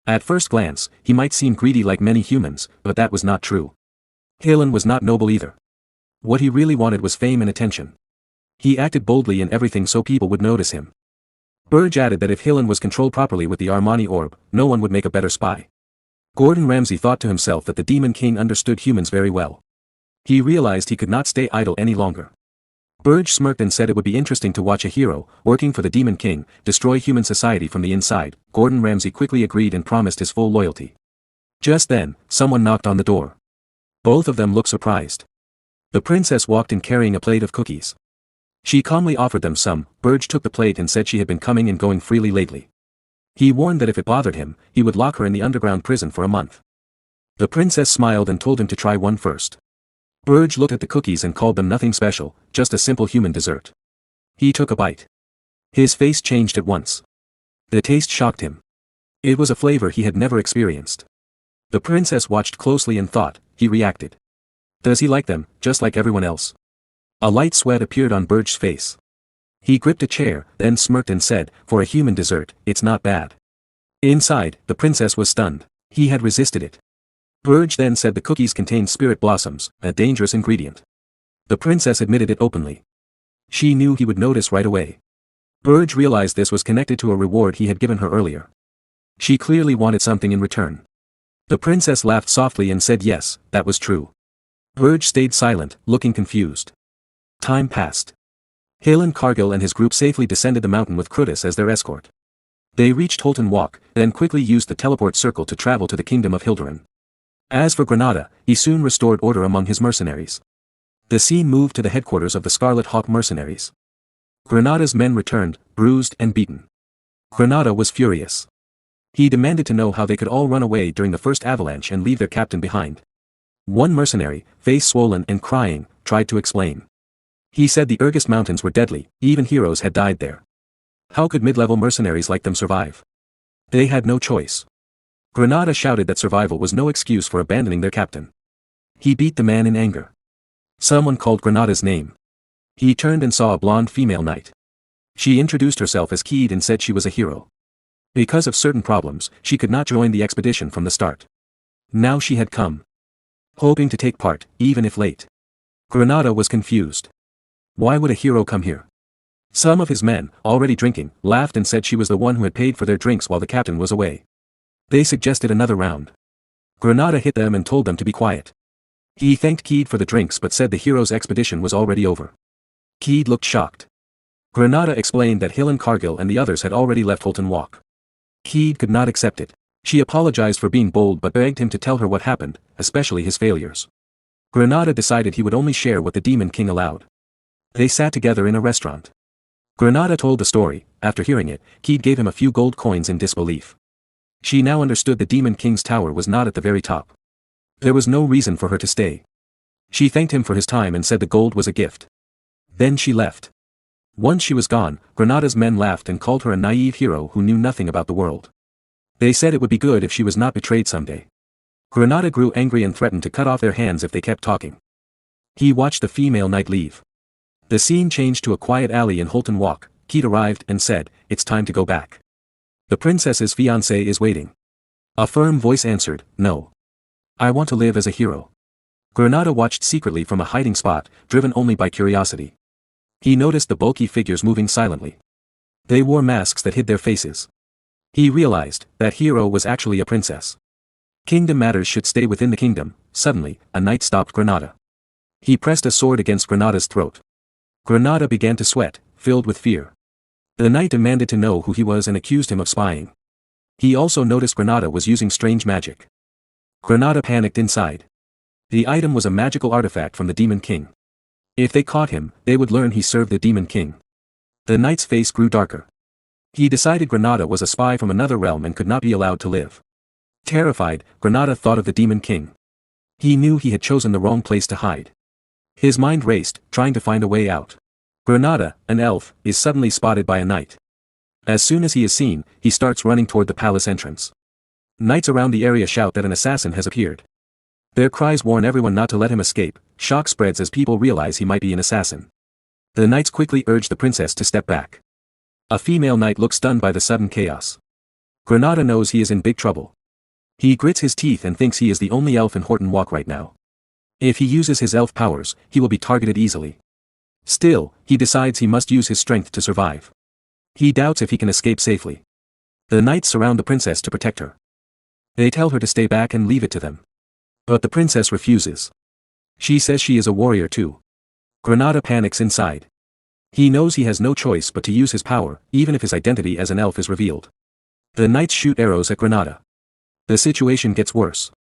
At first glance, he might seem greedy like many humans, but that was not true. Hillen was not noble either. What he really wanted was fame and attention. He acted boldly in everything so people would notice him. Berge added that if Hillen was controlled properly with the Armani orb, no one would make a better spy. Gordon Ramsay thought to himself that the Demon King understood humans very well. He realized he could not stay idle any longer. Berge smirked and said it would be interesting to watch a hero, working for the Demon King, destroy human society from the inside. Gordon Ramsay quickly agreed and promised his full loyalty. Just then, someone knocked on the door. Both of them looked surprised. The princess walked in carrying a plate of cookies. She calmly offered them some. Berge took the plate and said she had been coming and going freely lately. He warned that if it bothered him, he would lock her in the underground prison for a month. The princess smiled and told him to try one first. Berge looked at the cookies and called them nothing special, just a simple human dessert. He took a bite. His face changed at once. The taste shocked him. It was a flavor he had never experienced. The princess watched closely and thought, he reacted. Does he like them, just like everyone else? A light sweat appeared on Berge's face. He gripped a chair, then smirked and said, for a human dessert, it's not bad. Inside, the princess was stunned. He had resisted it. Berge then said the cookies contained spirit blossoms, a dangerous ingredient. The princess admitted it openly. She knew he would notice right away. Berge realized this was connected to a reward he had given her earlier. She clearly wanted something in return. The princess laughed softly and said yes, that was true. Berge stayed silent, looking confused. Time passed. Halen Cargill and his group safely descended the mountain with Crutus as their escort. They reached Holton Walk, then quickly used the teleport circle to travel to the kingdom of Hilderan. As for Granada, he soon restored order among his mercenaries. The scene moved to the headquarters of the Scarlet Hawk mercenaries. Granada's men returned, bruised and beaten. Granada was furious. He demanded to know how they could all run away during the first avalanche and leave their captain behind. One mercenary, face swollen and crying, tried to explain. He said the Ergist Mountains were deadly, even heroes had died there. How could mid-level mercenaries like them survive? They had no choice. Granada shouted that survival was no excuse for abandoning their captain. He beat the man in anger. Someone called Granada's name. He turned and saw a blonde female knight. She introduced herself as Keed and said she was a hero. Because of certain problems, she could not join the expedition from the start. Now she had come. Hoping to take part, even if late. Granada was confused. Why would a hero come here? Some of his men, already drinking, laughed and said she was the one who had paid for their drinks while the captain was away. They suggested another round. Granada hit them and told them to be quiet. He thanked Keed for the drinks but said the hero's expedition was already over. Keed looked shocked. Granada explained that Halen Cargill and the others had already left Holton Walk. Keed could not accept it. She apologized for being bold but begged him to tell her what happened, especially his failures. Granada decided he would only share what the Demon King allowed. They sat together in a restaurant. Granada told the story. After hearing it, Keed gave him a few gold coins in disbelief. She now understood the Demon King's tower was not at the very top. There was no reason for her to stay. She thanked him for his time and said the gold was a gift. Then she left. Once she was gone, Granada's men laughed and called her a naive hero who knew nothing about the world. They said it would be good if she was not betrayed someday. Granada grew angry and threatened to cut off their hands if they kept talking. He watched the female knight leave. The scene changed to a quiet alley in Holton Walk. Keed arrived and said, "It's time to go back. The princess's fiancé is waiting." A firm voice answered, "No. I want to live as a hero." Granada watched secretly from a hiding spot, driven only by curiosity. He noticed the bulky figures moving silently. They wore masks that hid their faces. He realized that hero was actually a princess. Kingdom matters should stay within the kingdom. Suddenly, a knight stopped Granada. He pressed a sword against Granada's throat. Granada began to sweat, filled with fear. The knight demanded to know who he was and accused him of spying. He also noticed Granada was using strange magic. Granada panicked inside. The item was a magical artifact from the Demon King. If they caught him, they would learn he served the Demon King. The knight's face grew darker. He decided Granada was a spy from another realm and could not be allowed to live. Terrified, Granada thought of the Demon King. He knew he had chosen the wrong place to hide. His mind raced, trying to find a way out. Granada, an elf, is suddenly spotted by a knight. As soon as he is seen, he starts running toward the palace entrance. Knights around the area shout that an assassin has appeared. Their cries warn everyone not to let him escape. Shock spreads as people realize he might be an assassin. The knights quickly urge the princess to step back. A female knight looks stunned by the sudden chaos. Granada knows he is in big trouble. He grits his teeth and thinks he is the only elf in Holton Walk right now. If he uses his elf powers, he will be targeted easily. Still, he decides he must use his strength to survive. He doubts if he can escape safely. The knights surround the princess to protect her. They tell her to stay back and leave it to them. But the princess refuses. She says she is a warrior too. Granada panics inside. He knows he has no choice but to use his power, even if his identity as an elf is revealed. The knights shoot arrows at Granada. The situation gets worse.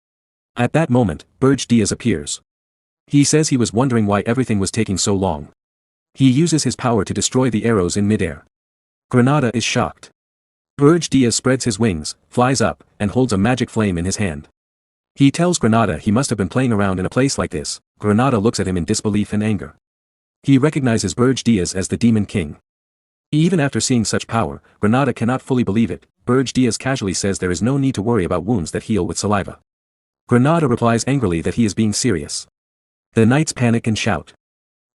At that moment, Berge appears. He says he was wondering why everything was taking so long. He uses his power to destroy the arrows in midair. Granada is shocked. Berge spreads his wings, flies up, and holds a magic flame in his hand. He tells Granada he must have been playing around in a place like this. Granada looks at him in disbelief and anger. He recognizes Berge as the Demon King. Even after seeing such power, Granada cannot fully believe it. Berge casually says there is no need to worry about wounds that heal with saliva. Granada replies angrily that he is being serious. The knights panic and shout.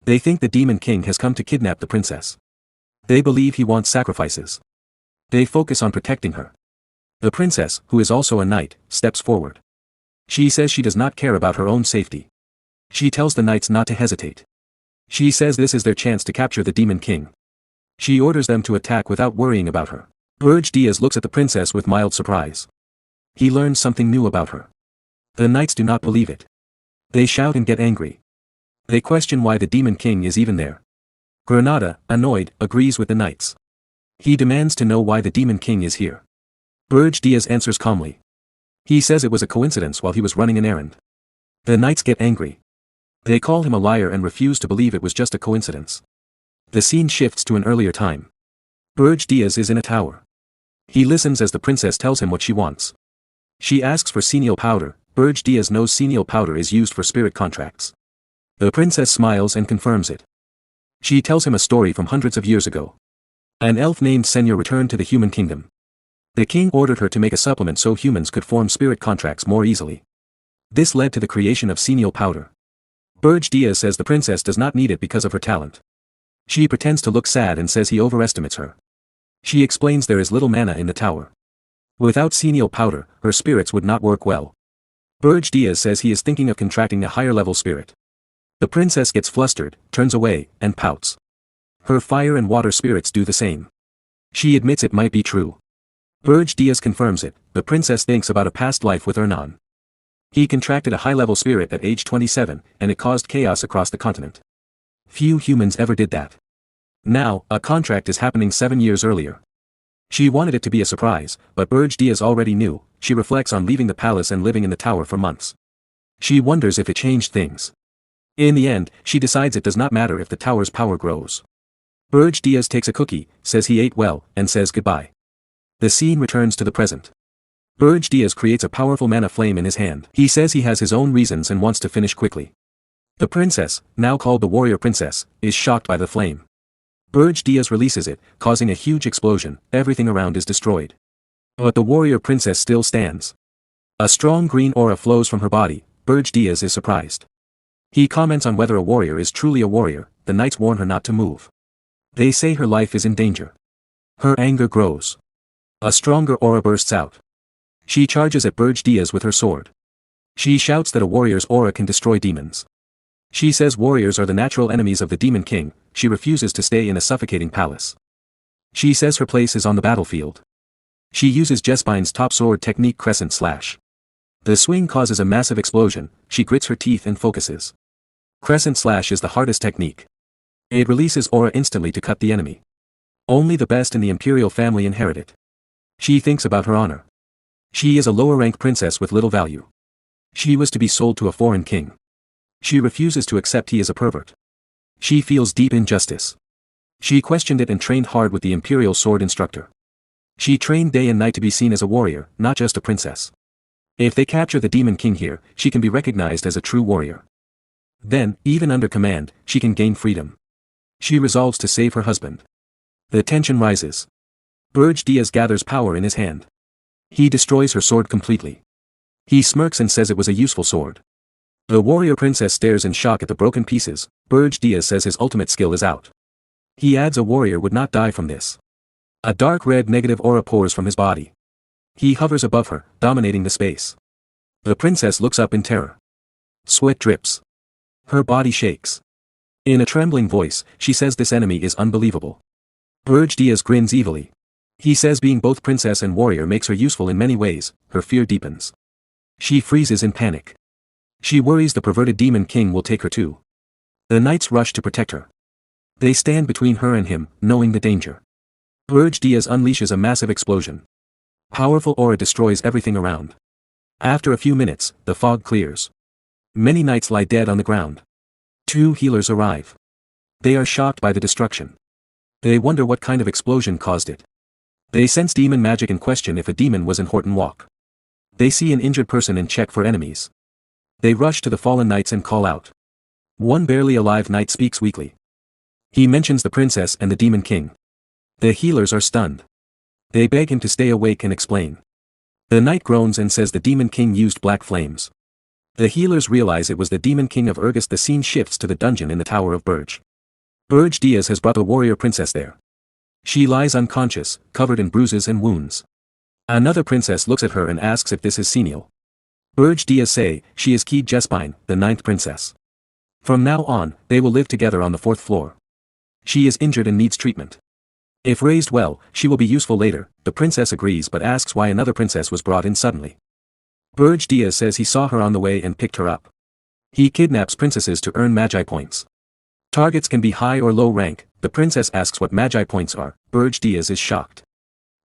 They think the Demon King has come to kidnap the princess. They believe he wants sacrifices. They focus on protecting her. The princess, who is also a knight, steps forward. She says she does not care about her own safety. She tells the knights not to hesitate. She says this is their chance to capture the Demon King. She orders them to attack without worrying about her. Berge Diaz looks at the princess with mild surprise. He learns something new about her. The knights do not believe it. They shout and get angry. They question why the Demon King is even there. Granada, annoyed, agrees with the knights. He demands to know why the Demon King is here. Berge Diaz answers calmly. He says it was a coincidence while he was running an errand. The knights get angry. They call him a liar and refuse to believe it was just a coincidence. The scene shifts to an earlier time. Berge Diaz is in a tower. He listens as the princess tells him what she wants. She asks for senile powder. Berge Diaz knows senile powder is used for spirit contracts. The princess smiles and confirms it. She tells him a story from hundreds of years ago. An elf named Senya returned to the human kingdom. The king ordered her to make a supplement so humans could form spirit contracts more easily. This led to the creation of senile powder. Berge Diaz says the princess does not need it because of her talent. She pretends to look sad and says he overestimates her. She explains there is little mana in the tower. Without senile powder, her spirits would not work well. Berge Diaz says he is thinking of contracting a higher level spirit. The princess gets flustered, turns away, and pouts. Her fire and water spirits do the same. She admits it might be true. Berge Diaz confirms it. The princess thinks about a past life with Hernan. He contracted a high-level spirit at age 27, and it caused chaos across the continent. Few humans ever did that. Now, a contract is happening 7 years earlier. She wanted it to be a surprise, but Berge Diaz already knew. She reflects on leaving the palace and living in the tower for months. She wonders if it changed things. In the end, she decides it does not matter if the tower's power grows. Berge Diaz takes a cookie, says he ate well, and says goodbye. The scene returns to the present. Berge Diaz creates a powerful mana flame in his hand. He says he has his own reasons and wants to finish quickly. The princess, now called the warrior princess, is shocked by the flame. Berge Diaz releases it, causing a huge explosion. Everything around is destroyed. But the warrior princess still stands. A strong green aura flows from her body. Berge Diaz is surprised. He comments on whether a warrior is truly a warrior. The knights warn her not to move. They say her life is in danger. Her anger grows. A stronger aura bursts out. She charges at Berge Diaz with her sword. She shouts that a warrior's aura can destroy demons. She says warriors are the natural enemies of the Demon King. She refuses to stay in a suffocating palace. She says her place is on the battlefield. She uses Jesspine's top sword technique Crescent Slash. The swing causes a massive explosion. She grits her teeth and focuses. Crescent Slash is the hardest technique. It releases aura instantly to cut the enemy. Only the best in the imperial family inherit it. She thinks about her honor. She is a lower-ranked princess with little value. She was to be sold to a foreign king. She refuses to accept he is a pervert. She feels deep injustice. She questioned it and trained hard with the imperial sword instructor. She trained day and night to be seen as a warrior, not just a princess. If they capture the Demon King here, she can be recognized as a true warrior. Then, even under command, she can gain freedom. She resolves to save her husband. The tension rises. Berge Diaz gathers power in his hand. He destroys her sword completely. He smirks and says it was a useful sword. The warrior princess stares in shock at the broken pieces. Berge Diaz says his ultimate skill is out. He adds a warrior would not die from this. A dark red negative aura pours from his body. He hovers above her, dominating the space. The princess looks up in terror. Sweat drips. Her body shakes. In a trembling voice, she says this enemy is unbelievable. Berge Diaz grins evilly. He says being both princess and warrior makes her useful in many ways. Her fear deepens. She freezes in panic. She worries the perverted Demon King will take her too. The knights rush to protect her. They stand between her and him, knowing the danger. Berge Diaz unleashes a massive explosion. Powerful aura destroys everything around. After a few minutes, the fog clears. Many knights lie dead on the ground. 2 healers arrive. They are shocked by the destruction. They wonder what kind of explosion caused it. They sense demon magic and question if a demon was in Horton Walk. They see an injured person and check for enemies. They rush to the fallen knights and call out. One barely alive knight speaks weakly. He mentions the princess and the Demon King. The healers are stunned. They beg him to stay awake and explain. The knight groans and says the Demon King used black flames. The healers realize it was the Demon King of Urgest. The scene shifts to the dungeon in the Tower of Berge. Berge Diaz has brought a warrior princess there. She lies unconscious, covered in bruises and wounds. Another princess looks at her and asks if this is senile. Berge Diaz say, she is Kid Jespine, the 9th princess. From now on, they will live together on the 4th floor. She is injured and needs treatment. If raised well, she will be useful later. The princess agrees but asks why another princess was brought in suddenly. Berge Diaz says he saw her on the way and picked her up. He kidnaps princesses to earn magi points. Targets can be high or low rank. The princess asks what magi points are. Berge Diaz is shocked.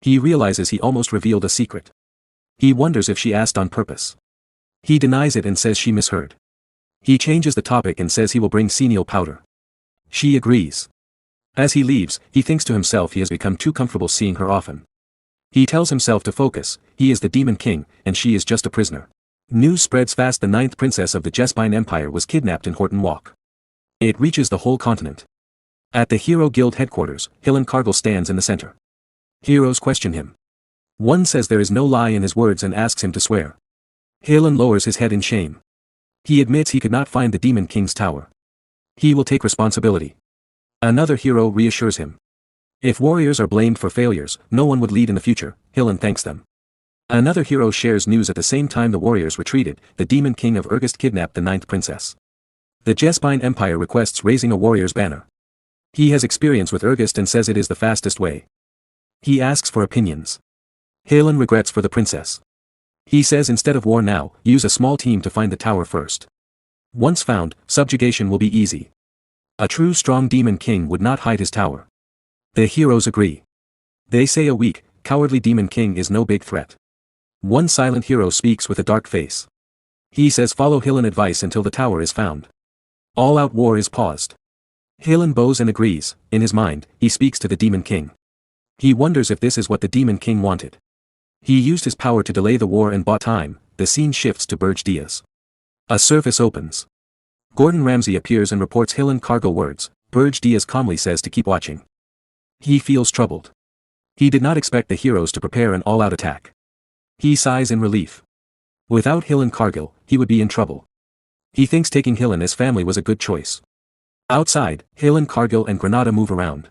He realizes he almost revealed a secret. He wonders if she asked on purpose. He denies it and says she misheard. He changes the topic and says he will bring senile powder. She agrees. As he leaves, he thinks to himself he has become too comfortable seeing her often. He tells himself to focus. He is the Demon King, and she is just a prisoner. News spreads fast. The 9th princess of the Jespine Empire was kidnapped in Horton Walk. It reaches the whole continent. At the Hero Guild headquarters, Hillen Cargill stands in the center. Heroes question him. One says there is no lie in his words and asks him to swear. Hillen lowers his head in shame. He admits he could not find the Demon King's tower. He will take responsibility. Another hero reassures him. If warriors are blamed for failures, no one would lead in the future. Hillen thanks them. Another hero shares news. At the same time the warriors retreated, the Demon King of Urgest kidnapped the 9th princess. The Jespine Empire requests raising a warrior's banner. He has experience with Urgest and says it is the fastest way. He asks for opinions. Hillen regrets for the princess. He says instead of war now, use a small team to find the tower first. Once found, subjugation will be easy. A true strong Demon King would not hide his tower. The heroes agree. They say a weak, cowardly Demon King is no big threat. One silent hero speaks with a dark face. He says follow Hillen advice until the tower is found. All-out war is paused. Hillen bows and agrees. In his mind, he speaks to the Demon King. He wonders if this is what the Demon King wanted. He used his power to delay the war and bought time. The scene shifts to Berge Diaz. A surface opens. Gordon Ramsay appears and reports Hillen Cargill words. Berge Diaz calmly says to keep watching. He feels troubled. He did not expect the heroes to prepare an all-out attack. He sighs in relief. Without Hillen Cargill, he would be in trouble. He thinks taking Hillen as family was a good choice. Outside, Hillen Cargill and Granada move around.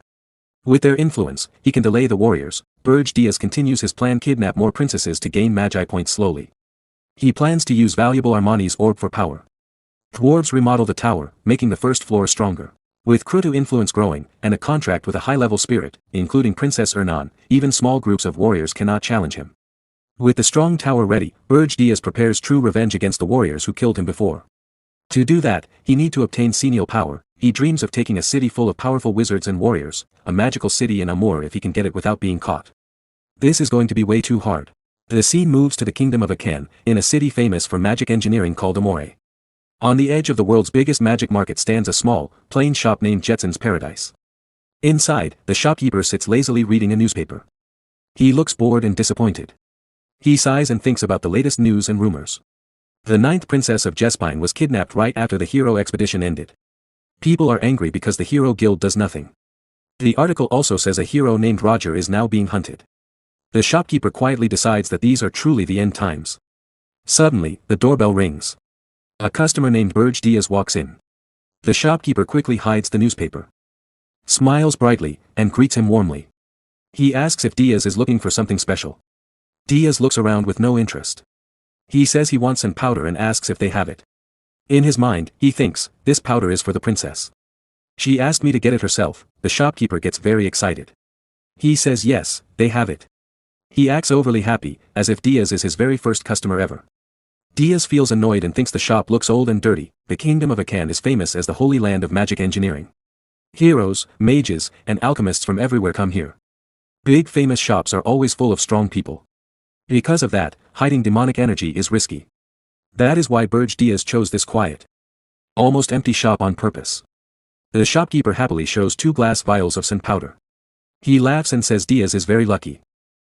With their influence, he can delay the warriors. Berge Diaz continues his plan: kidnap more princesses to gain magi points slowly. He plans to use valuable Armani's orb for power. Dwarves remodel the tower, making the first floor stronger. With Krutu influence growing, and a contract with a high-level spirit, including Princess Ernan, even small groups of warriors cannot challenge him. With the strong tower ready, Berge Diaz prepares true revenge against the warriors who killed him before. To do that, he need to obtain senile power. He dreams of taking a city full of powerful wizards and warriors, a magical city in Amur if he can get it without being caught. This is going to be way too hard. The scene moves to the kingdom of Akan, in a city famous for magic engineering called Amore. On the edge of the world's biggest magic market stands a small, plain shop named Jetson's Paradise. Inside, the shopkeeper sits lazily reading a newspaper. He looks bored and disappointed. He sighs and thinks about the latest news and rumors. The 9th princess of Jespine was kidnapped right after the hero expedition ended. People are angry because the Hero Guild does nothing. The article also says a hero named Roger is now being hunted. The shopkeeper quietly decides that these are truly the end times. Suddenly, the doorbell rings. A customer named Berge Diaz walks in. The shopkeeper quickly hides the newspaper. Smiles brightly, and greets him warmly. He asks if Diaz is looking for something special. Diaz looks around with no interest. He says he wants some powder and asks if they have it. In his mind, he thinks, this powder is for the princess. She asked me to get it herself. The shopkeeper gets very excited. He says yes, they have it. He acts overly happy, as if Diaz is his very first customer ever. Diaz feels annoyed and thinks the shop looks old and dirty. The kingdom of Akan is famous as the holy land of magic engineering. Heroes, mages, and alchemists from everywhere come here. Big famous shops are always full of strong people. Because of that, hiding demonic energy is risky. That is why Berge Diaz chose this quiet, almost empty shop on purpose. The shopkeeper happily shows 2 glass vials of sun powder. He laughs and says Diaz is very lucky.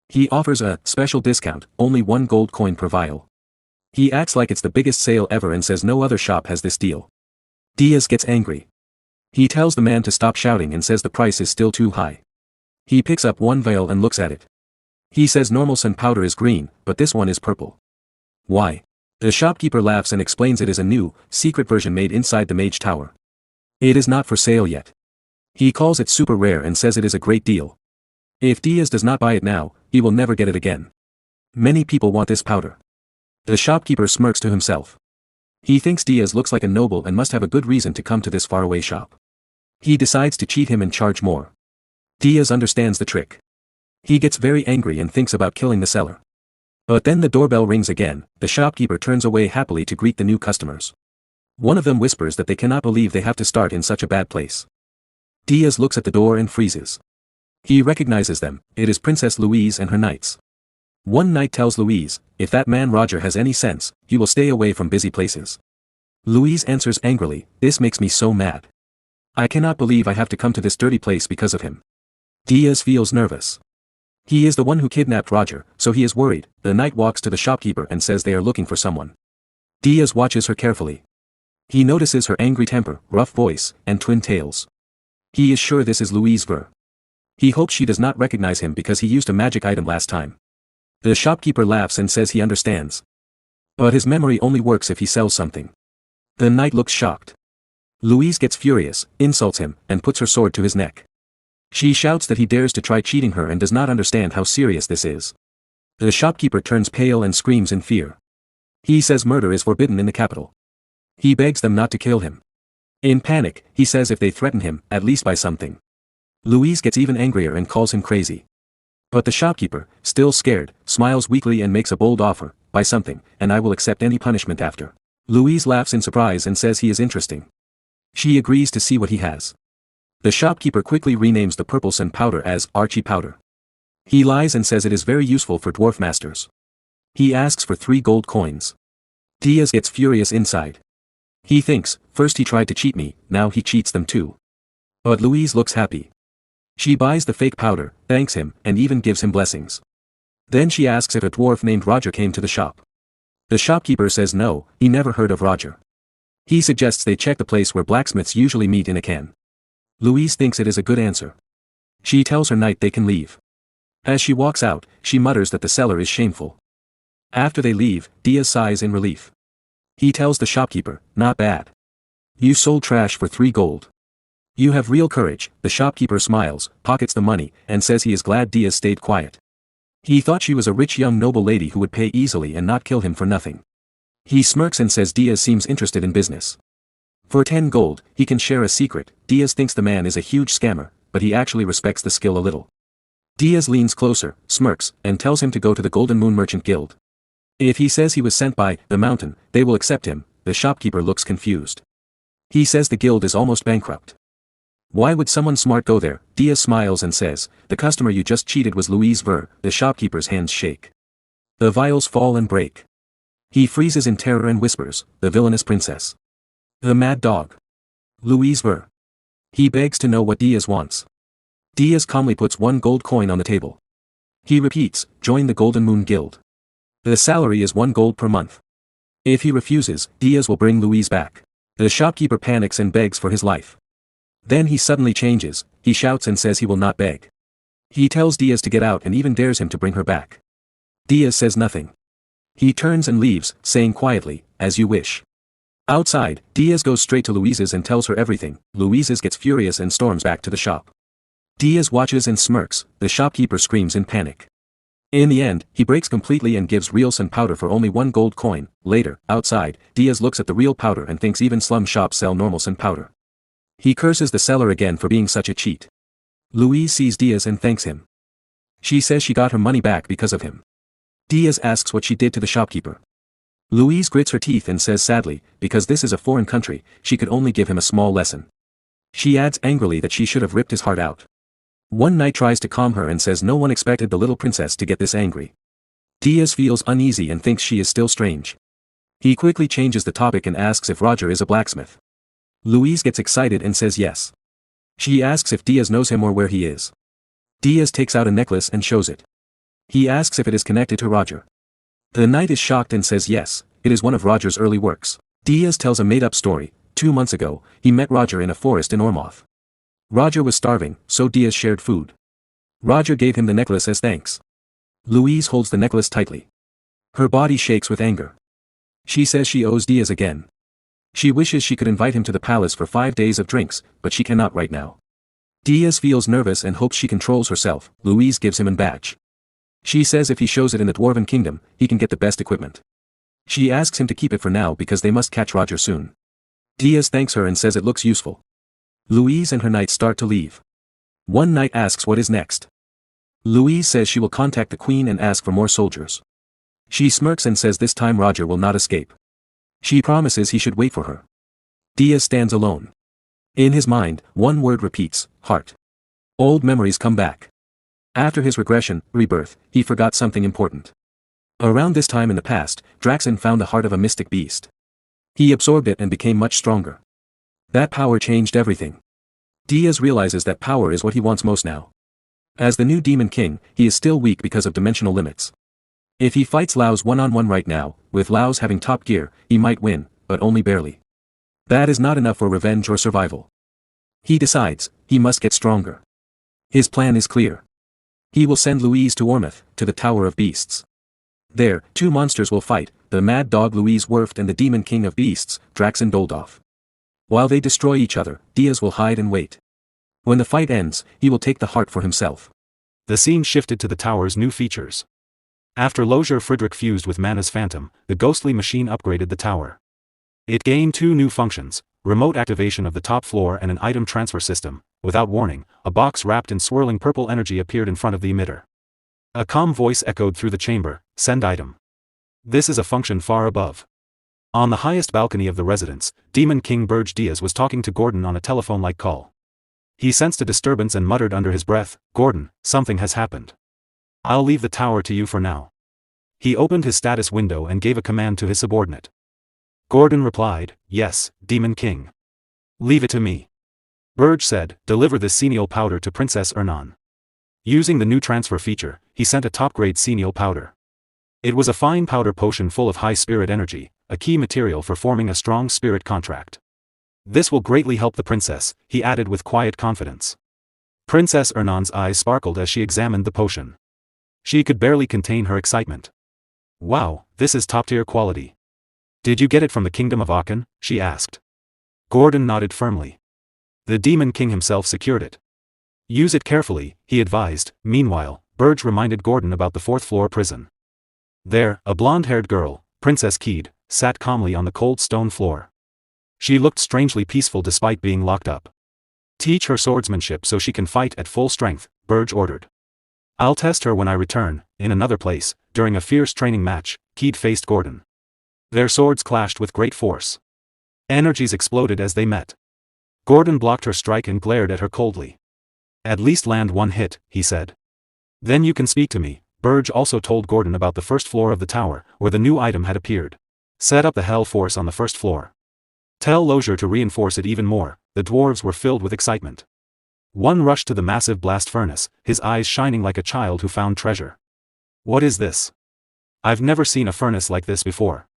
He offers a special discount, only 1 gold coin per vial. He acts like it's the biggest sale ever and says no other shop has this deal. Diaz gets angry. He tells the man to stop shouting and says the price is still too high. He picks up 1 vial and looks at it. He says normal sun powder is green, but this one is purple. Why? The shopkeeper laughs and explains it is a new, secret version made inside the mage tower. It is not for sale yet. He calls it super rare and says it is a great deal. If Diaz does not buy it now, he will never get it again. Many people want this powder. The shopkeeper smirks to himself. He thinks Diaz looks like a noble and must have a good reason to come to this faraway shop. He decides to cheat him and charge more. Diaz understands the trick. He gets very angry and thinks about killing the seller. But then the doorbell rings again. The shopkeeper turns away happily to greet the new customers. One of them whispers that they cannot believe they have to start in such a bad place. Diaz looks at the door and freezes. He recognizes them. It is Princess Louise and her knights. One knight tells Louise, if that man Roger has any sense, he will stay away from busy places. Louise answers angrily, this makes me so mad. I cannot believe I have to come to this dirty place because of him. Diaz feels nervous. He is the one who kidnapped Roger, so he is worried. The knight walks to the shopkeeper and says they are looking for someone. Diaz watches her carefully. He notices her angry temper, rough voice, and twin tails. He is sure this is Louise Ver. He hopes she does not recognize him because he used a magic item last time. The shopkeeper laughs and says he understands. But his memory only works if he sells something. The knight looks shocked. Louise gets furious, insults him, and puts her sword to his neck. She shouts that he dares to try cheating her and does not understand how serious this is. The shopkeeper turns pale and screams in fear. He says murder is forbidden in the capital. He begs them not to kill him. In panic, he says if they threaten him, at least buy something. Louise gets even angrier and calls him crazy. But the shopkeeper, still scared, smiles weakly and makes a bold offer, buy something, and I will accept any punishment after. Louise laughs in surprise and says he is interesting. She agrees to see what he has. The shopkeeper quickly renames the purple sun powder as Archie powder. He lies and says it is very useful for dwarf masters. He asks for 3 gold coins. Diaz gets furious inside. He thinks, first he tried to cheat me, now he cheats them too. But Louise looks happy. She buys the fake powder, thanks him, and even gives him blessings. Then she asks if a dwarf named Roger came to the shop. The shopkeeper says no, he never heard of Roger. He suggests they check the place where blacksmiths usually meet in a can. Louise thinks it is a good answer. She tells her knight they can leave. As she walks out, she mutters that the seller is shameful. After they leave, Diaz sighs in relief. He tells the shopkeeper, not bad. You sold trash for 3 gold. You have real courage. The shopkeeper smiles, pockets the money, and says he is glad Diaz stayed quiet. He thought she was a rich young noble lady who would pay easily and not kill him for nothing. He smirks and says Diaz seems interested in business. For 10 gold, he can share a secret. Diaz thinks the man is a huge scammer, but he actually respects the skill a little. Diaz leans closer, smirks, and tells him to go to the Golden Moon Merchant Guild. If he says he was sent by the mountain, they will accept him. The shopkeeper looks confused. He says the guild is almost bankrupt. Why would someone smart go there? Diaz smiles and says, the customer you just cheated was Louise Ver. The shopkeeper's hands shake. The vials fall and break. He freezes in terror and whispers, the villainous princess. The mad dog. Louise Ver. He begs to know what Diaz wants. Diaz calmly puts 1 gold coin on the table. He repeats, join the Golden Moon Guild. The salary is 1 gold per month. If he refuses, Diaz will bring Louise back. The shopkeeper panics and begs for his life. Then he suddenly changes, he shouts and says he will not beg. He tells Diaz to get out and even dares him to bring her back. Diaz says nothing. He turns and leaves, saying quietly, as you wish. Outside, Diaz goes straight to Louise's and tells her everything. Louise's gets furious and storms back to the shop. Diaz watches and smirks, the shopkeeper screams in panic. In the end, he breaks completely and gives real sun powder for only 1 gold coin. Later, outside, Diaz looks at the real powder and thinks even slum shops sell normal sun powder. He curses the seller again for being such a cheat. Louise sees Diaz and thanks him. She says she got her money back because of him. Diaz asks what she did to the shopkeeper. Louise grits her teeth and says sadly, because this is a foreign country, she could only give him a small lesson. She adds angrily that she should have ripped his heart out. One knight tries to calm her and says no one expected the little princess to get this angry. Diaz feels uneasy and thinks she is still strange. He quickly changes the topic and asks if Roger is a blacksmith. Louise gets excited and says yes. She asks if Diaz knows him or where he is. Diaz takes out a necklace and shows it. He asks if it is connected to Roger. The knight is shocked and says yes, it is one of Roger's early works. Diaz tells a made-up story. 2 months ago, he met Roger in a forest in Ormoth. Roger was starving, so Diaz shared food. Roger gave him the necklace as thanks. Louise holds the necklace tightly. Her body shakes with anger. She says she owes Diaz again. She wishes she could invite him to the palace for 5 days of drinks, but she cannot right now. Diaz feels nervous and hopes she controls herself. Louise gives him a badge. She says if he shows it in the Dwarven Kingdom, he can get the best equipment. She asks him to keep it for now because they must catch Roger soon. Diaz thanks her and says it looks useful. Louise and her knights start to leave. One knight asks what is next. Louise says she will contact the queen and ask for more soldiers. She smirks and says this time Roger will not escape. She promises he should wait for her. Diaz stands alone. In his mind, one word repeats, heart. Old memories come back. After his regression, rebirth, he forgot something important. Around this time in the past, Draxen found the heart of a mystic beast. He absorbed it and became much stronger. That power changed everything. Diaz realizes that power is what he wants most now. As the new Demon King, he is still weak because of dimensional limits. If he fights Laos one-on-one right now, with Laos having top gear, he might win, but only barely. That is not enough for revenge or survival. He decides, he must get stronger. His plan is clear. He will send Louise to Ormouth, to the Tower of Beasts. There, two monsters will fight, the mad dog Louise Werft and the Demon King of Beasts, Draxen Doldorf. While they destroy each other, Diaz will hide and wait. When the fight ends, he will take the heart for himself. The scene shifted to the tower's new features. After Lozier Friedrich fused with Mana's Phantom, the ghostly machine upgraded the tower. It gained two new functions, remote activation of the top floor and an item transfer system. Without warning, a box wrapped in swirling purple energy appeared in front of the emitter. A calm voice echoed through the chamber, send item. This is a function far above. On the highest balcony of the residence, Demon King Berge Diaz was talking to Gordon on a telephone-like call. He sensed a disturbance and muttered under his breath, Gordon, something has happened. I'll leave the tower to you for now. He opened his status window and gave a command to his subordinate. Gordon replied, yes, Demon King. Leave it to me. Berge said, deliver this senile powder to Princess Ernan. Using the new transfer feature, he sent a top-grade senile powder. It was a fine powder potion full of high spirit energy, a key material for forming a strong spirit contract. This will greatly help the princess, he added with quiet confidence. Princess Ernan's eyes sparkled as she examined the potion. She could barely contain her excitement. Wow, this is top-tier quality. Did you get it from the Kingdom of Aachen? She asked. Gordon nodded firmly. The Demon King himself secured it. Use it carefully, he advised. Meanwhile, Berge reminded Gordon about the fourth-floor prison. There, a blonde-haired girl, Princess Keed, sat calmly on the cold stone floor. She looked strangely peaceful despite being locked up. Teach her swordsmanship so she can fight at full strength, Berge ordered. I'll test her when I return. In another place, during a fierce training match, Keed faced Gordon. Their swords clashed with great force. Energies exploded as they met. Gordon blocked her strike and glared at her coldly. At least land one hit, he said. Then you can speak to me. Berge also told Gordon about the first floor of the tower, where the new item had appeared. Set up the Hell Force on the first floor. Tell Lozier to reinforce it even more. The dwarves were filled with excitement. One rushed to the massive blast furnace, his eyes shining like a child who found treasure. What is this? I've never seen a furnace like this before.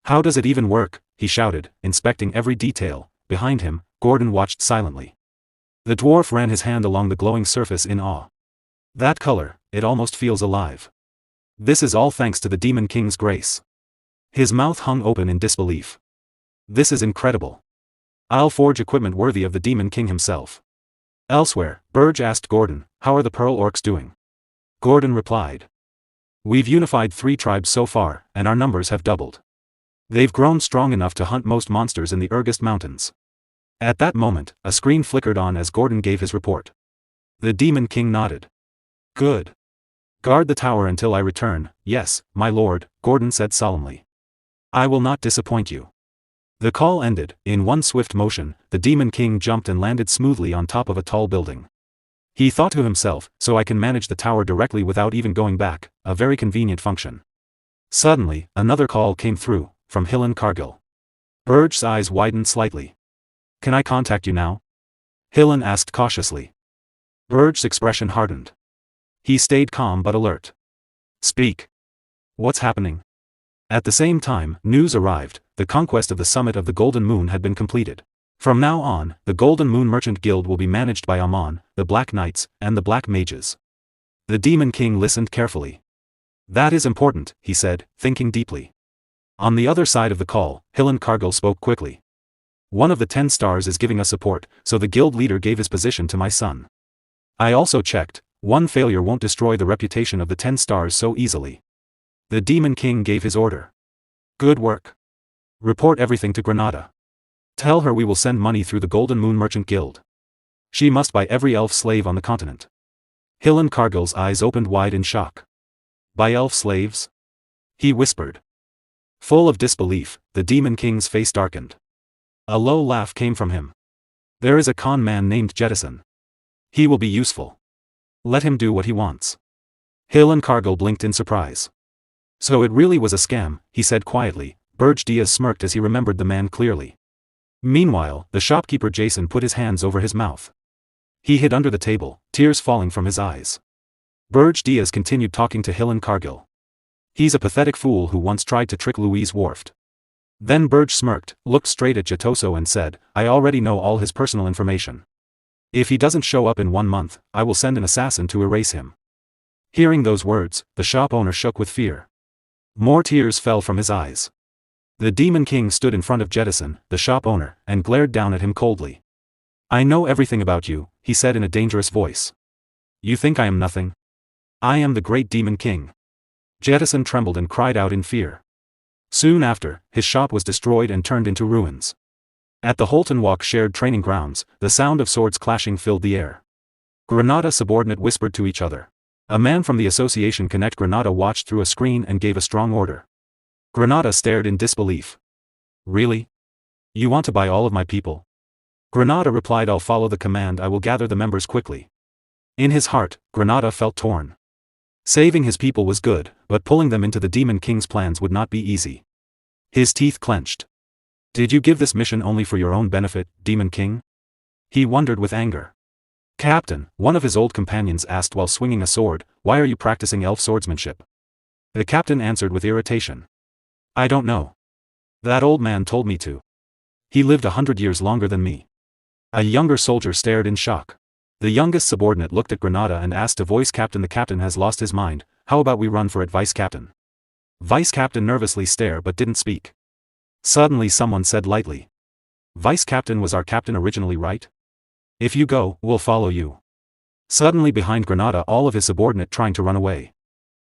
How does it even work? He shouted, inspecting every detail. Behind him, Gordon watched silently. The dwarf ran his hand along the glowing surface in awe. That color, it almost feels alive. This is all thanks to the Demon King's grace. His mouth hung open in disbelief. This is incredible. I'll forge equipment worthy of the Demon King himself. Elsewhere, Berge asked Gordon, how are the Pearl Orcs doing? Gordon replied. We've unified 3 tribes so far, and our numbers have doubled. They've grown strong enough to hunt most monsters in the Ergest Mountains. At that moment, a screen flickered on as Gordon gave his report. The Demon King nodded. Good. Guard the tower until I return. Yes, my lord, Gordon said solemnly. I will not disappoint you. The call ended. In one swift motion, the Demon King jumped and landed smoothly on top of a tall building. He thought to himself, so I can manage the tower directly without even going back, a very convenient function. Suddenly, another call came through, from Hillen Cargill. Berge's eyes widened slightly. Can I contact you now? Hillen asked cautiously. Berge's expression hardened. He stayed calm but alert. Speak. What's happening? At the same time, news arrived. The conquest of the summit of the Golden Moon had been completed. From now on, the Golden Moon Merchant Guild will be managed by Amon, the Black Knights, and the Black Mages. The Demon King listened carefully. That is important, he said, thinking deeply. On the other side of the call, Hillen Cargill spoke quickly. One of the 10 stars is giving us support, so the guild leader gave his position to my son. I also checked, one failure won't destroy the reputation of the 10 stars so easily. The Demon King gave his order. Good work. Report everything to Granada. Tell her we will send money through the Golden Moon Merchant Guild. She must buy every elf slave on the continent. Hillen Cargill's eyes opened wide in shock. Buy elf slaves? He whispered. Full of disbelief, the Demon King's face darkened. A low laugh came from him. There is a con man named Jettison. He will be useful. Let him do what he wants. Hillen Cargill blinked in surprise. So it really was a scam, he said quietly. Berge Diaz smirked as he remembered the man clearly. Meanwhile, the shopkeeper Jason put his hands over his mouth. He hid under the table, tears falling from his eyes. Berge Diaz continued talking to Hillen Cargill. He's a pathetic fool who once tried to trick Louise Worft. Then Berge smirked, looked straight at Jatoso and said, I already know all his personal information. If he doesn't show up in 1 month, I will send an assassin to erase him. Hearing those words, the shop owner shook with fear. More tears fell from his eyes. The Demon King stood in front of Jettison, the shop owner, and glared down at him coldly. I know everything about you, he said in a dangerous voice. You think I am nothing? I am the great Demon King. Jettison trembled and cried out in fear. Soon after, his shop was destroyed and turned into ruins. At the Holton Walk shared training grounds, the sound of swords clashing filled the air. Granada subordinate whispered to each other. A man from the Association Connect Granada watched through a screen and gave a strong order. Granada stared in disbelief. Really? You want to buy all of my people? Granada replied, I'll follow the command. I will gather the members quickly. In his heart, Granada felt torn. Saving his people was good, but pulling them into the Demon King's plans would not be easy. His teeth clenched. Did you give this mission only for your own benefit, Demon King? He wondered with anger. Captain, one of his old companions asked while swinging a sword, why are you practicing elf swordsmanship? The captain answered with irritation. I don't know. That old man told me to. He lived 100 years longer than me. A younger soldier stared in shock. The youngest subordinate looked at Granada and asked to voice captain. The captain has lost his mind, how about we run for it, vice captain? Vice captain nervously stared but didn't speak. Suddenly someone said lightly. Vice captain was our captain originally, right? If you go, we'll follow you. Suddenly behind Granada all of his subordinate trying to run away.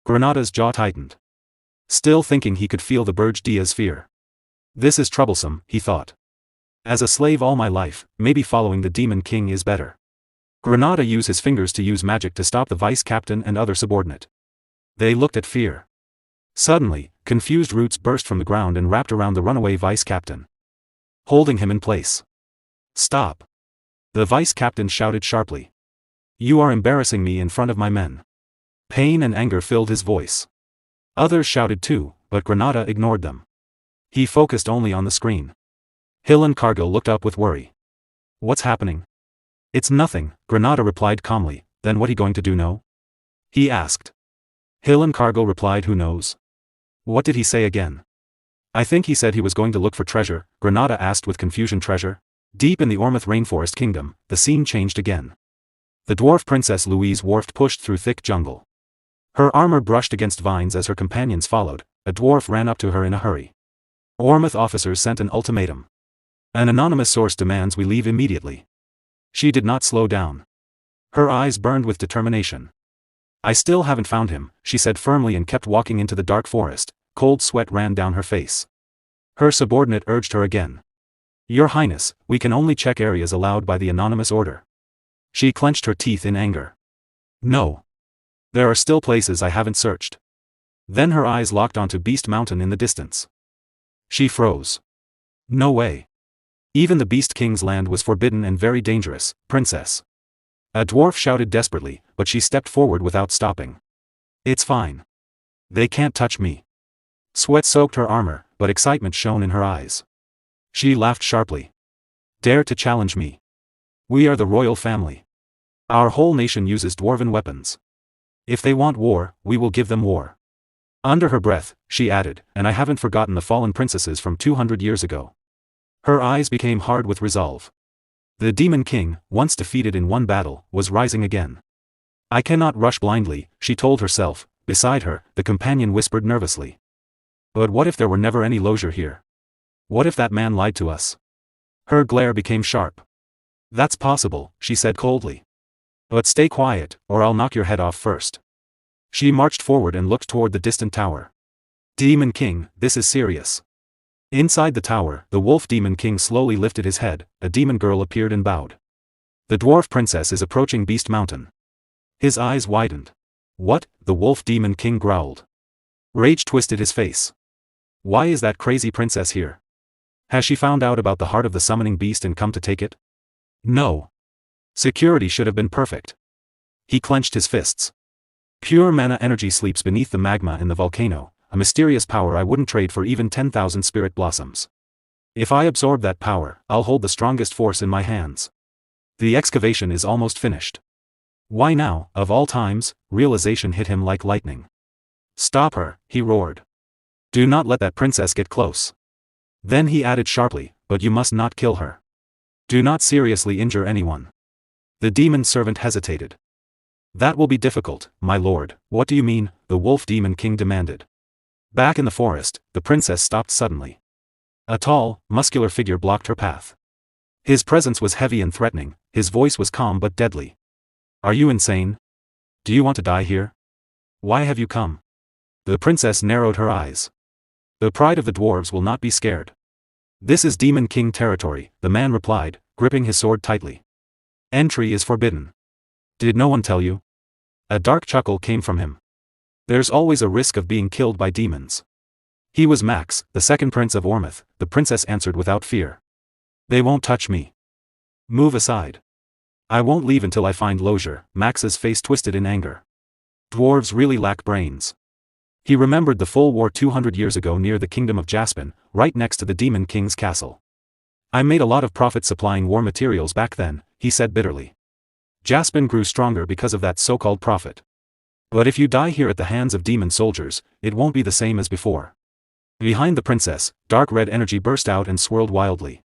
Granada's jaw tightened. Still thinking, he could feel the Berge Diaz fear. This is troublesome, he thought. As a slave all my life, maybe following the Demon King is better. Granada used his fingers to use magic to stop the vice captain and other subordinate. They looked at fear. Suddenly, confused roots burst from the ground and wrapped around the runaway vice captain, holding him in place. Stop! The vice captain shouted sharply. You are embarrassing me in front of my men. Pain and anger filled his voice. Others shouted too, but Granada ignored them. He focused only on the screen. Hillen Cargill looked up with worry. What's happening? It's nothing, Granada replied calmly. Then what he going to do, no? He asked. Hillen Cargill replied, who knows? What did he say again? I think he said he was going to look for treasure, Granada asked with confusion. Treasure? Deep in the Ormouth Rainforest Kingdom, the scene changed again. The dwarf princess Louise Worft pushed through thick jungle. Her armor brushed against vines as her companions followed. A dwarf ran up to her in a hurry. Ormouth officers sent an ultimatum. An anonymous source demands we leave immediately. She did not slow down. Her eyes burned with determination. I still haven't found him, she said firmly and kept walking into the dark forest. Cold sweat ran down her face. Her subordinate urged her again. Your Highness, we can only check areas allowed by the anonymous order. She clenched her teeth in anger. No. There are still places I haven't searched. Then her eyes locked onto Beast Mountain in the distance. She froze. No way. Even the Beast King's land was forbidden and very dangerous, princess. A dwarf shouted desperately, but she stepped forward without stopping. It's fine. They can't touch me. Sweat soaked her armor, but excitement shone in her eyes. She laughed sharply. Dare to challenge me? We are the royal family. Our whole nation uses dwarven weapons. If they want war, we will give them war. Under her breath, she added, and I haven't forgotten the fallen princesses from 200 years ago. Her eyes became hard with resolve. The Demon King, once defeated in one battle, was rising again. I cannot rush blindly, she told herself. Beside her, the companion whispered nervously. But what if there were never any losure here? What if that man lied to us? Her glare became sharp. That's possible, she said coldly. But stay quiet, or I'll knock your head off first. She marched forward and looked toward the distant tower. Demon King, this is serious. Inside the tower, the wolf Demon King slowly lifted his head, a demon girl appeared and bowed. The dwarf princess is approaching Beast Mountain. His eyes widened. What? The wolf Demon King growled. Rage twisted his face. Why is that crazy princess here? Has she found out about the heart of the summoning beast and come to take it? No. Security should have been perfect. He clenched his fists. Pure mana energy sleeps beneath the magma in the volcano, a mysterious power I wouldn't trade for even 10,000 spirit blossoms. If I absorb that power, I'll hold the strongest force in my hands. The excavation is almost finished. Why now, of all times? Realization hit him like lightning. Stop her, he roared. Do not let that princess get close. Then he added sharply, but you must not kill her. Do not seriously injure anyone. The demon servant hesitated. That will be difficult, my lord. What do you mean? The wolf Demon King demanded. Back in the forest, the princess stopped suddenly. A tall, muscular figure blocked her path. His presence was heavy and threatening, his voice was calm but deadly. Are you insane? Do you want to die here? Why have you come? The princess narrowed her eyes. The pride of the dwarves will not be scared. This is Demon King territory, the man replied, gripping his sword tightly. Entry is forbidden. Did no one tell you? A dark chuckle came from him. There's always a risk of being killed by demons. He was Max, the second prince of Ormith, the princess answered without fear. They won't touch me. Move aside. I won't leave until I find Losier. Max's face twisted in anger. Dwarves really lack brains. He remembered the full war 200 years ago near the kingdom of Jaspin, right next to the Demon King's castle. I made a lot of profit supplying war materials back then, he said bitterly. Jaspin grew stronger because of that so-called profit. But if you die here at the hands of demon soldiers, it won't be the same as before. Behind the princess, dark red energy burst out and swirled wildly.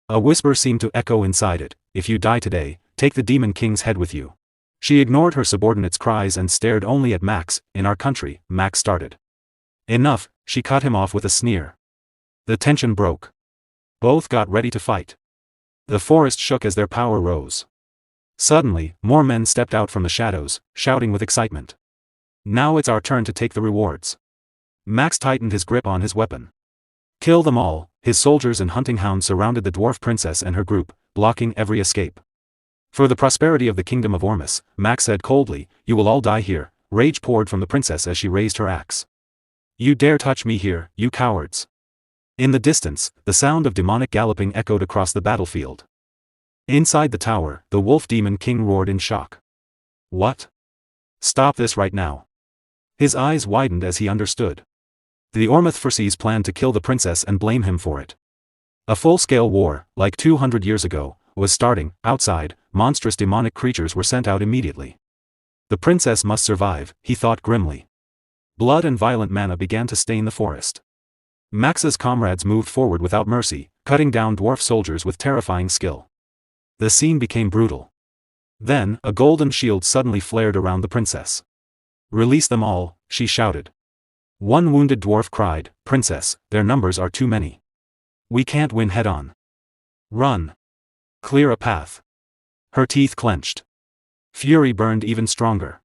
A whisper seemed to echo inside it, if you die today, take the Demon King's head with you. She ignored her subordinates' cries and stared only at Max. In our country, Max started. Enough, she cut him off with a sneer. The tension broke. Both got ready to fight. The forest shook as their power rose. Suddenly, more men stepped out from the shadows, shouting with excitement. Now it's our turn to take the rewards. Max tightened his grip on his weapon. Kill them all. His soldiers and hunting hounds surrounded the dwarf princess and her group, blocking every escape. For the prosperity of the kingdom of Ormus, Max said coldly, you will all die here. Rage poured from the princess as she raised her axe. You dare touch me here, you cowards. In the distance, the sound of demonic galloping echoed across the battlefield. Inside the tower, the wolf Demon King roared in shock. What? Stop this right now. His eyes widened as he understood. The Ormith Forces planned to kill the princess and blame him for it. A full-scale war, like 200 years ago, was starting. Outside, monstrous demonic creatures were sent out immediately. The princess must survive, he thought grimly. Blood and violent mana began to stain the forest. Max's comrades moved forward without mercy, cutting down dwarf soldiers with terrifying skill. The scene became brutal. Then, a golden shield suddenly flared around the princess. Release them all, she shouted. One wounded dwarf cried, Princess, their numbers are too many. We can't win head-on. Run. Clear a path. Her teeth clenched. Fury burned even stronger.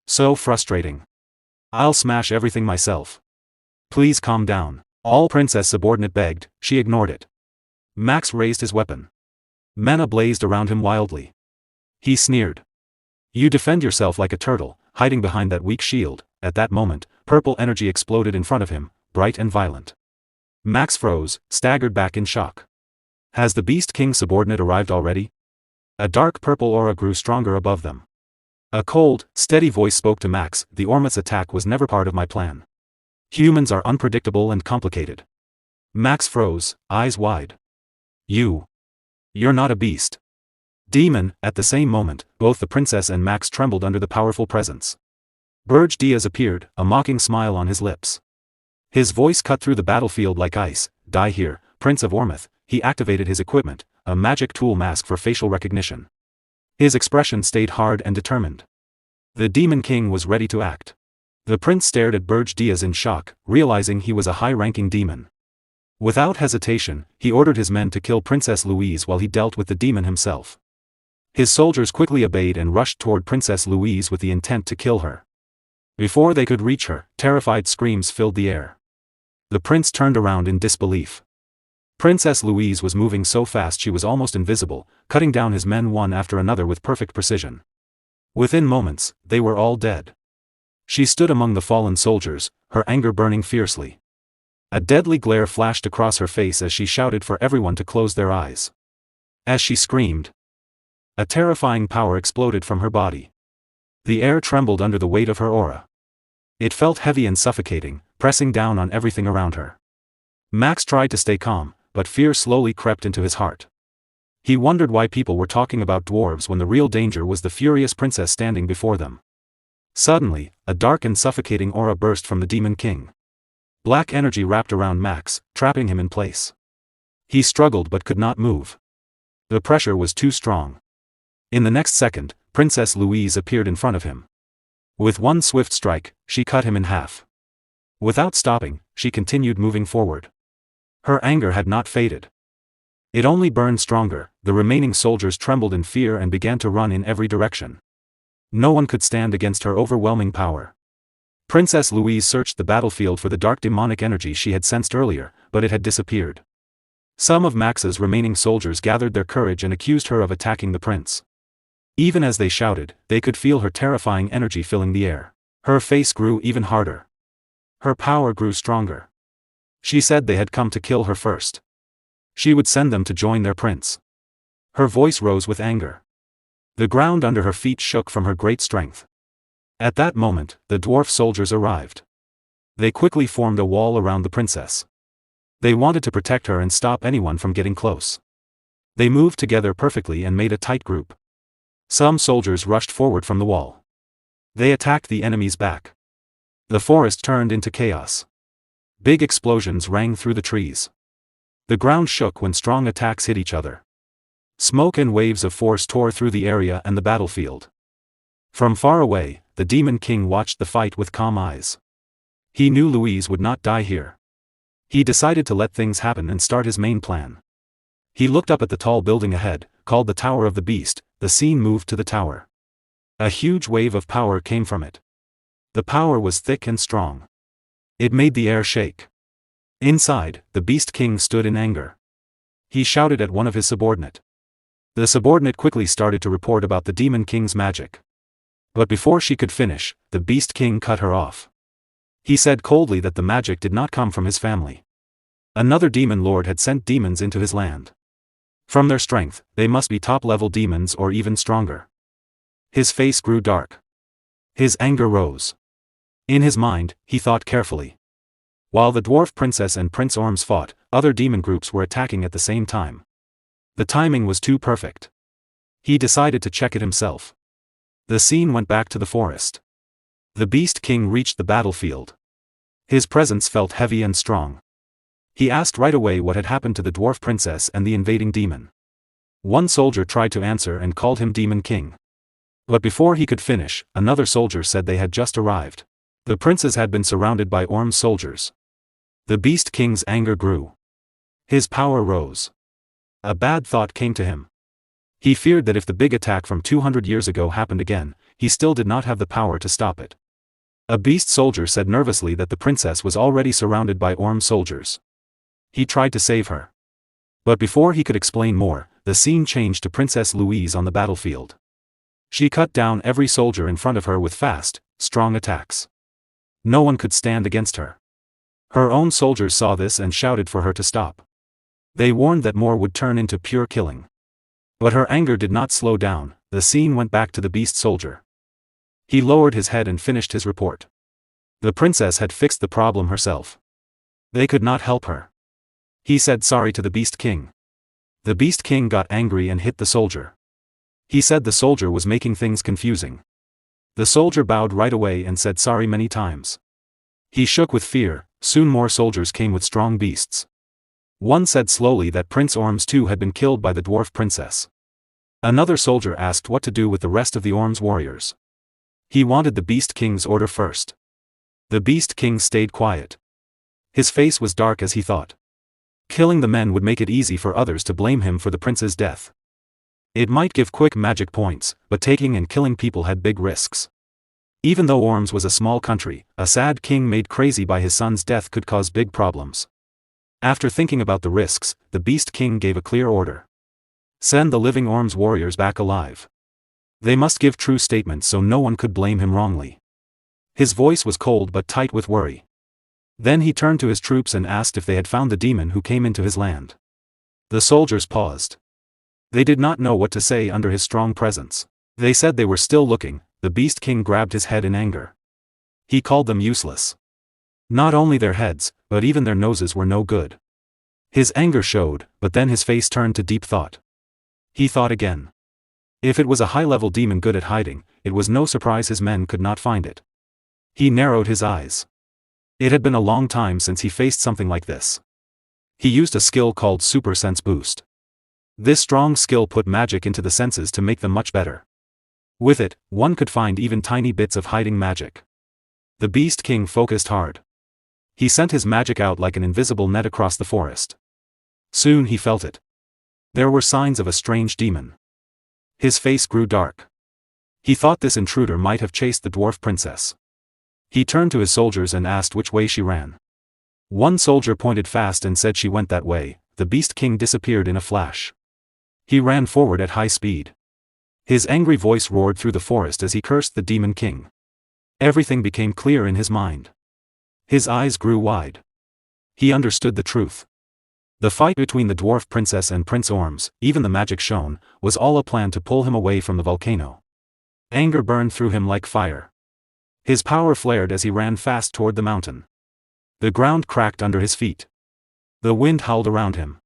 So frustrating. I'll smash everything myself. Please calm down. All princess subordinate begged, she ignored it. Max raised his weapon. Mana blazed around him wildly. He sneered. You defend yourself like a turtle, hiding behind that weak shield. At that moment, purple energy exploded in front of him, bright and violent. Max froze, staggered back in shock. Has the Beast King subordinate arrived already? A dark purple aura grew stronger above them. A cold, steady voice spoke to Max, the Ormith's attack was never part of my plan. Humans are unpredictable and complicated. Max froze, eyes wide. You're not a beast. Demon. At the same moment, both the princess and Max trembled under the powerful presence. Berge appeared, a mocking smile on his lips. His voice cut through the battlefield like ice. Die here, Prince of Ormith. He activated his equipment, a magic tool mask for facial recognition. His expression stayed hard and determined. The Demon King was ready to act. The prince stared at Berge Diaz in shock, realizing he was a high-ranking demon. Without hesitation, he ordered his men to kill Princess Louise while he dealt with the demon himself. His soldiers quickly obeyed and rushed toward Princess Louise with the intent to kill her. Before they could reach her, terrified screams filled the air. The prince turned around in disbelief. Princess Louise was moving so fast she was almost invisible, cutting down his men one after another with perfect precision. Within moments, they were all dead. She stood among the fallen soldiers, her anger burning fiercely. A deadly glare flashed across her face as she shouted for everyone to close their eyes. As she screamed, a terrifying power exploded from her body. The air trembled under the weight of her aura. It felt heavy and suffocating, pressing down on everything around her. Max tried to stay calm, but fear slowly crept into his heart. He wondered why people were talking about dwarves when the real danger was the furious princess standing before them. Suddenly, a dark and suffocating aura burst from the Demon King. Black energy wrapped around Max, trapping him in place. He struggled but could not move. The pressure was too strong. In the next second, Princess Louise appeared in front of him. With one swift strike, she cut him in half. Without stopping, she continued moving forward. Her anger had not faded. It only burned stronger. The remaining soldiers trembled in fear and began to run in every direction. No one could stand against her overwhelming power. Princess Louise searched the battlefield for the dark demonic energy she had sensed earlier, but it had disappeared. Some of Max's remaining soldiers gathered their courage and accused her of attacking the prince. Even as they shouted, they could feel her terrifying energy filling the air. Her face grew even harder. Her power grew stronger. She said they had come to kill her first. She would send them to join their prince. Her voice rose with anger. The ground under her feet shook from her great strength. At that moment, the dwarf soldiers arrived. They quickly formed a wall around the princess. They wanted to protect her and stop anyone from getting close. They moved together perfectly and made a tight group. Some soldiers rushed forward from the wall. They attacked the enemy's back. The forest turned into chaos. Big explosions rang through the trees. The ground shook when strong attacks hit each other. Smoke and waves of force tore through the area and the battlefield. From far away, the Demon King watched the fight with calm eyes. He knew Louise would not die here. He decided to let things happen and start his main plan. He looked up at the tall building ahead, called the Tower of the Beast. The scene moved to the tower. A huge wave of power came from it. The power was thick and strong. It made the air shake. Inside, the Beast King stood in anger. He shouted at one of his subordinate. The subordinate quickly started to report about the Demon King's magic. But before she could finish, the Beast King cut her off. He said coldly that the magic did not come from his family. Another demon lord had sent demons into his land. From their strength, they must be top-level demons or even stronger. His face grew dark. His anger rose. In his mind, he thought carefully. While the dwarf princess and Prince Orms fought, other demon groups were attacking at the same time. The timing was too perfect. He decided to check it himself. The scene went back to the forest. The Beast King reached the battlefield. His presence felt heavy and strong. He asked right away what had happened to the dwarf princess and the invading demon. One soldier tried to answer and called him Demon King. But before he could finish, another soldier said they had just arrived. The princes had been surrounded by Orm's soldiers. The Beast King's anger grew. His power rose. A bad thought came to him. He feared that if the big attack from 200 years ago happened again, he still did not have the power to stop it. A beast soldier said nervously that the princess was already surrounded by Orm soldiers. He tried to save her. But before he could explain more, the scene changed to Princess Louise on the battlefield. She cut down every soldier in front of her with fast, strong attacks. No one could stand against her. Her own soldiers saw this and shouted for her to stop. They warned that more would turn into pure killing. But her anger did not slow down. The scene went back to the beast soldier. He lowered his head and finished his report. The princess had fixed the problem herself. They could not help her. He said sorry to the Beast King. The Beast King got angry and hit the soldier. He said the soldier was making things confusing. The soldier bowed right away and said sorry many times. He shook with fear. Soon more soldiers came with strong beasts. One said slowly that Prince Orms too had been killed by the dwarf princess. Another soldier asked what to do with the rest of the Orms warriors. He wanted the Beast King's order first. The Beast King stayed quiet. His face was dark as he thought. Killing the men would make it easy for others to blame him for the prince's death. It might give quick magic points, but taking and killing people had big risks. Even though Orms was a small country, a sad king made crazy by his son's death could cause big problems. After thinking about the risks, the Beast King gave a clear order. Send the living Orms warriors back alive. They must give true statements so no one could blame him wrongly. His voice was cold but tight with worry. Then he turned to his troops and asked if they had found the demon who came into his land. The soldiers paused. They did not know what to say under his strong presence. They said they were still looking. The Beast King grabbed his head in anger. He called them useless. Not only their heads, but even their noses were no good. His anger showed, but then his face turned to deep thought. He thought again. If it was a high-level demon good at hiding, it was no surprise his men could not find it. He narrowed his eyes. It had been a long time since he faced something like this. He used a skill called Super Sense Boost. This strong skill put magic into the senses to make them much better. With it, one could find even tiny bits of hiding magic. The Beast King focused hard. He sent his magic out like an invisible net across the forest. Soon he felt it. There were signs of a strange demon. His face grew dark. He thought this intruder might have chased the dwarf princess. He turned to his soldiers and asked which way she ran. One soldier pointed fast and said she went that way. The Beast King disappeared in a flash. He ran forward at high speed. His angry voice roared through the forest as he cursed the Demon King. Everything became clear in his mind. His eyes grew wide. He understood the truth. The fight between the dwarf princess and Prince Orms, even the magic shown, was all a plan to pull him away from the volcano. Anger burned through him like fire. His power flared as he ran fast toward the mountain. The ground cracked under his feet. The wind howled around him.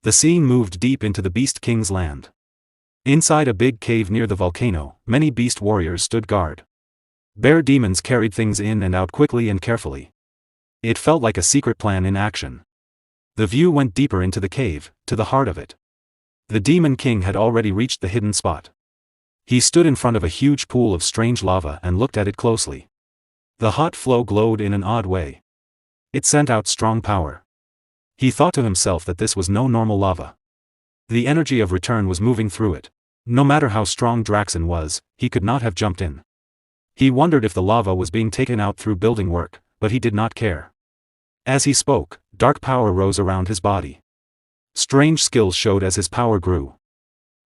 The scene moved deep into the Beast King's land. Inside a big cave near the volcano, many beast warriors stood guard. Bear demons carried things in and out quickly and carefully. It felt like a secret plan in action. The view went deeper into the cave, to the heart of it. The Demon King had already reached the hidden spot. He stood in front of a huge pool of strange lava and looked at it closely. The hot flow glowed in an odd way. It sent out strong power. He thought to himself that this was no normal lava. The energy of return was moving through it. No matter how strong Draxen was, he could not have jumped in. He wondered if the lava was being taken out through building work, but he did not care. As he spoke, dark power rose around his body. Strange skills showed as his power grew.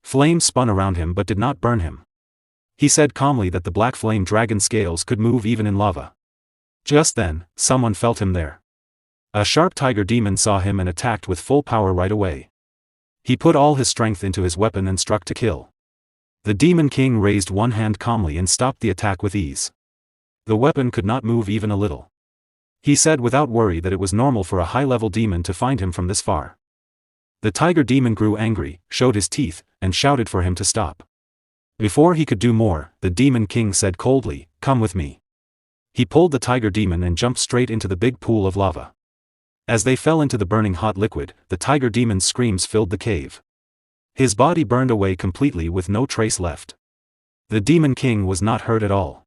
Flames spun around him but did not burn him. He said calmly that the black flame dragon scales could move even in lava. Just then, someone felt him there. A sharp tiger demon saw him and attacked with full power right away. He put all his strength into his weapon and struck to kill. The Demon King raised one hand calmly and stopped the attack with ease. The weapon could not move even a little. He said without worry that it was normal for a high-level demon to find him from this far. The tiger demon grew angry, showed his teeth, and shouted for him to stop. Before he could do more, the Demon King said coldly, "Come with me." He pulled the tiger demon and jumped straight into the big pool of lava. As they fell into the burning hot liquid, the tiger demon's screams filled the cave. His body burned away completely with no trace left. The Demon King was not hurt at all.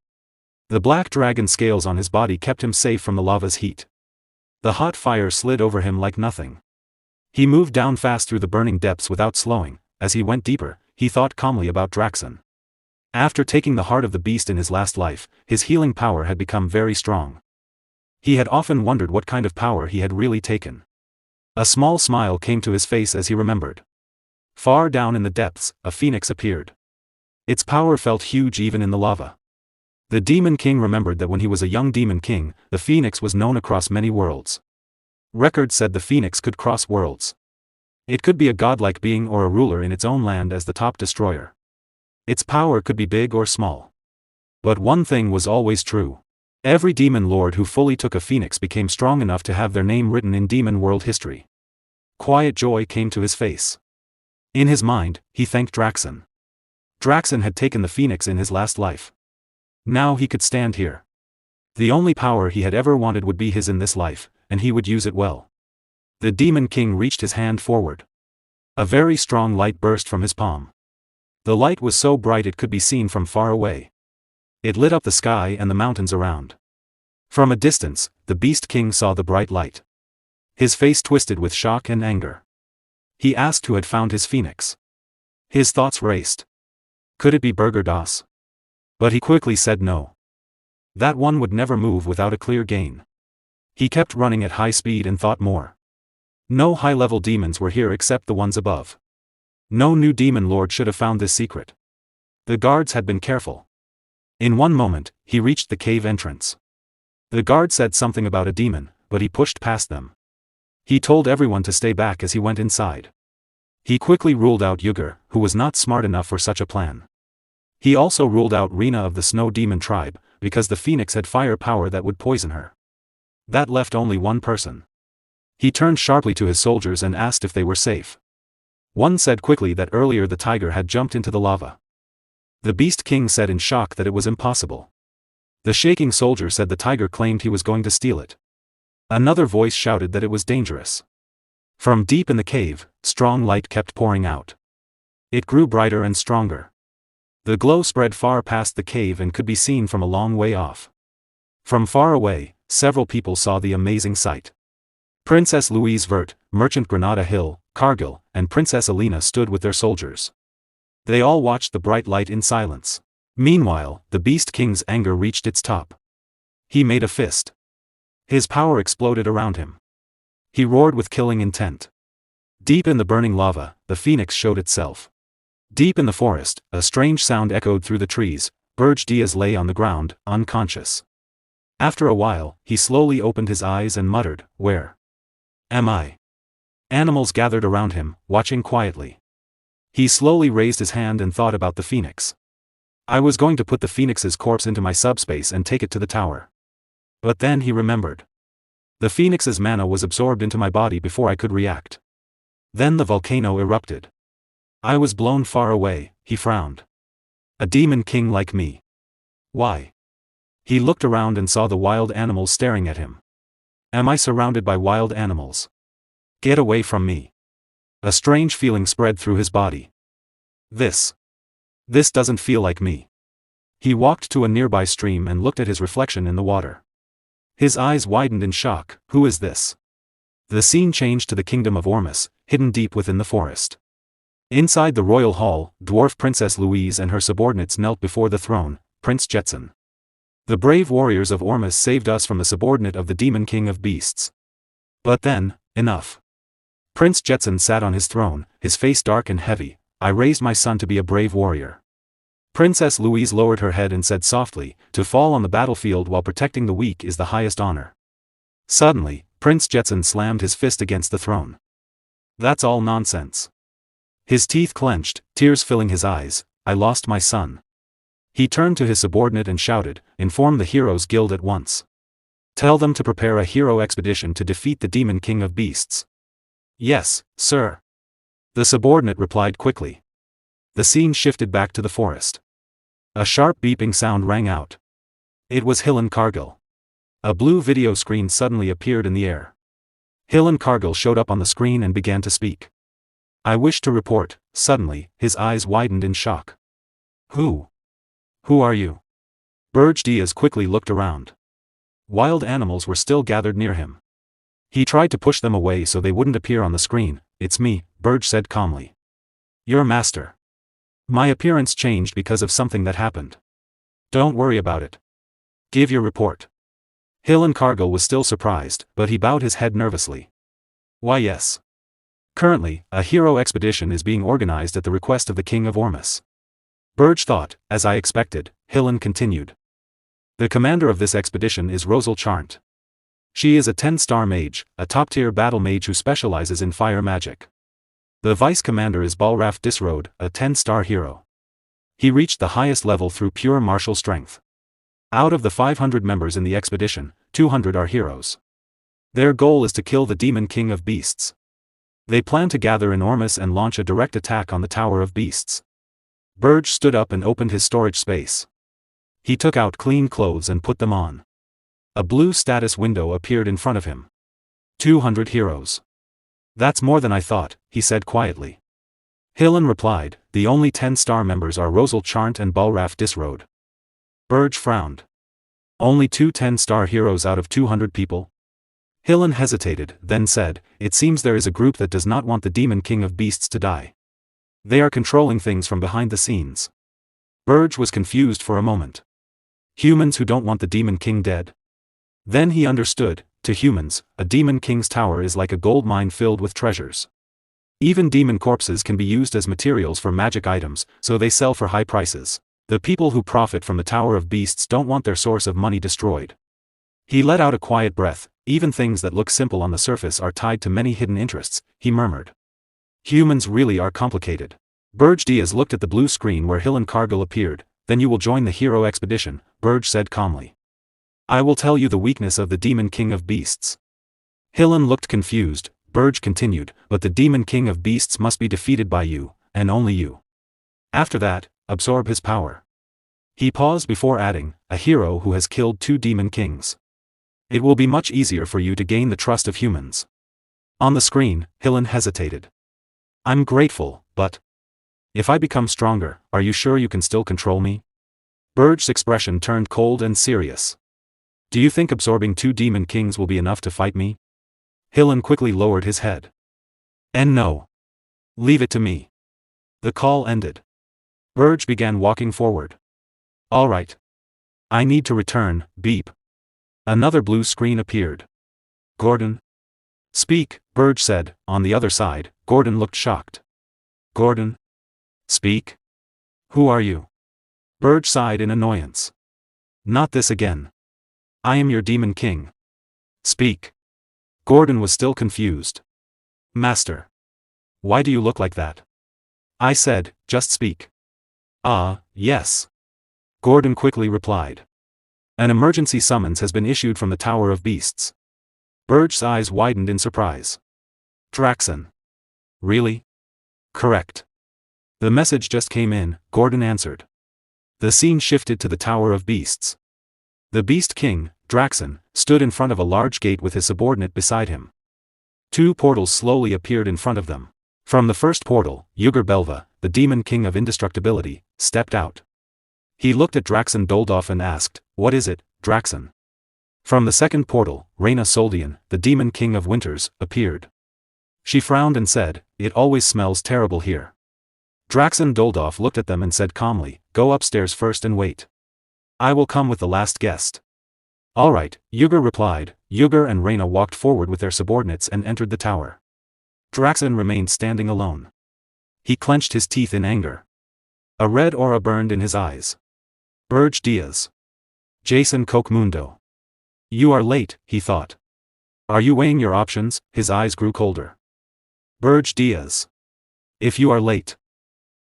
The black dragon scales on his body kept him safe from the lava's heat. The hot fire slid over him like nothing. He moved down fast through the burning depths without slowing. As he went deeper, he thought calmly about Draxen. After taking the heart of the beast in his last life, his healing power had become very strong. He had often wondered what kind of power he had really taken. A small smile came to his face as he remembered. Far down in the depths, a phoenix appeared. Its power felt huge even in the lava. The Demon King remembered that when he was a young Demon King, the phoenix was known across many worlds. Records said the phoenix could cross worlds. It could be a godlike being or a ruler in its own land as the top destroyer. Its power could be big or small. But one thing was always true. Every demon lord who fully took a phoenix became strong enough to have their name written in demon world history. Quiet joy came to his face. In his mind, he thanked Draxen. Draxen had taken the phoenix in his last life. Now he could stand here. The only power he had ever wanted would be his in this life, and he would use it well. The Demon King reached his hand forward. A very strong light burst from his palm. The light was so bright it could be seen from far away. It lit up the sky and the mountains around. From a distance, the Beast King saw the bright light. His face twisted with shock and anger. He asked who had found his phoenix. His thoughts raced. Could it be Berge? But he quickly said no. That one would never move without a clear gain. He kept running at high speed and thought more. No high-level demons were here except the ones above. No new demon lord should have found this secret. The guards had been careful. In one moment, he reached the cave entrance. The guard said something about a demon, but he pushed past them. He told everyone to stay back as he went inside. He quickly ruled out Yuger, who was not smart enough for such a plan. He also ruled out Rina of the Snow Demon tribe, because the phoenix had fire power that would poison her. That left only one person. He turned sharply to his soldiers and asked if they were safe. One said quickly that earlier the tiger had jumped into the lava. The Beast King said in shock that it was impossible. The shaking soldier said the tiger claimed he was going to steal it. Another voice shouted that it was dangerous. From deep in the cave, strong light kept pouring out. It grew brighter and stronger. The glow spread far past the cave and could be seen from a long way off. From far away, several people saw the amazing sight. Princess Louise Vert, Merchant Granada Hill, Cargill, and Princess Alina stood with their soldiers. They all watched the bright light in silence. Meanwhile, the Beast King's anger reached its top. He made a fist. His power exploded around him. He roared with killing intent. Deep in the burning lava, the phoenix showed itself. Deep in the forest, a strange sound echoed through the trees. Berge lay on the ground, unconscious. After a while, he slowly opened his eyes and muttered, "Where am I?" Animals gathered around him, watching quietly. He slowly raised his hand and thought about the phoenix. I was going to put the phoenix's corpse into my subspace and take it to the tower. But then he remembered. The phoenix's mana was absorbed into my body before I could react. Then the volcano erupted. I was blown far away, he frowned. A demon king like me. Why? He looked around and saw the wild animals staring at him. Am I surrounded by wild animals? Get away from me. A strange feeling spread through his body. This doesn't feel like me. He walked to a nearby stream and looked at his reflection in the water. His eyes widened in shock. Who is this? The scene changed to the kingdom of Ormus, hidden deep within the forest. Inside the royal hall, dwarf Princess Louise and her subordinates knelt before the throne. Prince Jetson. The brave warriors of Ormus saved us from the subordinate of the Demon King of Beasts. But then, enough. Prince Jetson sat on his throne, his face dark and heavy. I raised my son to be a brave warrior. Princess Louise lowered her head and said softly, to fall on the battlefield while protecting the weak is the highest honor. Suddenly, Prince Jetson slammed his fist against the throne. That's all nonsense. His teeth clenched, tears filling his eyes. I lost my son. He turned to his subordinate and shouted, inform the Heroes Guild at once. Tell them to prepare a hero expedition to defeat the Demon King of Beasts. Yes, sir. The subordinate replied quickly. The scene shifted back to the forest. A sharp beeping sound rang out. It was Hillen Cargill. A blue video screen suddenly appeared in the air. Hillen Cargill showed up on the screen and began to speak. I wish to report. Suddenly, his eyes widened in shock. Who are you? Berge quickly looked around. Wild animals were still gathered near him. He tried to push them away so they wouldn't appear on the screen. It's me, Berge said calmly. Your master. My appearance changed because of something that happened. Don't worry about it. Give your report. Hillen Cargill was still surprised, but he bowed his head nervously. Why yes. Currently, a hero expedition is being organized at the request of the King of Ormus. Berge thought, as I expected. Hillen continued. The commander of this expedition is Rosal Charnt. She is a 10-star mage, a top-tier battle mage who specializes in fire magic. The vice commander is Balraf Disroad, a 10-star hero. He reached the highest level through pure martial strength. Out of the 500 members in the expedition, 200 are heroes. Their goal is to kill the Demon King of Beasts. They plan to gather in Ormus and launch a direct attack on the Tower of Beasts. Berge stood up and opened his storage space. He took out clean clothes and put them on. A blue status window appeared in front of him. 200 heroes. That's more than I thought, he said quietly. Hillen replied, the only 10-star members are Rosal Charnt and Balraf Disroad. Berge frowned. Only 2 10-star heroes out of 200 people? Hillen hesitated, then said, it seems there is a group that does not want the Demon King of Beasts to die. They are controlling things from behind the scenes. Berge was confused for a moment. Humans who don't want the Demon King dead? Then he understood, to humans, a Demon King's tower is like a gold mine filled with treasures. Even demon corpses can be used as materials for magic items, so they sell for high prices. The people who profit from the Tower of Beasts don't want their source of money destroyed. He let out a quiet breath. Even things that look simple on the surface are tied to many hidden interests, he murmured. Humans really are complicated. Berge Diaz looked at the blue screen where Hillen Cargill appeared. Then you will join the hero expedition, Berge said calmly. I will tell you the weakness of the Demon King of Beasts. Hillen looked confused. Berge continued, but the Demon King of Beasts must be defeated by you, and only you. After that, absorb his power. He paused before adding, a hero who has killed 2 Demon Kings. It will be much easier for you to gain the trust of humans. On the screen, Hillen hesitated. I'm grateful, but if I become stronger, are you sure you can still control me? Berge's expression turned cold and serious. Do you think absorbing 2 Demon Kings will be enough to fight me? Hillen quickly lowered his head. And no. Leave it to me. The call ended. Berge began walking forward. All right. I need to return, beep. Another blue screen appeared. Gordon? Speak, Berge said. On the other side, Gordon looked shocked. Gordon? Speak? Who are you? Berge sighed in annoyance. Not this again. I am your Demon King. Speak. Gordon was still confused. Master. Why do you look like that? I said, just speak. Ah, yes. Gordon quickly replied. An emergency summons has been issued from the Tower of Beasts. Berge's eyes widened in surprise. Draxon. Really? Correct. The message just came in, Gordon answered. The scene shifted to the Tower of Beasts. The Beast King, Draxon, stood in front of a large gate with his subordinate beside him. 2 portals slowly appeared in front of them. From the first portal, Yugur Belva, the Demon King of Indestructibility, stepped out. He looked at Draxon Doldov and asked, what is it, Draxon? From the second portal, Reyna Soldian, the Demon King of Winters, appeared. She frowned and said, it always smells terrible here. Draxon Doldov looked at them and said calmly, go upstairs first and wait. I will come with the last guest. All right, Yugur replied. Yugur and Reyna walked forward with their subordinates and entered the tower. Draxon remained standing alone. He clenched his teeth in anger. A red aura burned in his eyes. Berge Diaz. Jason Kokmundo. You are late, he thought. Are you weighing your options? His eyes grew colder. Berge Diaz. If you are late,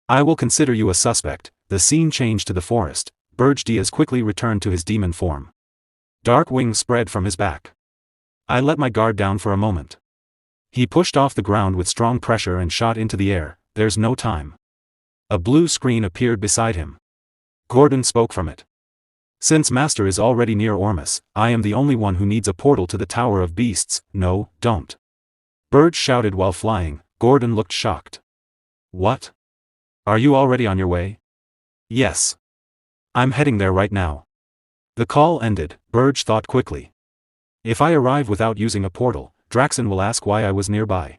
I will consider you a suspect. The scene changed to the forest. Berge Diaz quickly returned to his demon form. Dark wings spread from his back. I let my guard down for a moment. He pushed off the ground with strong pressure and shot into the air. There's no time. A blue screen appeared beside him. Gordon spoke from it. Since Master is already near Ormus, I am the only one who needs a portal to the Tower of Beasts. No, don't. Berge shouted while flying. Gordon looked shocked. What? Are you already on your way? Yes. I'm heading there right now. The call ended. Berge thought quickly. If I arrive without using a portal, Draxon will ask why I was nearby.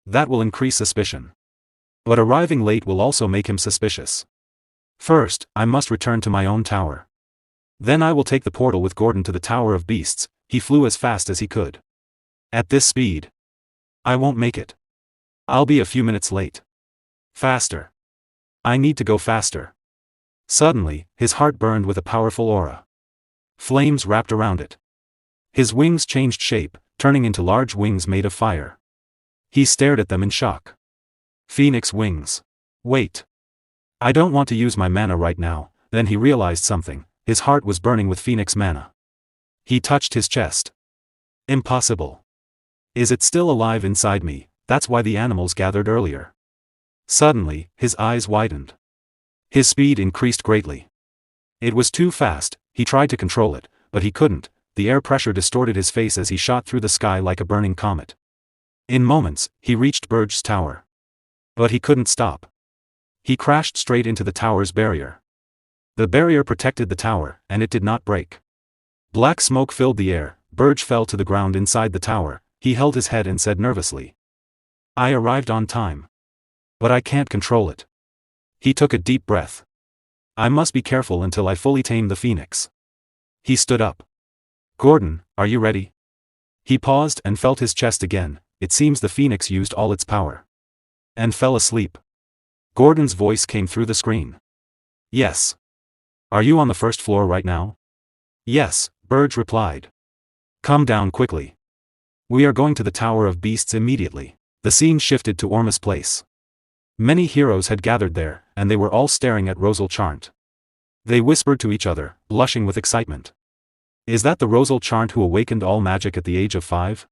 That will increase suspicion. But arriving late will also make him suspicious. First, I must return to my own tower. Then I will take the portal with Gordon to the Tower of Beasts. He flew as fast as he could. At this speed, I won't make it. I'll be a few minutes late. Faster. I need to go faster. Suddenly, his heart burned with a powerful aura. Flames wrapped around it. His wings changed shape, turning into large wings made of fire. He stared at them in shock. Phoenix wings. Wait. I don't want to use my mana right now. Then he realized something. His heart was burning with Phoenix mana. He touched his chest. Impossible. Is it still alive inside me? That's why the animals gathered earlier. Suddenly, his eyes widened. His speed increased greatly. It was too fast. He tried to control it, but he couldn't. The air pressure distorted his face as he shot through the sky like a burning comet. In moments, he reached Berge's tower. But he couldn't stop. He crashed straight into the tower's barrier. The barrier protected the tower, and it did not break. Black smoke filled the air. Berge fell to the ground inside the tower. He held his head and said nervously, "I arrived on time. But I can't control it." He took a deep breath. "I must be careful until I fully tame the phoenix." He stood up. "Gordon, are you ready?" He paused and felt his chest again. It seems the phoenix used all its power. And fell asleep. Gordon's voice came through the screen. "Yes. Are you on the first floor right now?" "Yes," Berge replied. "Come down quickly. We are going to the Tower of Beasts immediately." The scene shifted to Ormus Place. Many heroes had gathered there, and they were all staring at Rosal Charnt. They whispered to each other, blushing with excitement. "Is that the Rosal Charnt who awakened all magic at the age of 5?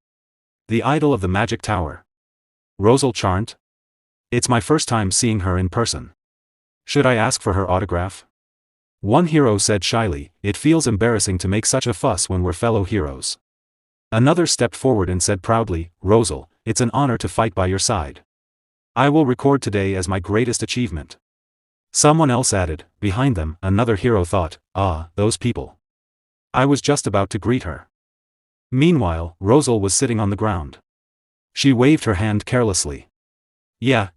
The idol of the magic tower? Rosal Charnt? It's my first time seeing her in person. Should I ask for her autograph?" One hero said shyly, "It feels embarrassing to make such a fuss when we're fellow heroes." Another stepped forward and said proudly, "Rosal, it's an honor to fight by your side. I will record today as my greatest achievement." Someone else added, behind them, another hero thought, "Ah, those people. I was just about to greet her." Meanwhile, Rosal was sitting on the ground. She waved her hand carelessly. Yeah.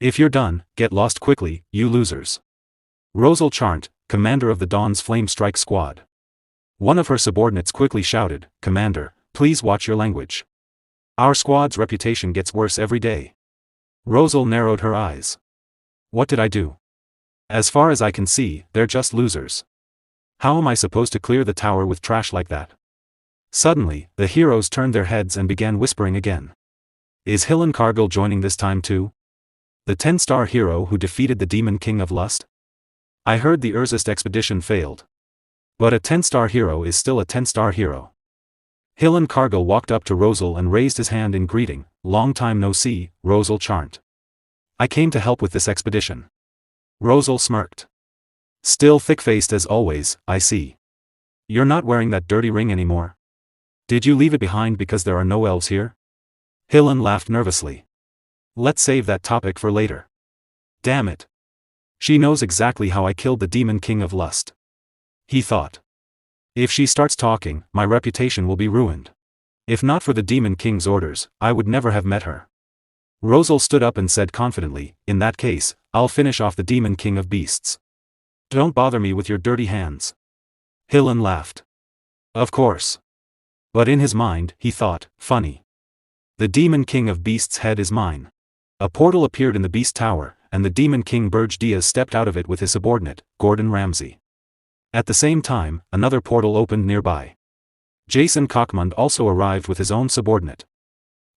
If you're done, get lost quickly, you losers." Rosal Charnt, commander of the Dawn's Flame Strike Squad. One of her subordinates quickly shouted, "Commander, please watch your language. Our squad's reputation gets worse every day." Rosal narrowed her eyes. "What did I do? As far as I can see, they're just losers. How am I supposed to clear the tower with trash like that?" Suddenly, the heroes turned their heads and began whispering again. "Is Hillen Cargill joining this time too? The 10-star hero who defeated the Demon King of Lust? I heard the Regressed expedition failed. But a 10-star hero is still a 10-star hero." Hillen Cargill walked up to Rosal and raised his hand in greeting. "Long time no see, Rosal Charnt. I came to help with this expedition." Rosal smirked. "Still thick-faced as always, I see. You're not wearing that dirty ring anymore. Did you leave it behind because there are no elves here?" Hillen laughed nervously. "Let's save that topic for later. Damn it. She knows exactly how I killed the Demon King of Lust," he thought. "If she starts talking, my reputation will be ruined. If not for the Demon King's orders, I would never have met her." Rosal stood up and said confidently, "In that case, I'll finish off the Demon King of Beasts. Don't bother me with your dirty hands." Hillen laughed. "Of course." But in his mind, he thought, funny. The Demon King of Beasts' head is mine. A portal appeared in the Beast Tower, and the Demon King Berge stepped out of it with his subordinate, Gordon Ramsay. At the same time, another portal opened nearby. Jason Cockmund also arrived with his own subordinate.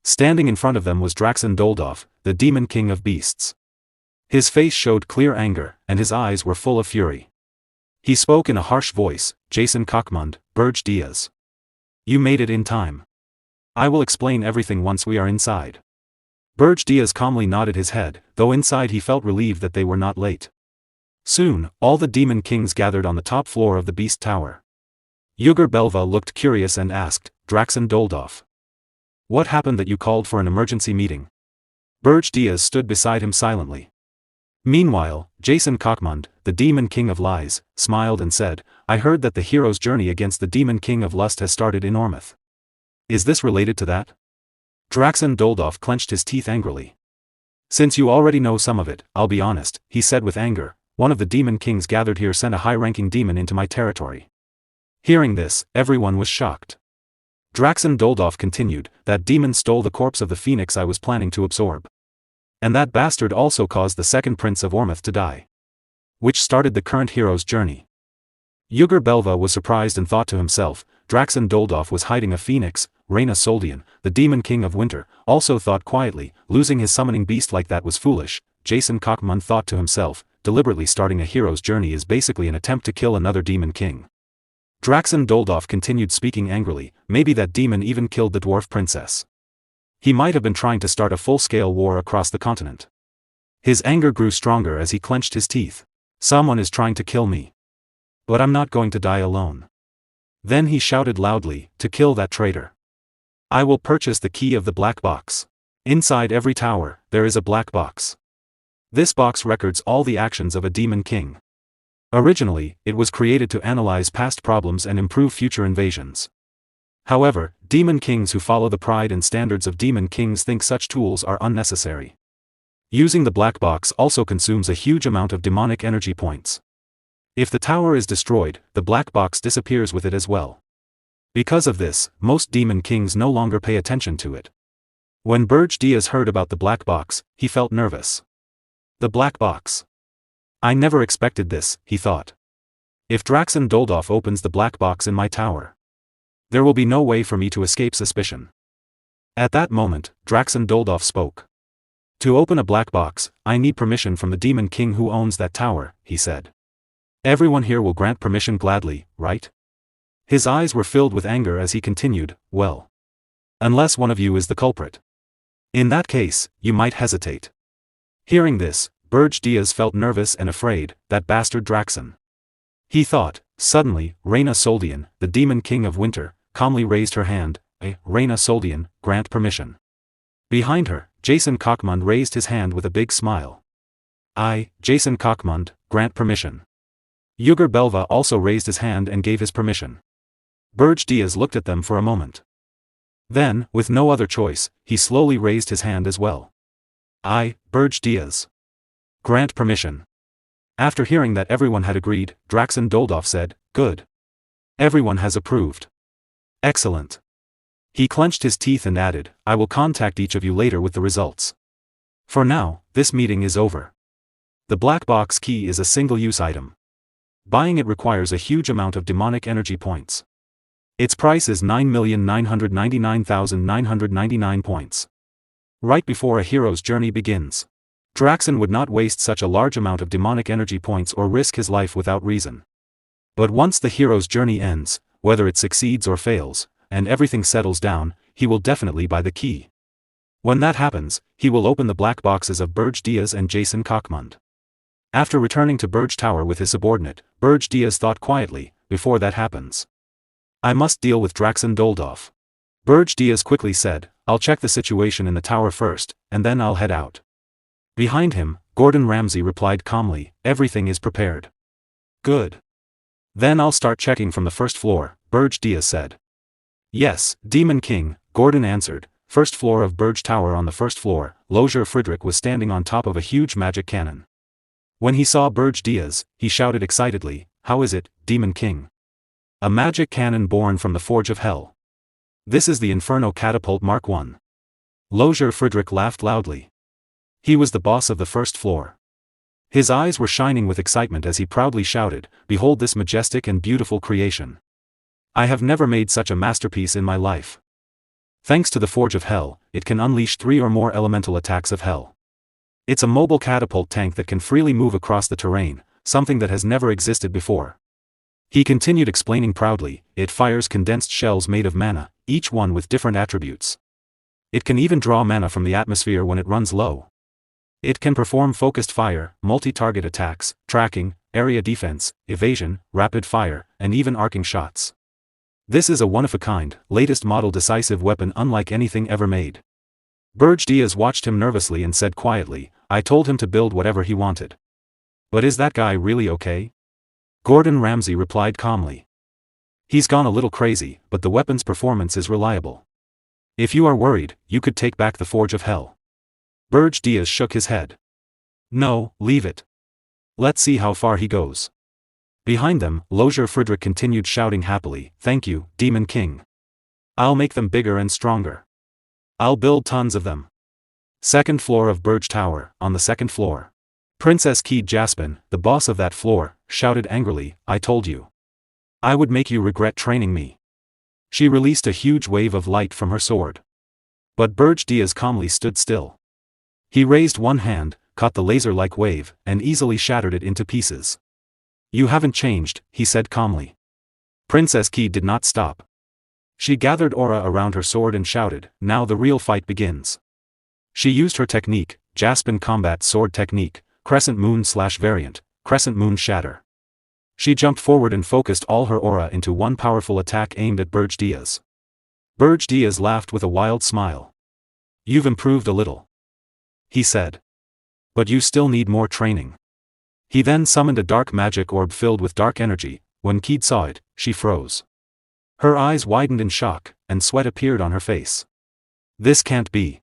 Standing in front of them was Draxen Doldorf, the Demon King of Beasts. His face showed clear anger, and his eyes were full of fury. He spoke in a harsh voice, "Jason Cockmund, Berge. You made it in time. I will explain everything once we are inside." Berge calmly nodded his head, though inside he felt relieved that they were not late. Soon, all the Demon Kings gathered on the top floor of the Beast Tower. Yugur Belva looked curious and asked, "Draxen Doldorf, what happened that you called for an emergency meeting?" Berge stood beside him silently. Meanwhile, Jason Cockmund, the Demon King of Lies, smiled and said, "I heard that the hero's journey against the Demon King of Lust has started in Ormouth. Is this related to that?" Draxen Doldorf clenched his teeth angrily. "Since you already know some of it, I'll be honest," he said with anger. "One of the Demon Kings gathered here sent a high-ranking demon into my territory." Hearing this, everyone was shocked. Draxen Doldorf continued, "That demon stole the corpse of the phoenix I was planning to absorb. And that bastard also caused the second prince of Ormouth to die. Which started the current hero's journey." Yugur Belva was surprised and thought to himself, Draxen Doldorf was hiding a phoenix. Reyna Soldian, the Demon King of Winter, also thought quietly, losing his summoning beast like that was foolish. Jason Cockmund thought to himself, deliberately starting a hero's journey is basically an attempt to kill another Demon King. Draxen Doldorf continued speaking angrily, "Maybe that demon even killed the dwarf princess. He might have been trying to start a full-scale war across the continent." His anger grew stronger as he clenched his teeth. "Someone is trying to kill me. But I'm not going to die alone." Then he shouted loudly, "To kill that traitor, I will purchase the key of the black box. Inside every tower, there is a black box. This box records all the actions of a Demon King. Originally, it was created to analyze past problems and improve future invasions. However, demon kings who follow the pride and standards of demon kings think such tools are unnecessary. Using the black box also consumes a huge amount of demonic energy points. If the tower is destroyed, the black box disappears with it as well. Because of this, most demon kings no longer pay attention to it. When Berge Diaz heard about the black box, he felt nervous. The black box. I never expected this, he thought. If Draxen Doldorf opens the black box in my tower, there will be no way for me to escape suspicion. At that moment, Draxen Doldorf spoke. To open a black box, I need permission from the demon king who owns that tower, he said. Everyone here will grant permission gladly, right? His eyes were filled with anger as he continued, well. Unless one of you is the culprit. In that case, you might hesitate. Hearing this, Berge Diaz felt nervous and afraid, that bastard Draxen. He thought, suddenly, Reyna Soldian, the demon king of winter, calmly raised her hand, Reyna Soldian, grant permission. Behind her, Jason Cockmund raised his hand with a big smile. I, Jason Cockmund, grant permission. Yuger Belva also raised his hand and gave his permission. Berge Diaz looked at them for a moment. Then, with no other choice, he slowly raised his hand as well. I, Berge Diaz, grant permission. After hearing that everyone had agreed, Draxen Doldorf said, good. Everyone has approved. Excellent. He clenched his teeth and added, I will contact each of you later with the results. For now, this meeting is over. The black box key is a single-use item. Buying it requires a huge amount of demonic energy points. Its price is 9,999,999 points. Right before a hero's journey begins, Draxen would not waste such a large amount of demonic energy points or risk his life without reason. But once the hero's journey ends, whether it succeeds or fails, and everything settles down, he will definitely buy the key. When that happens, he will open the black boxes of Berge Diaz and Jason Cockmund. After returning to Berge Tower with his subordinate, Berge Diaz thought quietly, before that happens, I must deal with Draxen Doldorf. Berge Diaz quickly said, I'll check the situation in the tower first, and then I'll head out. Behind him, Gordon Ramsay replied calmly, everything is prepared. Good. Then I'll start checking from the first floor, Berge Diaz said. Yes, Demon King, Gordon answered. First floor of Berge Tower. On the first floor, Lozier Friedrich was standing on top of a huge magic cannon. When he saw Berge Diaz, he shouted excitedly, how is it, Demon King? A magic cannon born from the Forge of Hell. This is the Inferno Catapult Mark I. Lozier Friedrich laughed loudly. He was the boss of the first floor. His eyes were shining with excitement as he proudly shouted, behold this majestic and beautiful creation. I have never made such a masterpiece in my life. Thanks to the Forge of Hell, it can unleash 3 or more elemental attacks of hell. It's a mobile catapult tank that can freely move across the terrain, something that has never existed before. He continued explaining proudly, it fires condensed shells made of mana, each one with different attributes. It can even draw mana from the atmosphere when it runs low. It can perform focused fire, multi-target attacks, tracking, area defense, evasion, rapid fire, and even arcing shots. This is a one-of-a-kind, latest model decisive weapon unlike anything ever made. Berge Diaz watched him nervously and said quietly, I told him to build whatever he wanted. But is that guy really okay? Gordon Ramsay replied calmly. He's gone a little crazy, but the weapon's performance is reliable. If you are worried, you could take back the Forge of Hell. Berge Diaz shook his head. No, leave it. Let's see how far he goes. Behind them, Lozier Friedrich continued shouting happily, thank you, Demon King. I'll make them bigger and stronger. I'll build tons of them. Second floor of Berge Tower. On the second floor, Princess Keed Jaspin, the boss of that floor, shouted angrily, I told you. I would make you regret training me. She released a huge wave of light from her sword. But Berge Diaz calmly stood still. He raised one hand, caught the laser-like wave, and easily shattered it into pieces. You haven't changed, he said calmly. Princess Keed did not stop. She gathered aura around her sword and shouted, now the real fight begins. She used her technique, Jaspin Combat Sword Technique, Crescent Moon/Variant, Crescent Moon Shatter. She jumped forward and focused all her aura into one powerful attack aimed at Berge Diaz. Berge Diaz laughed with a wild smile. You've improved a little, he said. But you still need more training. He then summoned a dark magic orb filled with dark energy. When Keed saw it, she froze. Her eyes widened in shock, and sweat appeared on her face. This can't be.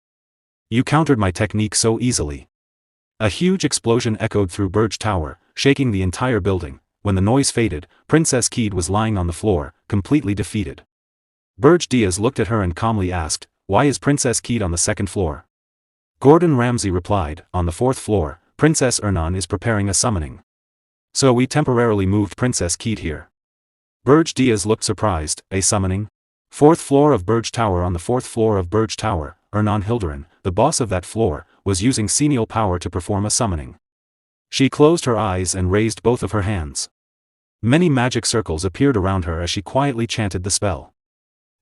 You countered my technique so easily. A huge explosion echoed through Berge Tower, shaking the entire building. When the noise faded, Princess Keed was lying on the floor, completely defeated. Berge Diaz looked at her and calmly asked, "Why is Princess Keed on the second floor?" Gordon Ramsay replied, "On the fourth floor, Princess Ernan is preparing a summoning. So we temporarily moved Princess Keed here." Berge Diaz looked surprised. "A summoning? Fourth floor of Berge Tower." On the fourth floor of Berge Tower, Ernan Hilderin, the boss of that floor, was using Senial power to perform a summoning. She closed her eyes and raised both of her hands. Many magic circles appeared around her as she quietly chanted the spell.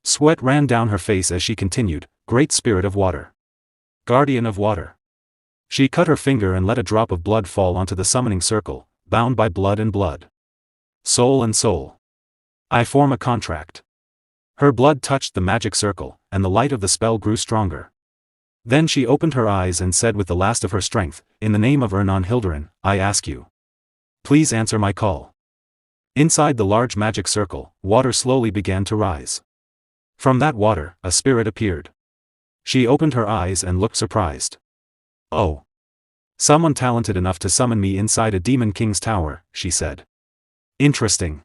Sweat ran down her face as she continued, "Great Spirit of Water. Guardian of Water." She cut her finger and let a drop of blood fall onto the summoning circle, bound by blood and blood. "Soul and soul. I form a contract." Her blood touched the magic circle, and the light of the spell grew stronger. Then she opened her eyes and said with the last of her strength, "In the name of Ernan Hilderin, I ask you. Please answer my call." Inside the large magic circle, water slowly began to rise. From that water, a spirit appeared. She opened her eyes and looked surprised. "Oh. Someone talented enough to summon me inside a Demon King's tower," she said. "Interesting."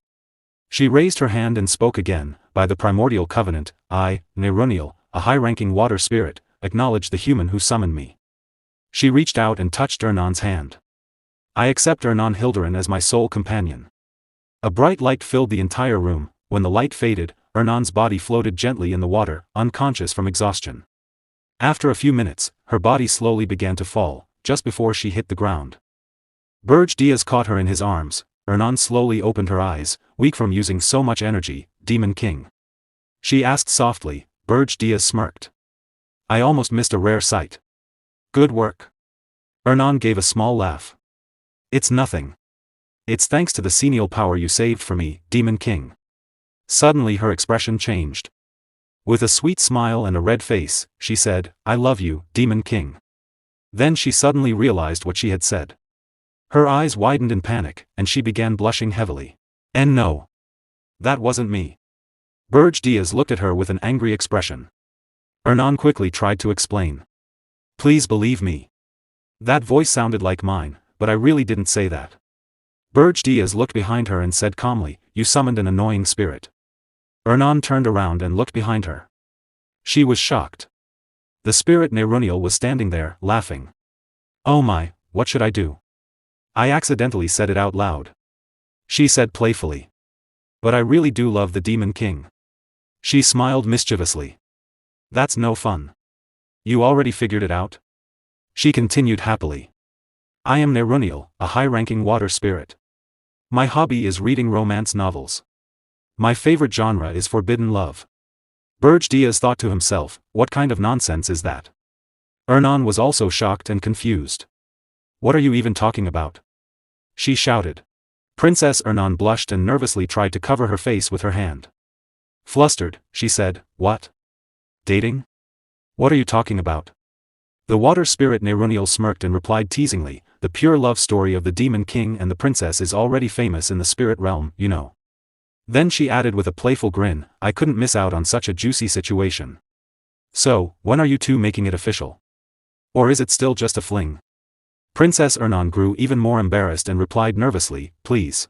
She raised her hand and spoke again, "By the primordial covenant, I, Neruniel, a high-ranking water spirit, acknowledge the human who summoned me." She reached out and touched Ernan's hand. "I accept Ernan Hilderin as my sole companion." A bright light filled the entire room. When the light faded, Ernan's body floated gently in the water, unconscious from exhaustion. After a few minutes, her body slowly began to fall, just before she hit the ground. Berge Diaz caught her in his arms. Ernan slowly opened her eyes, weak from using so much energy. "Demon King?" she asked softly. Berge Diaz smirked. "I almost missed a rare sight." "Good work." Ernan gave a small laugh. "It's nothing. It's thanks to the Senial power you saved for me, Demon King." Suddenly her expression changed. With a sweet smile and a red face, she said, "I love you, Demon King." Then she suddenly realized what she had said. Her eyes widened in panic, and she began blushing heavily. "And no. That wasn't me." Berge Diaz looked at her with an angry expression. Ernan quickly tried to explain. "Please believe me. That voice sounded like mine, but I really didn't say that." Berge Diaz looked behind her and said calmly, "You summoned an annoying spirit." Ernan turned around and looked behind her. She was shocked. The spirit Neruniel was standing there, laughing. "Oh my, what should I do? I accidentally said it out loud," she said playfully. "But I really do love the Demon King." She smiled mischievously. "That's no fun. You already figured it out?" she continued happily. "I am Neruniel, a high-ranking water spirit. My hobby is reading romance novels. My favorite genre is forbidden love." Berge Diaz thought to himself, what kind of nonsense is that? Ernan was also shocked and confused. "What are you even talking about?" she shouted. Princess Ernan blushed and nervously tried to cover her face with her hand. Flustered, she said, "What? Dating? What are you talking about?" The water spirit Neruniel smirked and replied teasingly, "The pure love story of the Demon King and the princess is already famous in the spirit realm, you know." Then she added with a playful grin, "I couldn't miss out on such a juicy situation. So, when are you two making it official? Or is it still just a fling?" Princess Ernan grew even more embarrassed and replied nervously, "Please.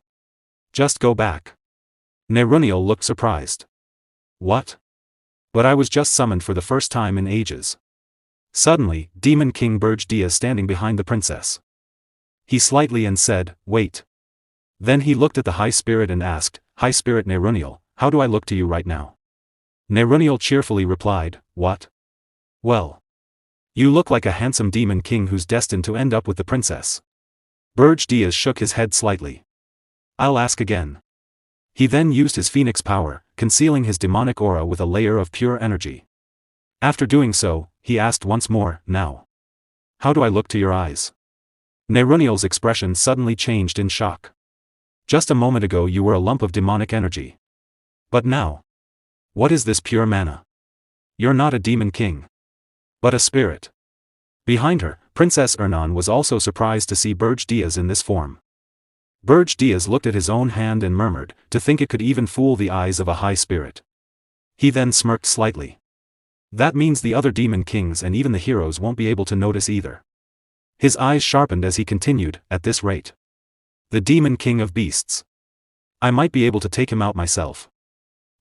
Just go back." Neruniel looked surprised. "What? But I was just summoned for the first time in ages." Suddenly, Demon King Berge Diaz standing behind the princess. He slightly and said, "Wait." Then he looked at the High Spirit and asked, "High Spirit Neruniel, how do I look to you right now?" Neruniel cheerfully replied, "What? Well. You look like a handsome Demon King who's destined to end up with the princess." Berge Diaz shook his head slightly. "I'll ask again." He then used his phoenix power, concealing his demonic aura with a layer of pure energy. After doing so, he asked once more, "Now. How do I look to your eyes?" Neruniel's expression suddenly changed in shock. "Just a moment ago you were a lump of demonic energy. But now? What is this pure mana? You're not a Demon King. But a spirit." Behind her, Princess Ernan was also surprised to see Berge Diaz in this form. Berge Diaz looked at his own hand and murmured, to think it could even fool the eyes of a high spirit. He then smirked slightly. That means the other demon kings and even the heroes won't be able to notice either. His eyes sharpened as he continued, at this rate. The demon king of beasts. I might be able to take him out myself.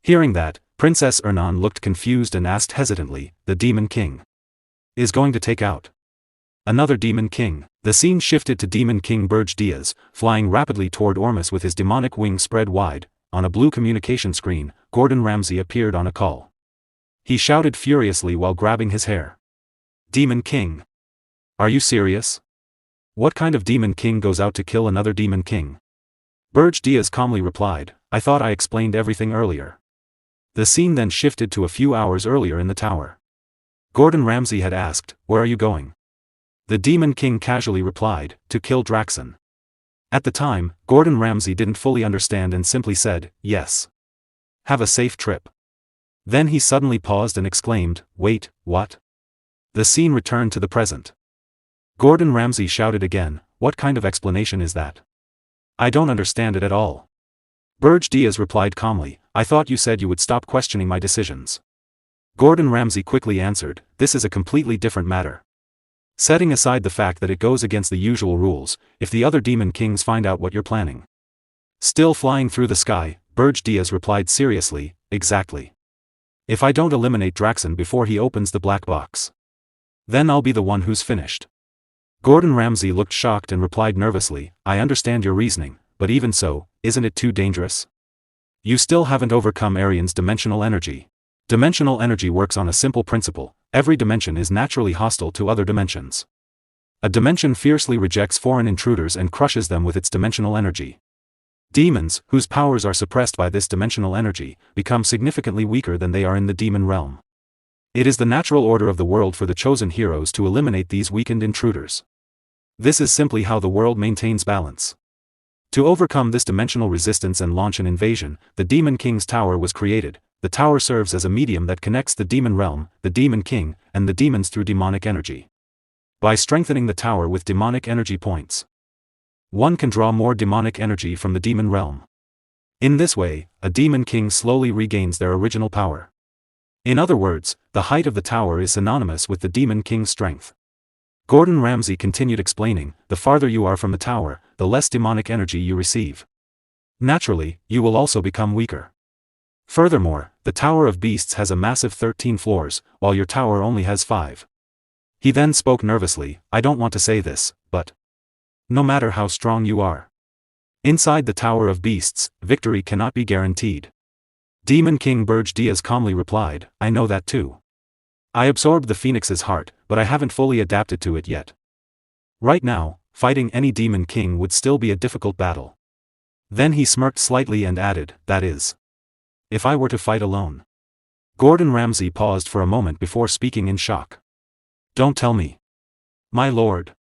Hearing that, Princess Ernan looked confused and asked hesitantly, the demon king is going to take out another demon king. The scene shifted to Demon King Berge Diaz, flying rapidly toward Ormus with his demonic wings spread wide. On a blue communication screen, Gordon Ramsay appeared on a call. He shouted furiously while grabbing his hair. Demon King. Are you serious? What kind of demon king goes out to kill another demon king? Berge Diaz calmly replied, I thought I explained everything earlier. The scene then shifted to a few hours earlier in the tower. Gordon Ramsay had asked, where are you going? The demon king casually replied, to kill Draxon. At the time, Gordon Ramsay didn't fully understand and simply said, yes. Have a safe trip. Then he suddenly paused and exclaimed, wait, what? The scene returned to the present. Gordon Ramsay shouted again, what kind of explanation is that? I don't understand it at all. Berge Diaz replied calmly, I thought you said you would stop questioning my decisions. Gordon Ramsay quickly answered, this is a completely different matter. Setting aside the fact that it goes against the usual rules, if the other demon kings find out what you're planning. Still flying through the sky, Berge Diaz replied seriously, exactly. If I don't eliminate Draxon before he opens the black box, then I'll be the one who's finished. Gordon Ramsay looked shocked and replied nervously, I understand your reasoning, but even so, isn't it too dangerous? You still haven't overcome Arian's dimensional energy. Dimensional energy works on a simple principle, every dimension is naturally hostile to other dimensions. A dimension fiercely rejects foreign intruders and crushes them with its dimensional energy. Demons, whose powers are suppressed by this dimensional energy, become significantly weaker than they are in the demon realm. It is the natural order of the world for the chosen heroes to eliminate these weakened intruders. This is simply how the world maintains balance. To overcome this dimensional resistance and launch an invasion, the Demon King's Tower was created. The tower serves as a medium that connects the demon realm, the demon king, and the demons through demonic energy. By strengthening the tower with demonic energy points, one can draw more demonic energy from the demon realm. In this way, a demon king slowly regains their original power. In other words, the height of the tower is synonymous with the demon king's strength. Gordon Ramsay continued explaining, the farther you are from the tower, the less demonic energy you receive. Naturally, you will also become weaker. Furthermore, the Tower of Beasts has a massive 13 floors, while your tower only has 5. He then spoke nervously, I don't want to say this, but no matter how strong you are, inside the Tower of Beasts, victory cannot be guaranteed. Demon King Berge Diaz calmly replied, I know that too. I absorbed the Phoenix's heart, but I haven't fully adapted to it yet. Right now, fighting any demon king would still be a difficult battle. Then he smirked slightly and added, that is, if I were to fight alone. Gordon Ramsay paused for a moment before speaking in shock. Don't tell me. My lord.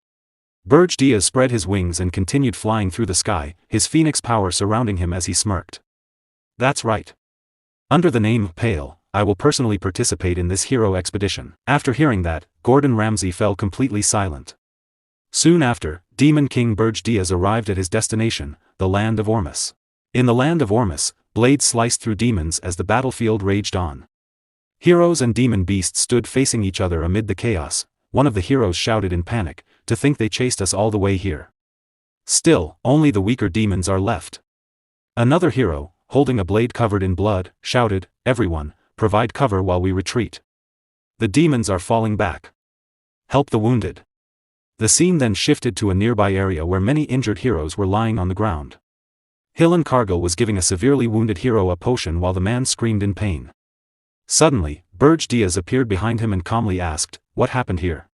Berge Diaz spread his wings and continued flying through the sky, his phoenix power surrounding him as he smirked. That's right. Under the name of Pale, I will personally participate in this hero expedition. After hearing that, Gordon Ramsay fell completely silent. Soon after, Demon King Berge Diaz arrived at his destination, the land of Ormus. In the land of Ormus, blades sliced through demons as the battlefield raged on. Heroes and demon beasts stood facing each other amid the chaos. One of the heroes shouted in panic, to think they chased us all the way here. Still, only the weaker demons are left. Another hero, holding a blade covered in blood, shouted, everyone, provide cover while we retreat. The demons are falling back. Help the wounded. The scene then shifted to a nearby area where many injured heroes were lying on the ground. Hillen Cargill was giving a severely wounded hero a potion while the man screamed in pain. Suddenly, Berge Diaz appeared behind him and calmly asked, what happened here?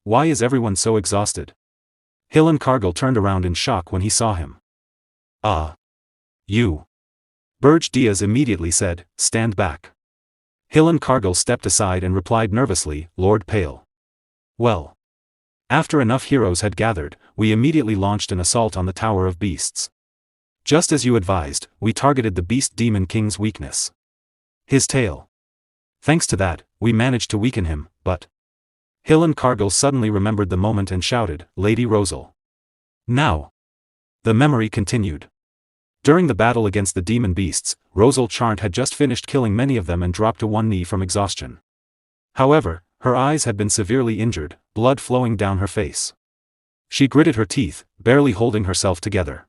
Why is everyone so exhausted? Hillen Cargill turned around in shock when he saw him. You. Berge Diaz immediately said, stand back. Hillen Cargill stepped aside and replied nervously, Lord Pale. Well. After enough heroes had gathered, we immediately launched an assault on the Tower of Beasts. Just as you advised, we targeted the Beast Demon King's weakness. His tail. Thanks to that, we managed to weaken him, but Hillen Cargill suddenly remembered the moment and shouted, Lady Rosal. Now. The memory continued. During the battle against the demon beasts, Rosal Chant had just finished killing many of them and dropped to one knee from exhaustion. However, her eyes had been severely injured, blood flowing down her face. She gritted her teeth, barely holding herself together.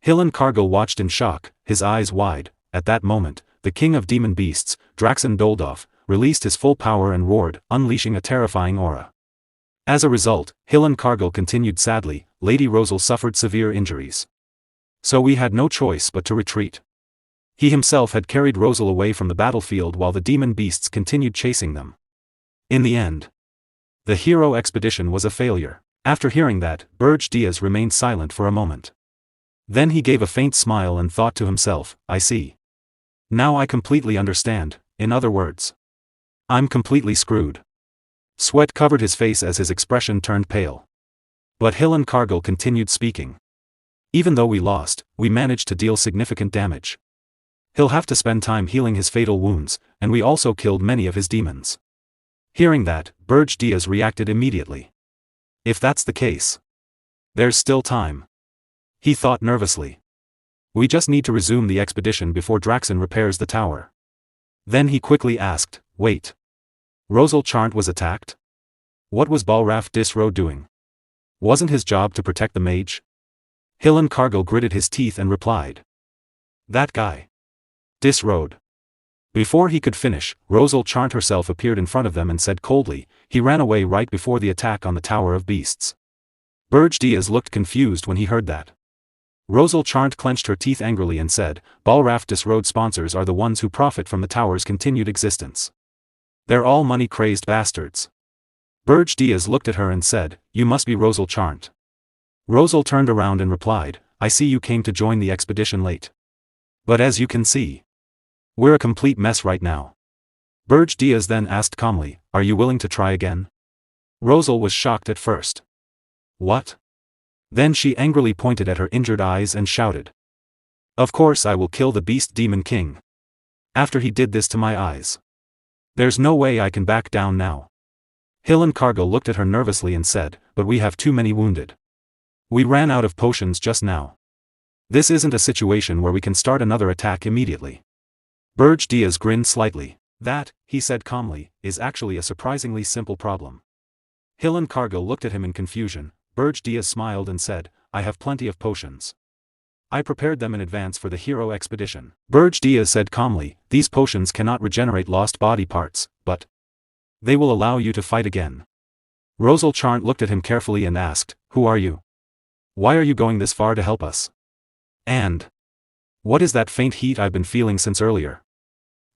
Hillen Cargill watched in shock, his eyes wide. At that moment, the king of demon beasts, Draxen Doldov, released his full power and roared, unleashing a terrifying aura. As a result, Hillen Cargill continued sadly, Lady Rosal suffered severe injuries. So we had no choice but to retreat. He himself had carried Rosal away from the battlefield while the demon beasts continued chasing them. In the end, the hero expedition was a failure. After hearing that, Berge Diaz remained silent for a moment. Then he gave a faint smile and thought to himself, I see. Now I completely understand, in other words. I'm completely screwed. Sweat covered his face as his expression turned pale. But Hillen Cargill continued speaking. Even though we lost, we managed to deal significant damage. He'll have to spend time healing his fatal wounds, and we also killed many of his demons. Hearing that, Berge Diaz reacted immediately. If that's the case, there's still time. He thought nervously. We just need to resume the expedition before Draxen repairs the tower. Then he quickly asked, wait. Rosal Chant was attacked? What was Balraf Disro doing? Wasn't his job to protect the mage? Hillen Cargill gritted his teeth and replied. That guy. Disrode. Before he could finish, Rosal Chant herself appeared in front of them and said coldly, he ran away right before the attack on the Tower of Beasts. Berge Diaz looked confused when he heard that. Rosal Chant clenched her teeth angrily and said, Balraf Disrode sponsors are the ones who profit from the tower's continued existence. They're all money-crazed bastards. Berge Diaz looked at her and said, you must be Rosal Chant. Rosal turned around and replied, I see you came to join the expedition late. But as you can see, we're a complete mess right now. Berge Diaz then asked calmly, are you willing to try again? Rosal was shocked at first. What? Then she angrily pointed at her injured eyes and shouted. Of course I will kill the beast Demon King. After he did this to my eyes. There's no way I can back down now. Hillen Cargill looked at her nervously and said, but we have too many wounded. We ran out of potions just now. This isn't a situation where we can start another attack immediately. Berge Diaz grinned slightly. That, he said calmly, is actually a surprisingly simple problem. Hillen Cargill looked at him in confusion. Berge Diaz smiled and said, I have plenty of potions. I prepared them in advance for the hero expedition. Berge Diaz said calmly, these potions cannot regenerate lost body parts, but they will allow you to fight again. Rosal Chant looked at him carefully and asked, who are you? Why are you going this far to help us? And what is that faint heat I've been feeling since earlier?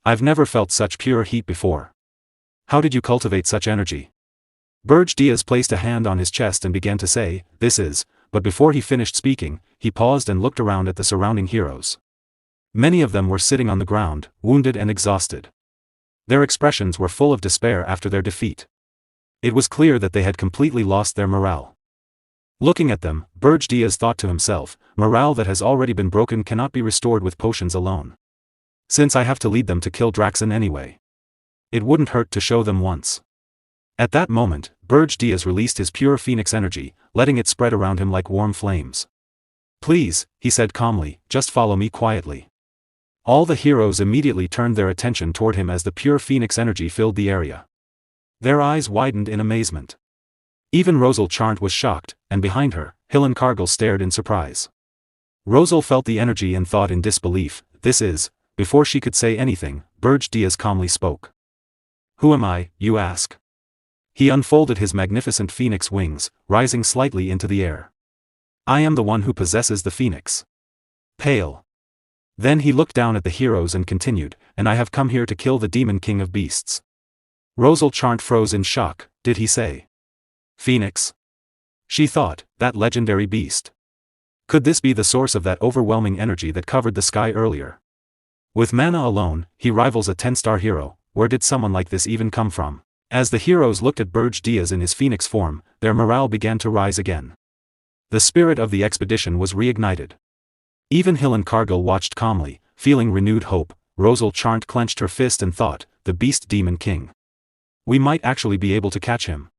I've never felt such pure heat before. How did you cultivate such energy? Berge Diaz placed a hand on his chest and began to say, this is, but before he finished speaking, he paused and looked around at the surrounding heroes. Many of them were sitting on the ground, wounded and exhausted. Their expressions were full of despair after their defeat. It was clear that they had completely lost their morale. Looking at them, Berge Diaz thought to himself, morale that has already been broken cannot be restored with potions alone. Since I have to lead them to kill Draxen anyway. It wouldn't hurt to show them once. At that moment, Berge Diaz released his pure phoenix energy, letting it spread around him like warm flames. Please, he said calmly, just follow me quietly. All the heroes immediately turned their attention toward him as the pure phoenix energy filled the area. Their eyes widened in amazement. Even Rosal Chant was shocked, and behind her, Hillen Cargill stared in surprise. Rosal felt the energy and thought in disbelief, this is. Before she could say anything, Berge Diaz calmly spoke. Who am I, you ask? He unfolded his magnificent phoenix wings, rising slightly into the air. I am the one who possesses the phoenix. Pale. Then he looked down at the heroes and continued, and I have come here to kill the Demon King of Beasts. Rosal Chant froze in shock, did he say? Phoenix? She thought, that legendary beast. Could this be the source of that overwhelming energy that covered the sky earlier? With mana alone, he rivals a 10-star hero. Where did someone like this even come from? As the heroes looked at Berge Diaz in his phoenix form, their morale began to rise again. The spirit of the expedition was reignited. Even Hillen Cargill watched calmly, feeling renewed hope. Rosal Chant clenched her fist and thought, the beast Demon King. We might actually be able to catch him.